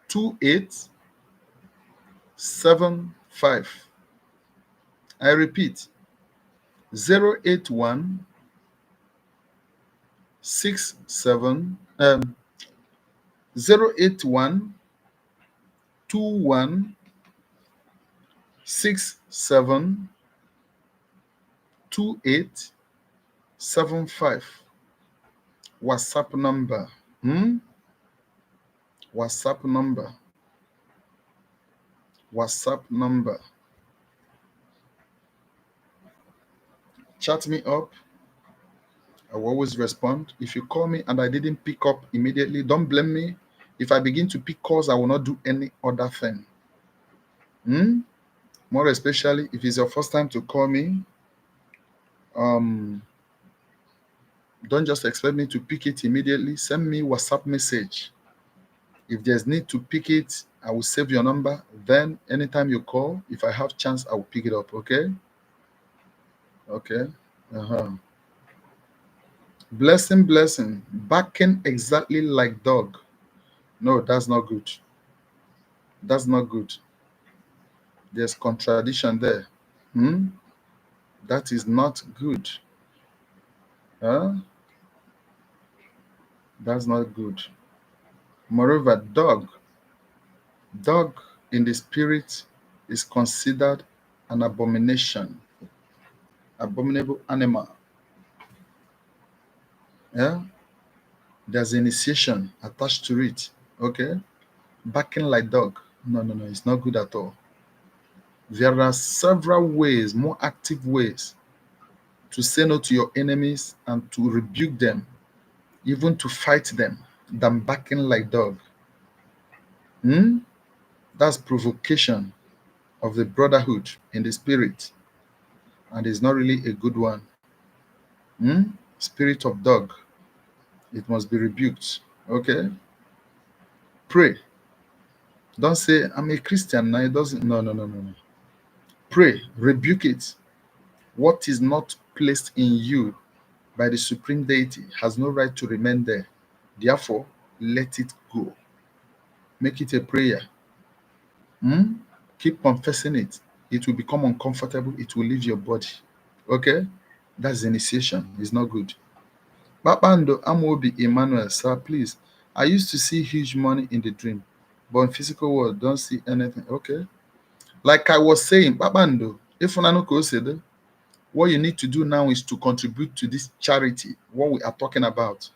28 75. I repeat, 081 67 081 21 67 28 75. WhatsApp number. WhatsApp number. WhatsApp number. Chat me up. I will always respond. If you call me and I didn't pick up immediately, don't blame me. If I begin to pick calls, I will not do any other thing. Hmm? More especially if it's your first time to call me, um, don't just expect me to pick it immediately. Send me WhatsApp message. If there's need to pick it, I will save your number. Then anytime you call, if I have chance, I will pick it up. Okay? Okay. Uh-huh. Blessing, blessing. Barking exactly like dog. No, that's not good. That's not good. There's contradiction there. Hmm? That is not good. Huh? That's not good. Moreover, dog in the spirit is considered an abomination, abominable animal. Yeah? There's initiation attached to it. Okay? Barking like dog. No, no, no, it's not good at all. There are several ways, more active ways, to say no to your enemies and to rebuke them, even to fight them, than barking like dog. Hmm? That's provocation of the brotherhood in the spirit, and it's not really a good one. Hmm? Spirit of dog, it must be rebuked. Okay? Pray. Don't say, I'm a Christian now. It doesn't. No, no, no, no, no. Pray. Rebuke it. What is not placed in you by the supreme deity has no right to remain there. Therefore, let it go. Make it a prayer. Hmm? Keep confessing it. It will become uncomfortable. It will leave your body. Okay? That's initiation. It's not good. Babando Amobi Emmanuel, sir, please. I used to see huge money in the dream, but in physical world, don't see anything. Okay. Like I was saying, Babando, if Unanuko said, what you need to do now is to contribute to this charity, what we are talking about.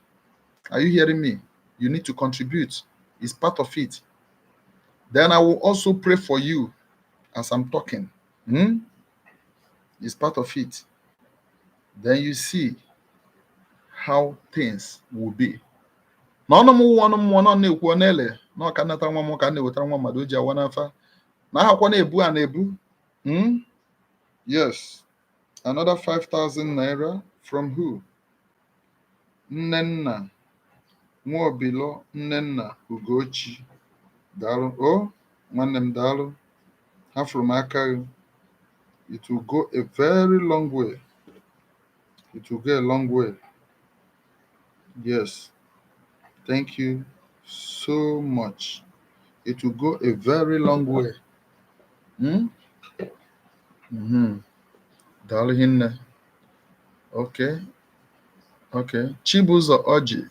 Are you hearing me? You need to contribute. It's part of it. Then I will also pray for you as I'm talking. Hmm? It's part of it. Then you see how things will be. Na ọnụ m nwa ọnụ mmụọ nọ na-ekwu ọ na-ele na ọka nnata nwa m ka a na-ewetara nwa mmadụ o ji awa n'afa na ahakwa na-ebu a na-ebu. Yes, another 5,000 naira from who? Nnenna Nwaobilo Nnenna Ugochi. Daalụ. O nwanne m daalụ. Hafụrụ m aka gị. It will go a very long way. It will go a long way. Yes. Thank you so much. It will go a very long way. Hmm? Mm-hmm. Daalụ hinne. Okay. Okay. Chibuzo Oji.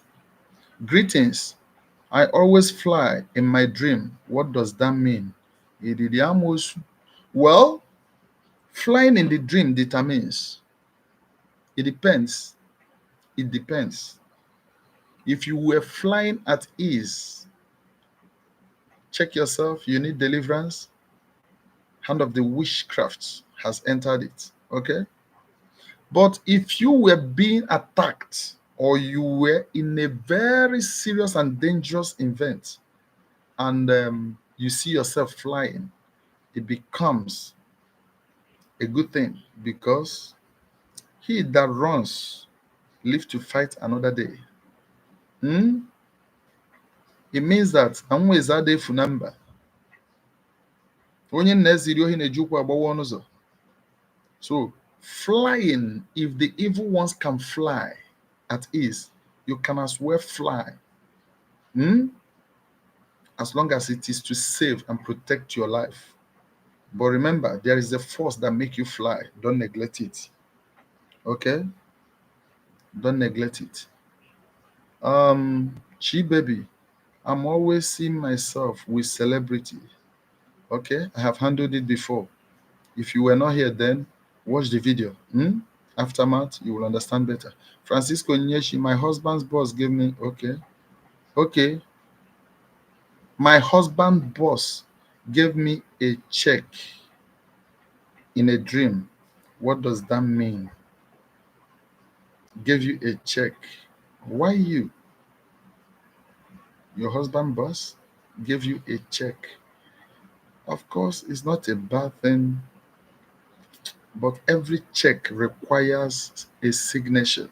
Greetings. I always fly in my dream. What does that mean? Ididiamus. Well, flying in the dream determines. It depends. It depends. If you were flying at ease, check yourself. You need deliverance. Hand of the witchcraft has entered it. Okay? But if you were being attacked or you were in a very serious and dangerous event and you see yourself flying, it becomes a good thing because he that runs lives to fight another day. Hmm? It means that Anwezade Funamba. Onye na-eziri ohi na-eji ụkwụ agbawa ọnụ ụzọ. So, flying, if the evil ones can fly at ease, you can as well fly. Hmm? As long as it is to save and protect your life. But remember, there is a force that makes you fly. Don't neglect it. Okay? Don't neglect it. Chi baby, I'm always seeing myself with celebrity. Okay? I have handled it before. If you were not here then, watch the video. Aftermath, you will understand better. Francisco Nyeshi, my husband's boss gave me, okay. Okay. My husband's boss gave me a check in a dream. What does that mean? gave you a check. Why you? Your husband boss gave you a check. Of course, it's not a bad thing, but every check requires a signature.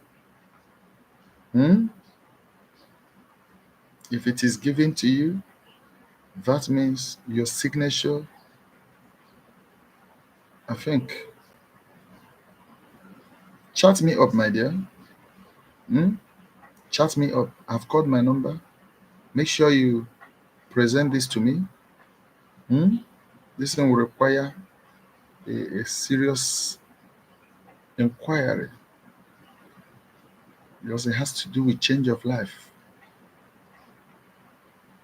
Hmm? If it is given to you, that means your signature, I think. Chat me up, my dear. Hmm? Chat me up. I've called my number. Make sure you present this to me. Hmm? This thing will require a serious inquiry because it has to do with change of life.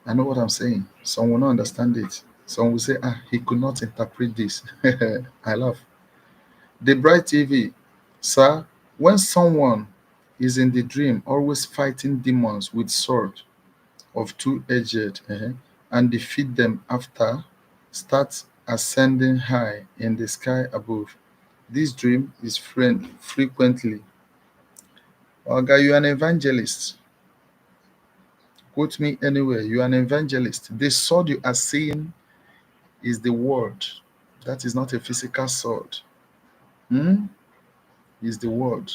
I know what I'm saying. Some will not understand it. Some will say, he could not interpret this. I laugh. The Bright TV, sir, when someone is in the dream, always fighting demons with sword of two-edged and defeat them after, start ascending high in the sky above. This dream is frequently. Oga, you are an evangelist. Quote me anywhere. You are an evangelist. The sword you are seeing is the word. That is not a physical sword. Hmm? Is the word.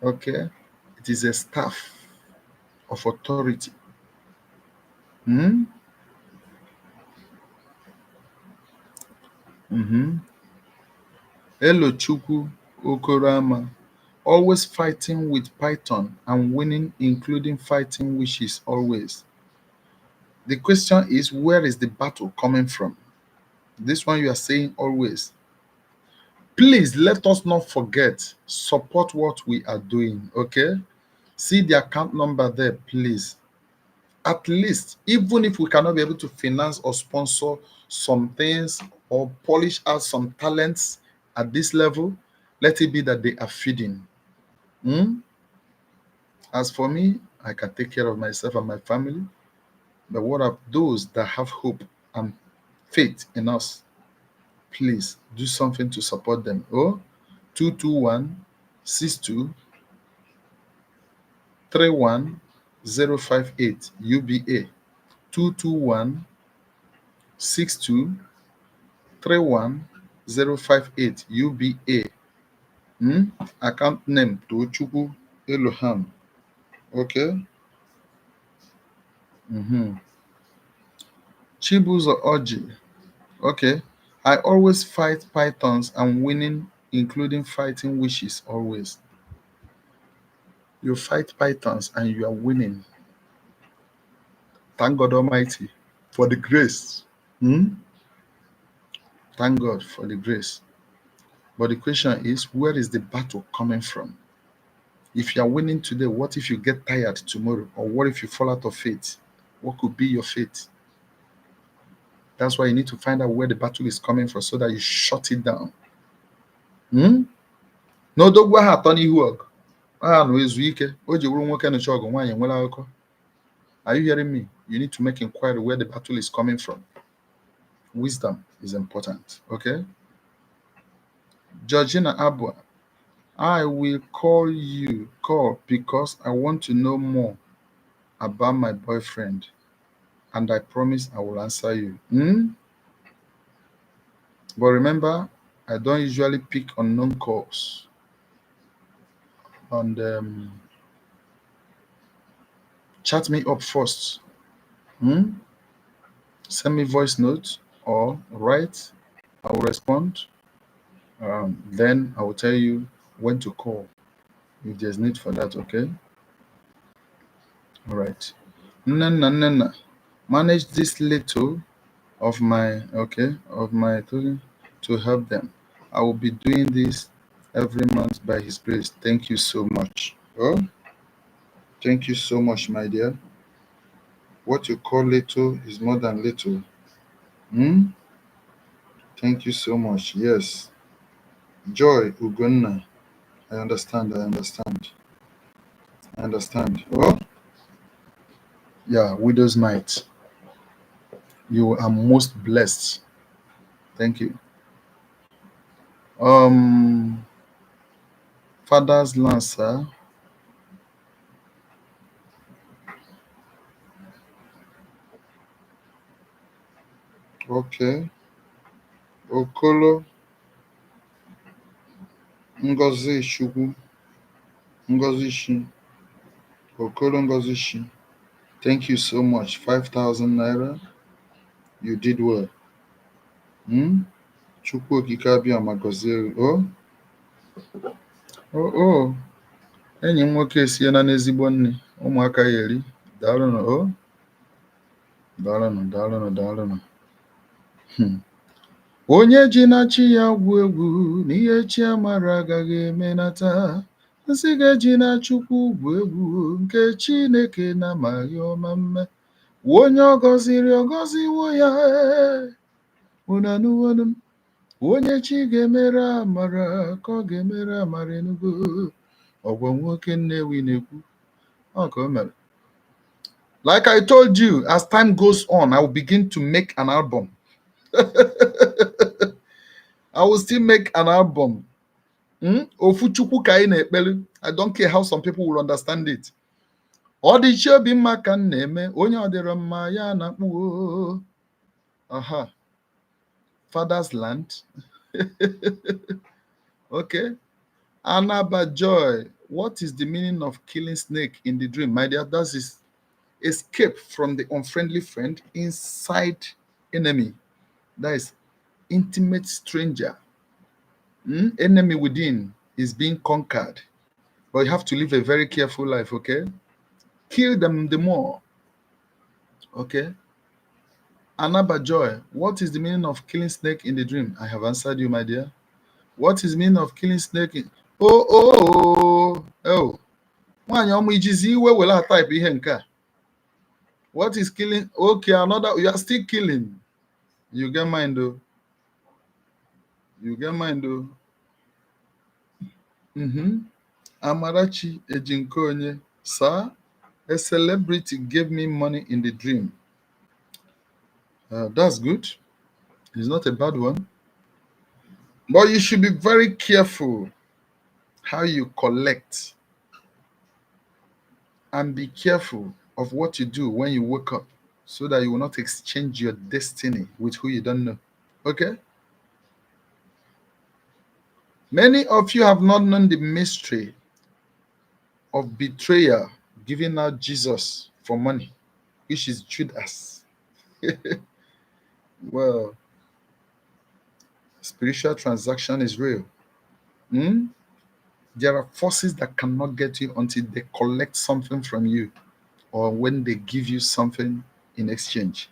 Okay? It is a staff of authority. Hmm? Mm-hmm. Hello, Chukwu Okorama. Always fighting with Python and winning, including fighting wishes always. The question is, where is the battle coming from? This one you are saying always. Please let us not forget, support what we are doing, okay? See the account number there, please. At least, even if we cannot be able to finance or sponsor some things or polish out some talents at this level, let it be that they are feeding. Hmm? As for me, I can take care of myself and my family. But what of those that have hope and faith in us? Please do something to support them. Oh, 221 62 31058 UBA. 221 62 31058 UBA. Hmm? Account name Tochukwu Eloham. Okay. Mm-hmm. Chibuzo Oji. Okay. I always fight pythons and winning, including fighting wishes always. You fight pythons and you are winning. Thank God Almighty for the grace. Hmm? Thank God for the grace. But the question is, where is the battle coming from? If you are winning today, what if you get tired tomorrow? Or what if you fall out of faith? What could be your fate? That's why you need to find out where the battle is coming from so that you shut it down. Hmm? N'odogwu ahụ atọ n'ihu ọgụ, aha na ezu ike, o ji wuru nwoke nụcha ọgụ nwaanyị nwere akụkọ. Are you hearing me? You need to make inquiry where the battle is coming from. Wisdom is important, okay? Georgina Abua, I will call because I want to know more about my boyfriend, and I promise I will answer you. Hmm? But remember, I don't usually pick unknown calls. And chat me up first. Hmm? Send me voice notes or write. I will respond. Then I will tell you when to call if there's need for that, okay? All right. Nana, manage this little of my, okay, of my to help them. I will be doing this every month by His grace. Thank you so much. Oh, thank you so much, my dear. What you call little is more than little. Hmm? Thank you so much. Yes. Joy, Ugonna. I understand. I understand. I understand. Oh, yeah, widow's mite. You are most blessed. Thank you. Um, Father's land, sir. Okay. Okolo Ngozi Chukwu. Ngozi Shi. Okolo Ngozi Shi. Thank you so much. 5,000 naira. You did well. Hmm? Chukwu okike abịa ma gọzie gị. Oh. Enyi m nwoke esiela n'ezigbo nne. Ụmụaka ya eri. Daalụnụ. Daalụnụ. Hmm. Onye ji na chi ya gwụ egwu n'ihe chi amara agaghị emenata. Nsị ga-eji na Chukwu gwụ egwu nke Chineke na-amaghị ọma mme. Onye ọ gọziri ọgọziwo ya. Unu anụwonu m. Onye chi ga-emere amara ka ọ ga-emere amara enugo. Ọgwọ nwoke Nnewi na-ekwu. Ọ ka o mere. Like I told you, as time goes on, I will begin to make an album. I will still make an album. Ofuchukwu ka ị na-ekpelu. I don't care how some people will understand it. Ọ dị chi obi mma ka m na-eme, onye ọ dịrọ mma ya na-akpụ. Aha. Father's land. Okay. Anaba Joy. What is the meaning of killing snake in the dream? My dear, that is escape from the unfriendly friend inside enemy. That is intimate stranger. Enemy within is being conquered. But you have to live a very careful life, okay? Kill them the more. Okay? Anaba Joy, what is the meaning of killing snake in the dream? I have answered you, my dear. What is the meaning of killing snake in... Oh. Nwaanyị ọmụ ijizi iwe wela type ihe nke a. What is killing? Okay, another, you are still killing. You get mind though. Amarachi Ejinkonye, sir, a celebrity gave me money in the dream. That's good. It's not a bad one. But you should be very careful how you collect. And be careful of what you do when you wake up so that you will not exchange your destiny with who you don't know. Okay? Many of you have not known the mystery of betrayal, giving out Jesus for money, which is Judas. Well, spiritual transaction is real. There are forces that cannot get you until they collect something from you or when they give you something in exchange.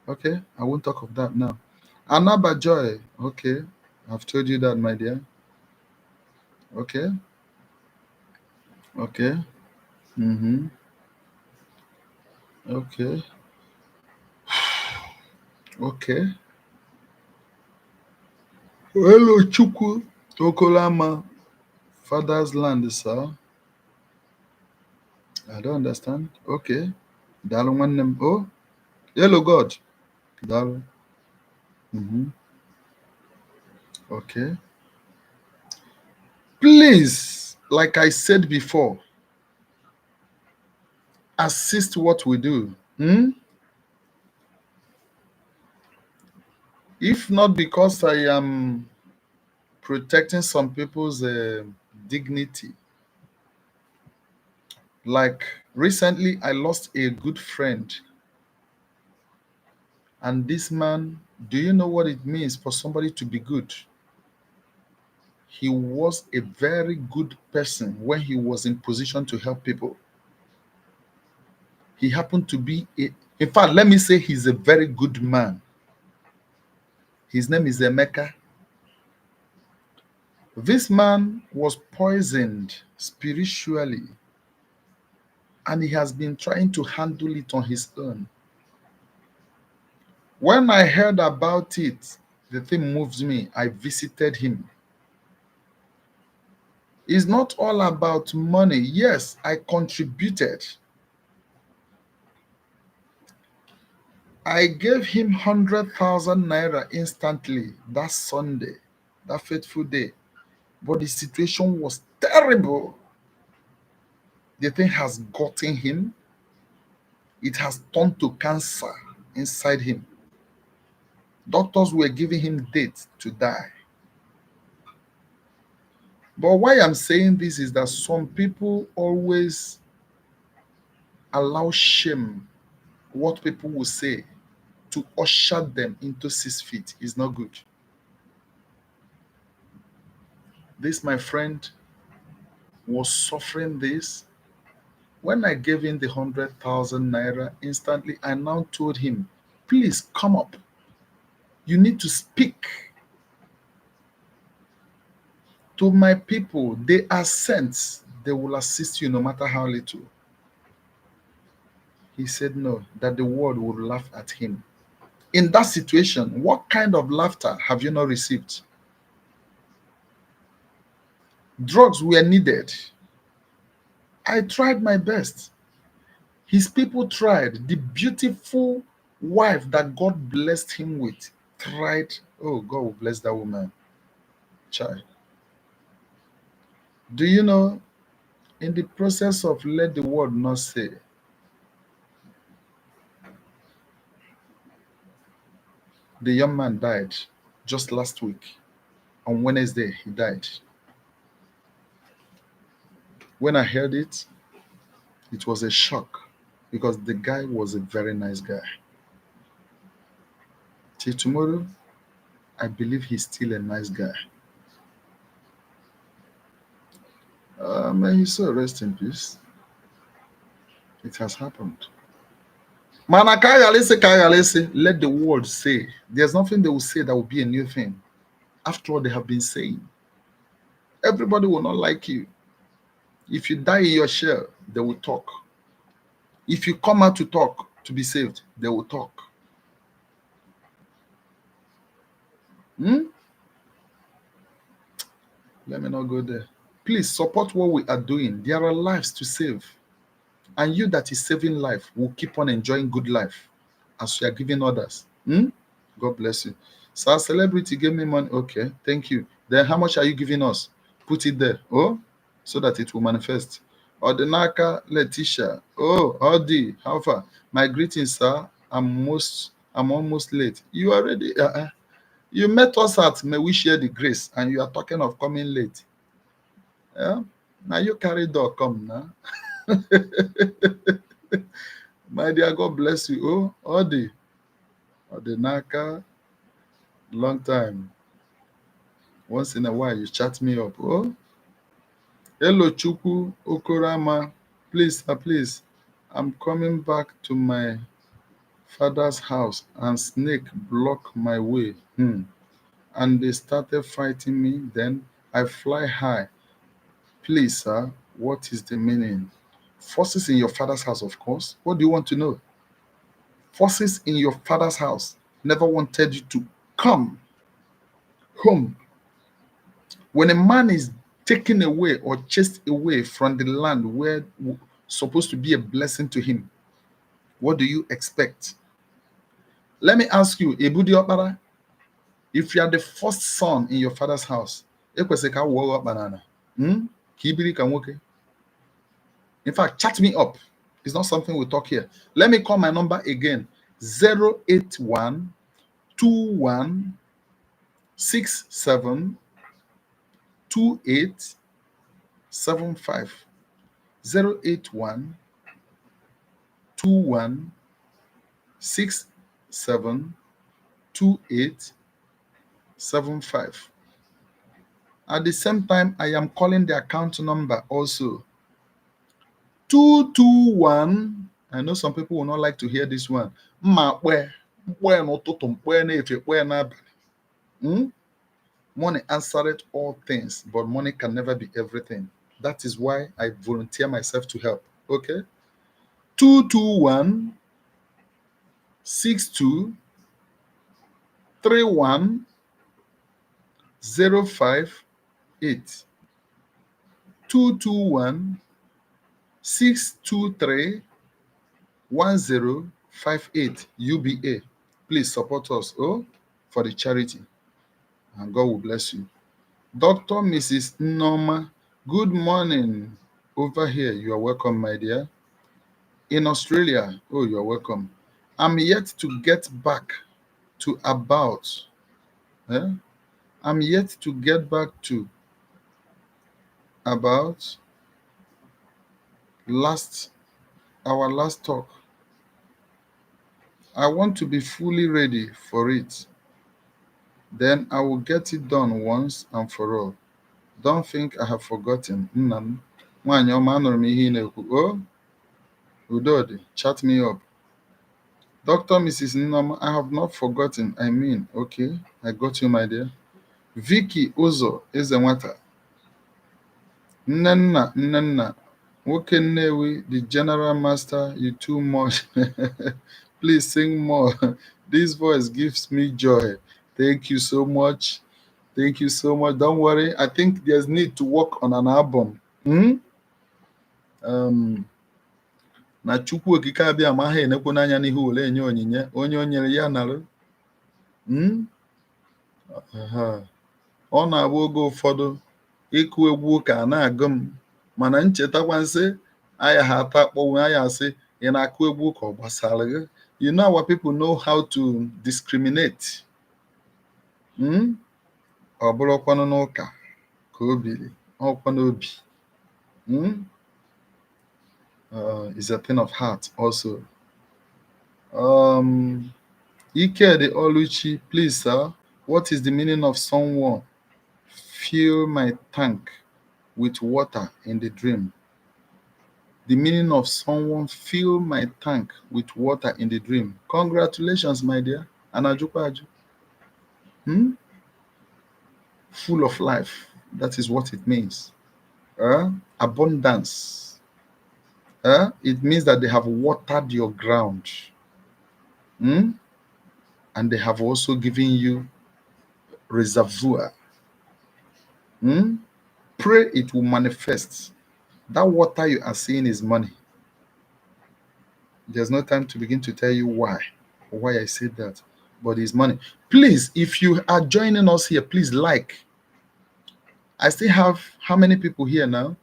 Okay, I won't talk of that now. Anaba Joy, okay, I've told you that, my dear. Okay. Okay. Okay. Okay. Hello, Chukwu Okolama. Father's land, sir. I don't understand. Okay. Dalu nwannem. Oh, hello, God. Dalu. Okay. Please, like I said before, assist what we do. If not because I am protecting some people's dignity. Like recently, I lost a good friend. And this man, do you know what it means for somebody to be good? He was a very good person when he was in position to help people. He happened to be in fact, let me say he's a very good man. His name is Emeka. This man was poisoned spiritually, and he has been trying to handle it on his own. When I heard about it, the thing moves me. I visited him. It's not all about money. Yes, I contributed. I gave him 100,000 naira instantly that Sunday, that fateful day. But the situation was Terrible. The thing has gotten him. It has turned to cancer inside him. Doctors were giving him dates to die. But why I'm saying this is that some people always allow shame, what people will say, to usher them into 6 feet is not good. This, my friend, was suffering this. When I gave him the 100,000 naira, instantly I now told him, please come up. You need to speak to my people. They are sent. They will assist you no matter how little. He said no, that the world would laugh at him. In that situation, what kind of laughter have you not received? Drugs were needed. I tried my best. His people tried. The beautiful wife that God blessed him with tried. Oh, God will bless that woman. Child. Do you know, in the process of let the world not say, the young man died just last week. On Wednesday, he died. When I heard it, it was a shock because the guy was a very nice guy. Till tomorrow, I believe he's still a nice guy. May his soul rest in peace. It has happened. Mana kayalese, let the world say. There's nothing they will say that will be a new thing. After all, they have been saying. Everybody will not like you. If you die in your shell, they will talk. If you come out to talk to be saved, they will talk. Hmm? Let me not go there. Please support what we are doing. There are lives to save. And you that is saving life will keep on enjoying good life as you are giving others. Hmm? God bless you. So, celebrity gave me money. Okay, thank you. Then how much are you giving us? Put it there. Oh, so that it will manifest. Odinaka Letitia. Oh, Odi, how far? My greetings, sir. I'm almost late. You already you met us at May We Share the Grace, and you are talking of coming late. Yeah? Now you carry dog come now. My dear, God bless you. Oh, Odinaka, long time. Once in a while, you chat me up. Oh, hello, Chuku Okorama. Please, please, I'm coming back to my father's house and snake block my way. And they started fighting me. Then I fly high. Please, sir, what is the meaning? Forces in your father's house, of course. What do you want to know? Forces in your father's house never wanted you to come home. When a man is taken away or chased away from the land where supposed to be a blessing to him, what do you expect? Let me ask you, Ebudi Okpara, if you are the first son in your father's house, ekwesịka wụọ banana. Ka ibiri ka nwoke. In fact, chat me up. It's not something we talk here. Let me call my number again. 081 21 67 28 75. 081 21 67 28 75. At the same time, I am calling the account number also. 221. I know some people will not like to hear this one. Money answereth all things, but money can never be everything. That is why I volunteer myself to help. Okay? 221 62 31 058. 221 623 1058 UBA. Please support us for the charity, and God will bless you. Dr. Mrs. Norma Good morning. Over here, you are welcome, my dear. In Australia, oh, you are welcome. I'm yet to get back to about. Eh? I'm yet to get back to about last our last talk. I want to be fully ready for it. Then I will get it done once and for all. Don't think I have forgotten. Nnam. Nwaanyị ọma, anụrụ m ihe ị na-ekwu. Oh, Udodi, chat me up. Dr. Mrs. Nnam, I have not forgotten. I mean, okay, I got you, my dear. Vicky Uzo Ezenwata. Nnenna, Nnenna. Nwoke Nnewi, the general master, you too much. Please sing more. This voice gives me joy. Thank you so much. Thank you so much. Don't worry. I think there's need to work on an album. Na Chukwu okike abịa amaghị enekwu n'anya n'ihe ule enye onyinye onye o nyere ya narụ. Ọ na-abụ oge ụfọdụ ịkụ egwu ụka na-agụ m mana nchetakwa nsị aya ha ata akpọnwụ aya asị ị na-akụ egwu ụka ọ gbasara gị. You know our people know how to discriminate. Ọ bụrụkwanụ n'ụka ka o biri ọkwa n'obi. It's a thing of heart also. Ikedi Oluchi, please sir, what is the meaning of someone fill my tank with water in the dream? The meaning of someone fill my tank with water in the dream. Congratulations, my dear. Anajupaju. Full of life. That is what it means. Abundance. It means that they have watered your ground. And they have also given you reservoir. Pray it will manifest. That water you are seeing is money. There's no time to begin to tell you why I said that, but it's money. Please, if you are joining us here, please like. I still have how many people here now?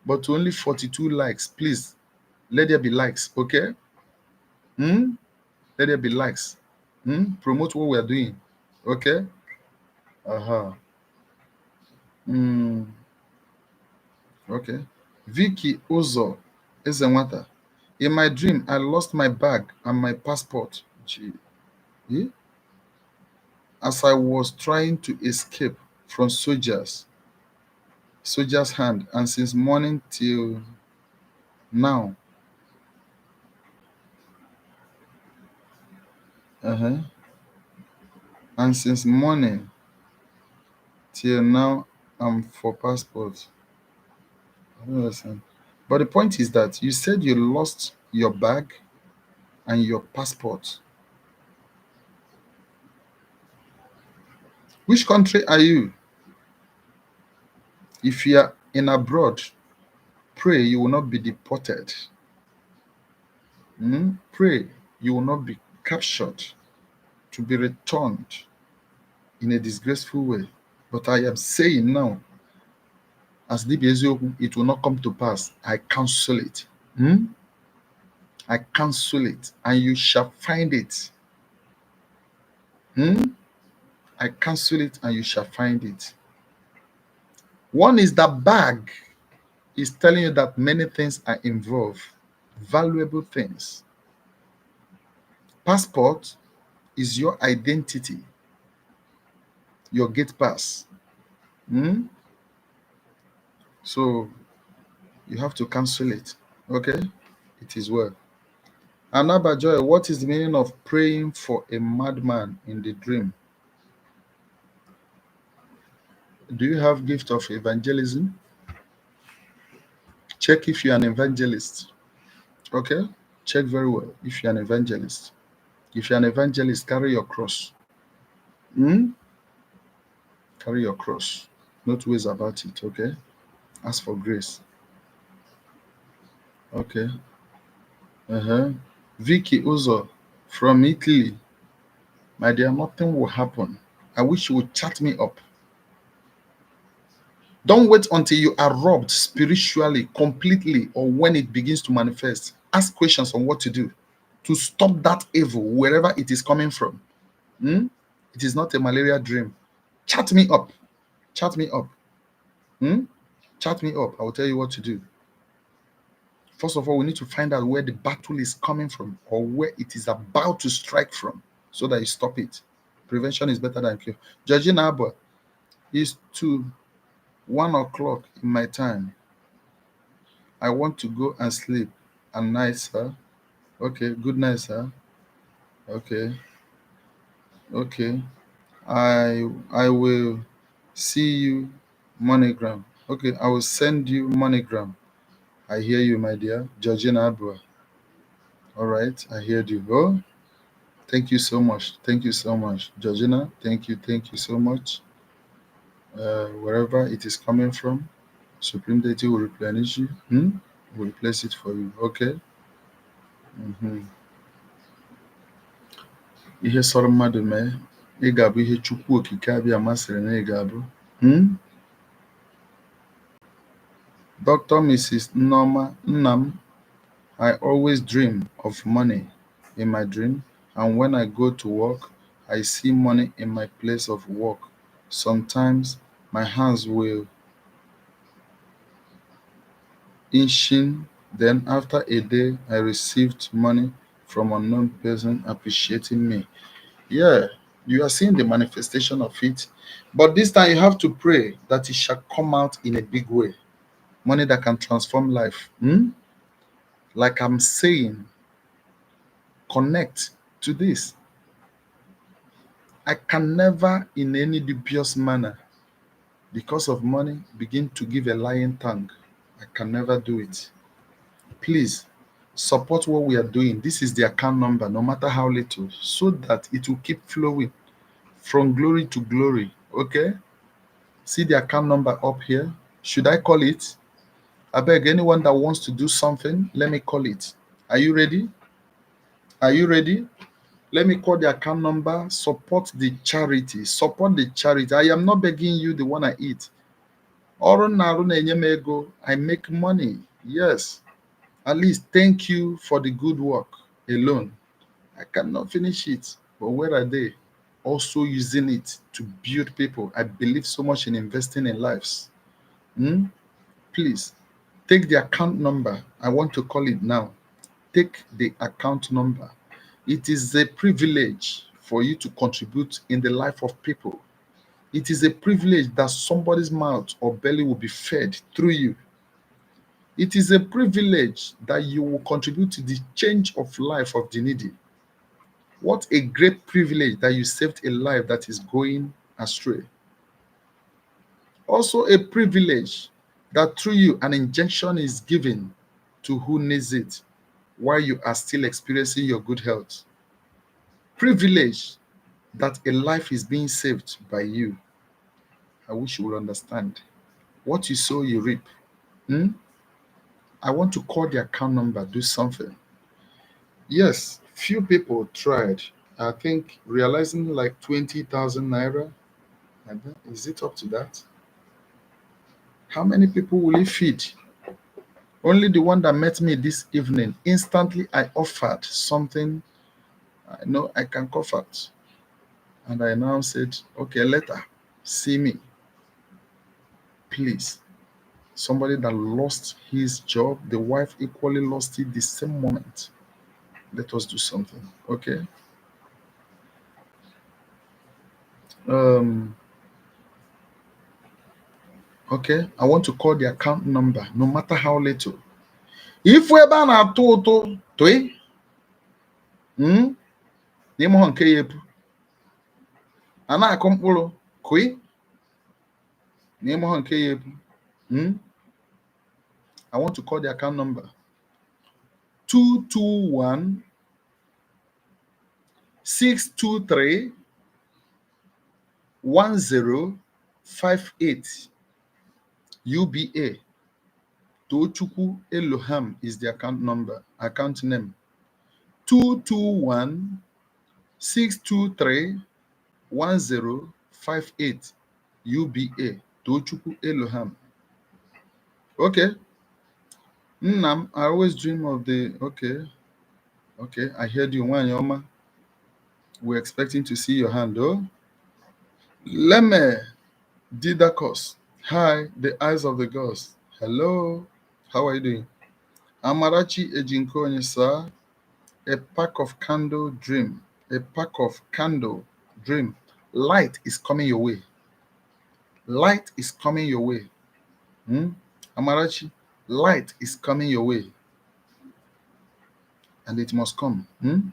But only 42 likes. Please, let there be likes, okay? Let there be likes. Promote what we are doing, okay? Okay. Vicky Uzo Ezenwata. In my dream, I lost my bag and my passport. Gee. Yeah? As I was trying to escape from soldier's hand, and since morning till now. And since morning till now, I'm for passport. I don't understand. But the point is that you said you lost your bag and your passport. Which country are you? If you are in abroad, pray you will not be deported. Pray you will not be captured to be returned in a disgraceful way. But I am saying now, as Dibiezoku, it will not come to pass. I cancel it. I cancel it, and you shall find it. I cancel it, and you shall find it. One is that bag is telling you that many things are involved, valuable things. Passport is your identity, your gate pass. So you have to cancel it. Okay? It is well. Anaba Joy, what is the meaning of praying for a madman in the dream? Do you have gift of evangelism? Check if you're an evangelist. Okay? Check very well if you're an evangelist. If you're an evangelist, carry your cross. Carry your cross. No two ways about it, okay? Ask for grace. Okay. Vicky Uzo from Italy. My dear, nothing will happen. I wish you would chat me up. Don't wait until you are robbed spiritually, completely, or when it begins to manifest. Ask questions on what to do to stop that evil wherever it is coming from. Hmm? It is not a malaria dream. Chat me up. Chat me up. Hmm? Chat me up. I will tell you what to do. First of all, we need to find out where the battle is coming from or where it is about to strike from so that you stop it. Prevention is better than cure. Georgina Abba is to 1 o'clock in my time. I want to go and sleep. And night, sir. Okay, good night, sir. Okay, okay. I will see you monogram. Okay, I will send you monogram. I hear you, my dear. Georgina Abba. All right, I heard you. Oh, thank you so much. Thank you so much. Georgina, thank you so much. Wherever it is coming from, Supreme Deity will replenish you. Will replace it for you. Okay? Mhm. Ihe sọrọ mmadụ mee, ị ga-abụ ihe Chukwu Okike abịa masịrị na ị ga-abụ. Hmm? Dr. Mrs. Nneoma Nnam, I always dream of money in my dream, and when I go to work, I see money in my place of work. Sometimes my hands will inching, then after a day, I received money from unknown person appreciating me. Yeah, you are seeing the manifestation of it. But this time you have to pray that it shall come out in a big way. Money that can transform life. Like I'm saying, connect to this. I can never, in any dubious manner, because of money, begin to give a lying tongue. I can never do it. Please support what we are doing. This is the account number, no matter how little, so that it will keep flowing from glory to glory. Okay? See the account number up here. Should I call it? I beg anyone that wants to do something, let me call it. Are you ready? Are you ready? Let me call the account number. Support the charity. Support the charity. I am not begging you the one I eat. Ọrụ na-arụ na-enye m ego. I make money. Yes. At least thank you for the good work alone. I cannot finish it. But where are they? Also using it to build people. I believe so much in investing in lives. Please take the account number. I want to call it now. Take the account number. It is a privilege for you to contribute in the life of people. It is a privilege that somebody's mouth or belly will be fed through you. It is a privilege that you will contribute to the change of life of the needy. What a great privilege that you saved a life that is going astray. Also, a privilege that through you an injection is given to who needs it while you are still experiencing your good health. Privilege that a life is being saved by you. I wish you would understand. What you sow, you reap. Hmm? I want to call the account number, do something. Yes, few people tried. I think realizing like 20,000 naira. Is it up to that? How many people will it feed? Only the one that met me this evening, instantly I offered something I know I can comfort. And I now said, okay, later, see me. Please. Somebody that lost his job, the wife equally lost it the same moment. Let us do something. Okay. Um, okay. I want to call the account number, no matter how little. If we're na atụ ụtụ tụị, n'ime ha nke ya epu, a na-akụ mkpụrụ kụị, n'ime ha nke ya epu. I want to call the account number 221 623 1058 UBA. Tochukwu Eloham is the account number, account name. 221 623 1058 UBA. Tochukwu Elohim. Okay. Nnam, I always dream of the okay. I heard you, Wanyoma. We're expecting to see your hand, though. Leme Didakos. Hi, the eyes of the gods. Hello. How are you doing? Amarachi Ejinkonyi, sir. A pack of candle dream. A pack of candle dream. Light is coming your way. Light is coming your way. Hmm? Amarachi, light is coming your way. And it must come. Hmm?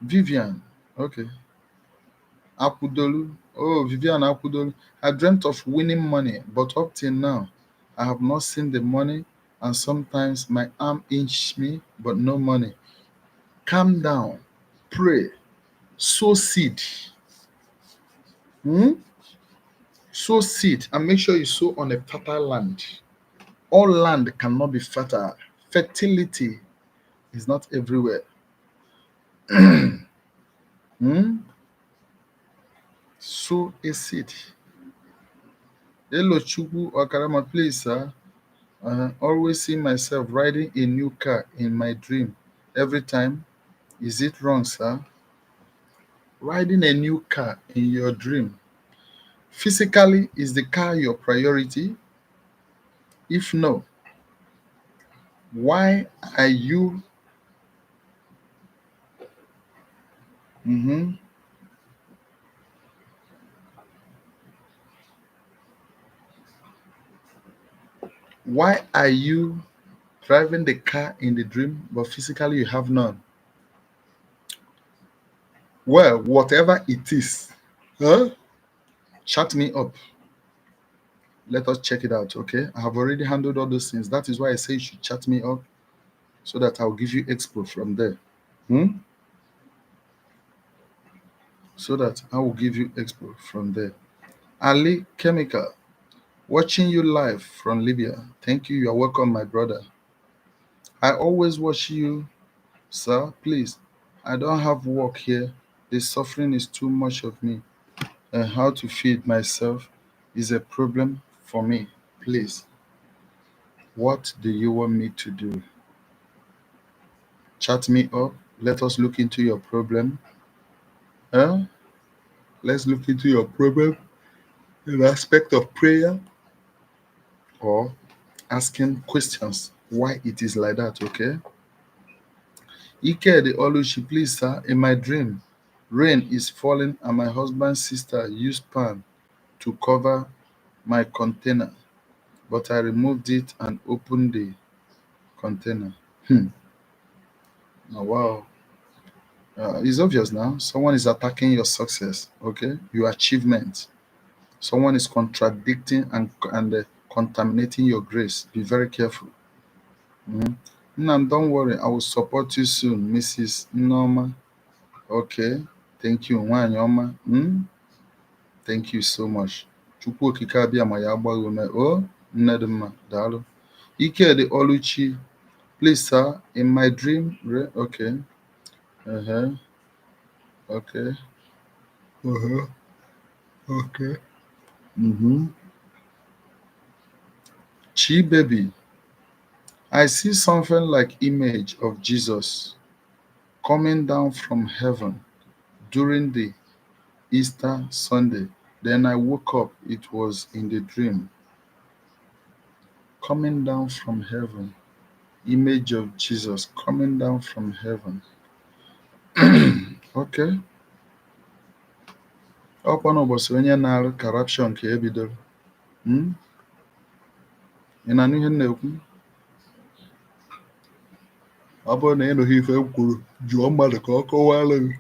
Vivian. Okay. Apudolu. Oh, Vivian Apudolu. I dreamt of winning money, but up till now, I have not seen the money, and sometimes my arm inch me, but no money. Calm down. Pray. Sow seed. Hmm? Sow seed and make sure you sow on a fertile land. All land cannot be fertile. Fertility is not everywhere. Hmm? Sow a seed. Hello, Chukwu Okarama, please, sir. Always see myself riding a new car in my dream every time. Is it wrong, sir? Riding a new car in your dream. Physically, is the car your priority? If no, why are you mhm, why are you driving the car in the dream, but physically you have none? Well, whatever it is, huh? Chat me up. Let us check it out, okay? I have already handled all those things. That is why I say you should chat me up so that I'll give you expo from there. Hmm? So that I will give you expo from there. Ali Chemical, watching you live from Libya. Thank you. You are welcome, my brother. I always watch you, sir. Please, I don't have work here. The suffering is too much of me. And how to feed myself is a problem for me. Please, what do you want me to do? Chat me up. Let us look into your problem. Huh? Let's look into your problem in the aspect of prayer or asking questions why it is like that, okay? Ike the Oluchi, please, sir, in my dream, rain is falling and my husband's sister used pan to cover my container, but I removed it and opened the container. Oh, wow. It's obvious now. Someone is attacking your success, okay? Your achievement. Someone is contradicting and contaminating your grace. Be very careful. Mhm. Nnam, don't worry. I will support you soon, Mrs. Norma. Okay. Thank you, Nwanyoma. Thank you so much. Chukwu okike abịa ma ya agbaghị ume. Oh, Nnedịmma, daalụ. Ike the Oluchi, please, sir, in my dream. Okay. Uh-huh. Okay. Uh-huh. Okay. Mm-hmm. Chi baby, I see something like image of Jesus coming down from heaven during the Easter Sunday. Then I woke up. It was in the dream. Coming down from heaven. Image of Jesus coming down from heaven. Okay. Ọkwa n'ụbọchị onye na-arụ corruption ka ebidoro. Hmm? Ị na-anụ ihe m na-ekwu? Ọ bụrụ na ị nụghị ife m kwuru, jụọ mmadụ ka ọ kọwara gị.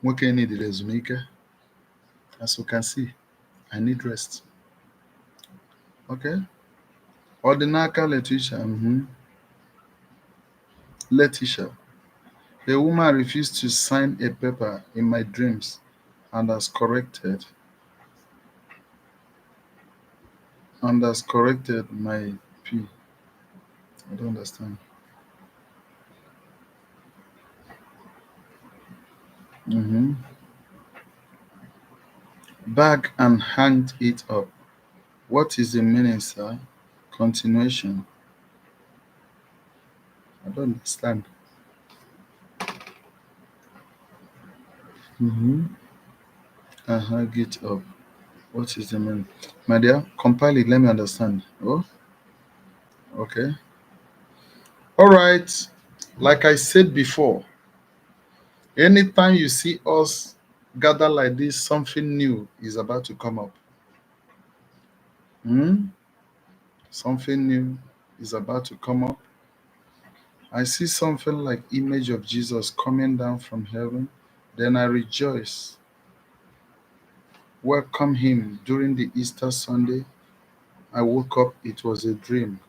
Nwoke needed ezumike. As you can see, I need rest. Okay? Ordinaka Letitia. Letitia. A woman refused to sign a paper in my dreams and has corrected my P. I don't understand. Mm-hmm. Bag and hang it up. What is the meaning, sir? Continuation. I don't understand. Mm-hmm. And hang it up. What is the meaning? My dear, compile it. Let me understand. Oh, okay. All right. Like I said before, anytime you see us gather like this, something new is about to come up. Hmm? Something new is about to come up. I see something like image of Jesus coming down from heaven. Then I rejoice. Welcome him during the Easter Sunday. I woke up, it was a dream.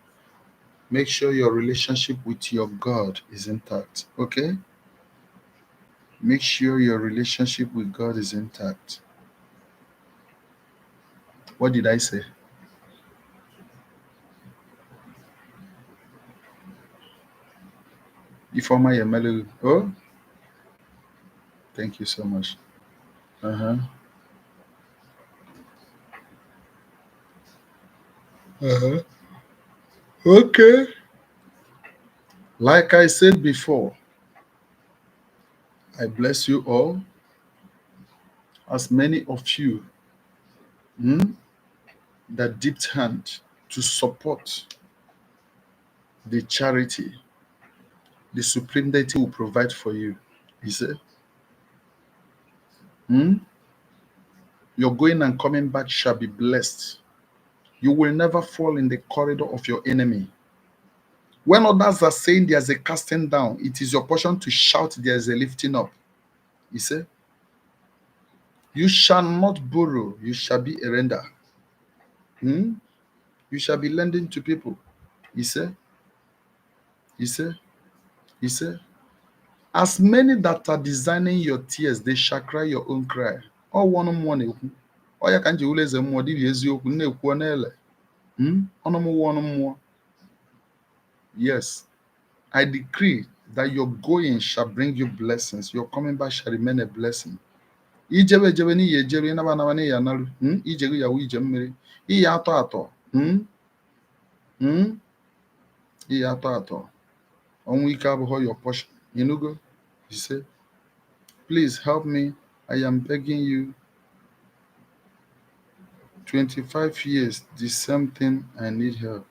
Make sure your relationship with your God is intact. Okay? Make sure your relationship with God is intact. What did I say? Ifeoma Yemelu. Oh, thank you so much. Uh-huh. Uh-huh. Okay. Like I said before, I bless you all, as many of you hmm, that dipped hand to support the charity the Supreme Deity will provide for you. He said, hmm, your going and coming back shall be blessed. You will never fall in the corridor of your enemy. When others are saying there's a casting down, it is your portion to shout there's a lifting up. He said, you shall not borrow, you shall be a lender. Hmm? You shall be lending to people. He said, he said, he said, as many that are designing your tears, they shall cry your own cry. Ọ one mmụọ na-ekwu. Ọ ya ka m ji wụlụ eze mmụọ dibịa eziokwu na-ekwu n'ele. Ọnụ m wụ ọnụ mmụọ. Yes, I decree that your going shall bring you blessings. Your coming back shall remain a blessing. Ijebe ejebe n'ihi ejebe ịnaba anaba n'ihi analụ. Ije gị yawu ije mmiri. Iyi atọ atọ. Iyi atọ atọ. Ọnwụ ike abụghị your portion. Inugo? He said, please help me. I am begging you. 25 years, the same thing. I need help.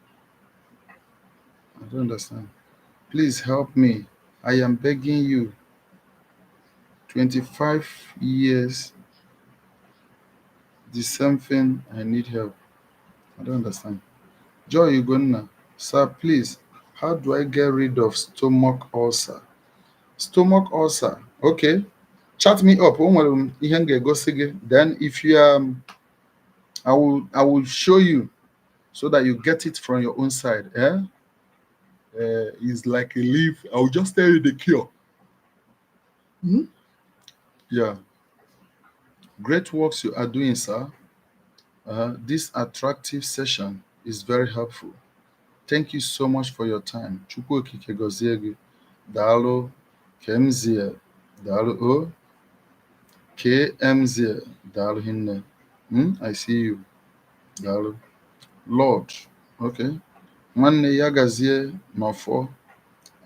I don't understand. Please help me. I am begging you. 25 years, the same thing. I need help. I don't understand. Joy Ugonna, sir, please, how do I get rid of stomach ulcer? Stomach ulcer. Okay. Chat me up. O nwere m ihe m ga-egosi gị. Then if you I will show you so that you get it from your own side. It's like a leaf. I will just tell you the cure. Yeah. Great works you are doing, sir. This attractive session is very helpful. Thank you so much for your time. Chukwu okike gọzie gị. Daalụ. Kemzie. Daalụ. O. KMzie. Daalụ hinne. I see you. Daalụ. Lord. Okay. Nwanne ya gazie n'ọfọ.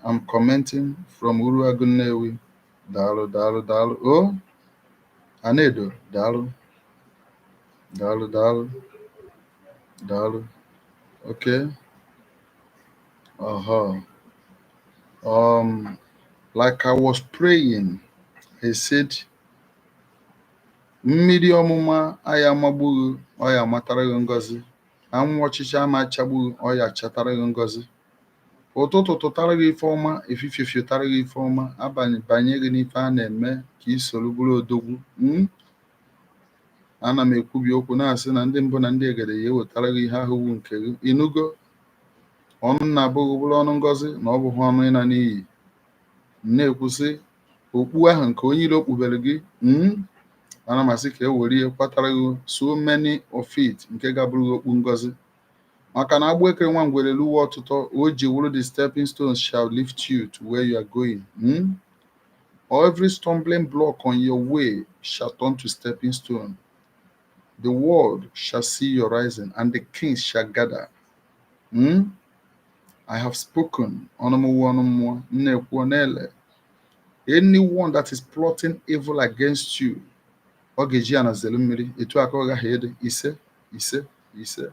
I'm commenting from Uruagu Nnewi. Daalụ, daalụ, daalụ. Oh, Anedo. Daalụ, daalụ, daalụ, daalụ. Okay. Uh-huh. Like I was praying, he said, mmiri ọmụma aya amagbughị ọya matara gị ngọzi. Anwụ ọchịchị ama achagbughị ọya chatara gị ngọzi. Ụtụtụ tụtara gị ife ọma, efifie fiotara gị ife ọma, abalị banye gị n'ife a na-eme ka i soro bụrụ odogwu. Ana m ekwubi okwu na-asị na ndị mbụ na ndị egede ya ewetara gị ihe ahụ wu nke gị. Ịnụgo? Ọnụ na-abụghị bụrụ ọnụ ngọzi na ọ bụghị ọnụ ịna n'iyi. Na-ekwusị okpu ahụ nke onye iro kpubere gị. Ana m asị ka e were ihe kwatara gị so many of it nke ga-abụrụ gị okpu ngọzi. Maka na agbụ ekere nwa ngwere luwe ọtụtụ, o ji wụrụ the stepping stones shall lift you to where you are going. Or every stumbling block on your way shall turn to stepping stone. The world shall see your rising, and the kings shall gather. Hmm? I have spoken. Anyone that is plotting evil against you, ise, ise, ise.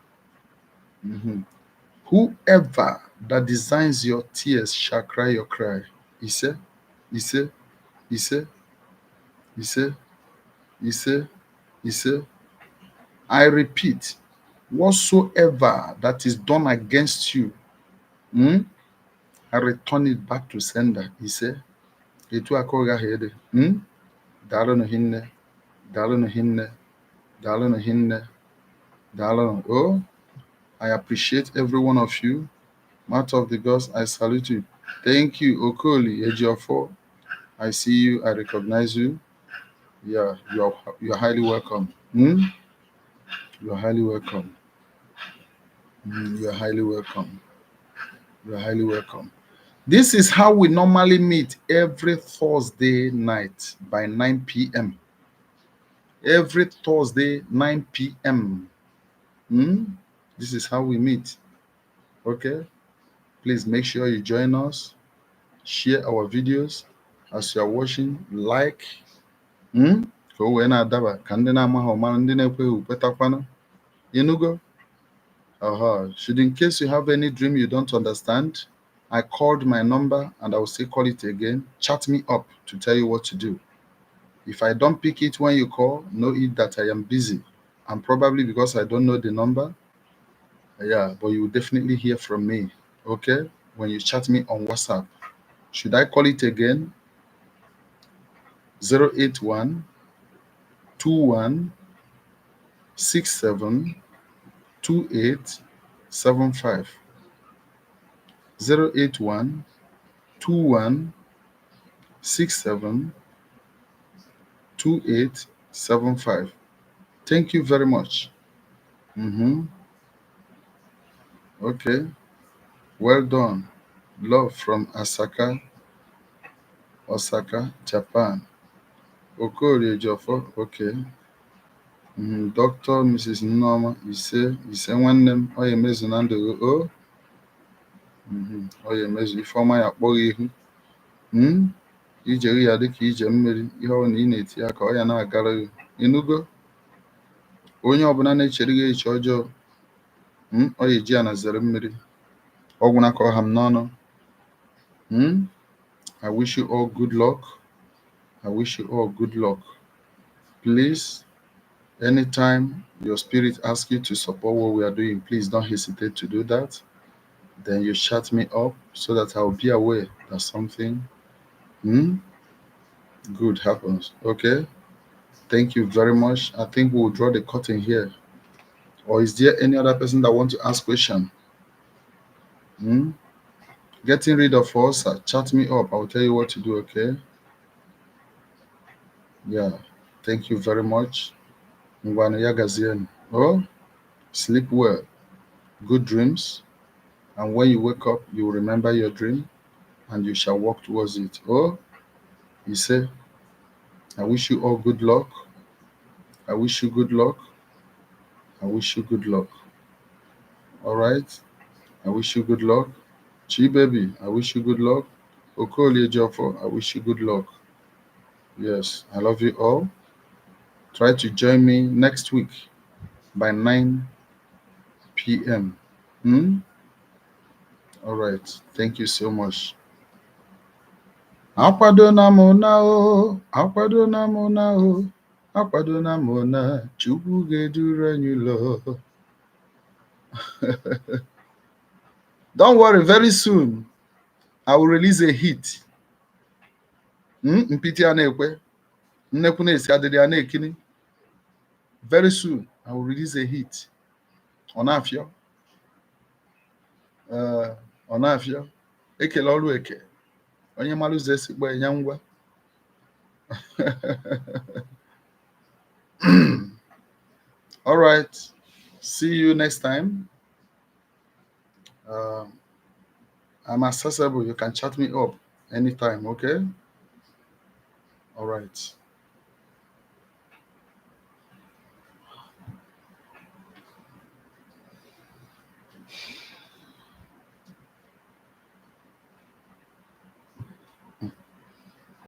Mhm. Whoever that designs your tears shall cry your cry. Ise, ise, ise, ise, ise, ise. I repeat, whatsoever that is done against you, hmm, I return it back to sender. Ise, etu aka hede. Daalụnụ hinne, daalụnụ hinne, daalụnụ hinne, daalụnụ. Oh, I appreciate every one of you. Matter of the gods, I salute you. Thank you, Okoli Ejiofor. I see you. I recognize you. Yeah, you're highly welcome. You're highly welcome. You're highly welcome. You're highly welcome. This is how we normally meet every Thursday night by 9 p.m. Every Thursday, 9 p.m. This is how we meet. Okay? Please make sure you join us. Share our videos as you are watching. Like. Ka o wee na-adaba ka ndị na-amaghị ọmara ndị na-ekweghị ukwetakwana. Inugo? Should in case you have any dream you don't understand, I called my number and I will say call it again. Chat me up to tell you what to do. If I don't pick it when you call, know it that I am busy. And probably because I don't know the number. Yeah, but you will definitely hear from me. Okay? When you chat me on WhatsApp. Should I call it again? 081 21 67 2875. 081 21 67 2875. Thank you very much. Okay. Well done. Love from Osaka, Japan. Okorie Jofo. Okay. Dr. Mrs. Nneoma ise nwanne m ọ ya emezu na ndụ gị o. Ọ ya emezu ifeọma ya akpọghị ihu. Ije ya dị ka ije mmiri, ihe ọ na ị na-eti aka ọ ya na-agara gị. Ịnụgo? Onye ọbụla na-echere gị echiche ọjọọ, ọ ya eji ya na zere mmiri. Ọgwụna ka ọha m n'ọnụ. I wish you all good luck. I wish you all good luck. Please, anytime your spirit asks you to support what we are doing, please don't hesitate to do that. Then you shut me up so that I'll be aware that something good happens. Okay? Thank you very much. I think we'll draw the curtain here. Or is there any other person that wants to ask question? Getting rid of us, chat me up. I'll tell you what to do, okay? Yeah. Thank you very much. Oh, sleep well. Good dreams. And when you wake up, you will remember your dream and you shall walk towards it. Oh, he said, I wish you all good luck. I wish you good luck. I wish you good luck. All right? I wish you good luck. Chi baby, I wish you good luck. Okolie Jofo, I wish you good luck. Yes, I love you all. Try to join me next week by 9 p.m. All right. Thank you so much. Akwadona mona o, akwadona mona o, akwadona mona, Chukwu ga-eduru anyị lọ. Don't worry, very soon I will release a hit. Mpiti a na-ekwe, nnekwu na-esi adịrị a na-ekini. Very soon I will release a hit. Ọ na-afịọ. Ọ na-afịọ. Ekele ọrụ eke. Onye mara ụzọ esi kpọọ ya ngwa. All right. See you next time. I'm accessible. You can chat me up anytime, okay? All right.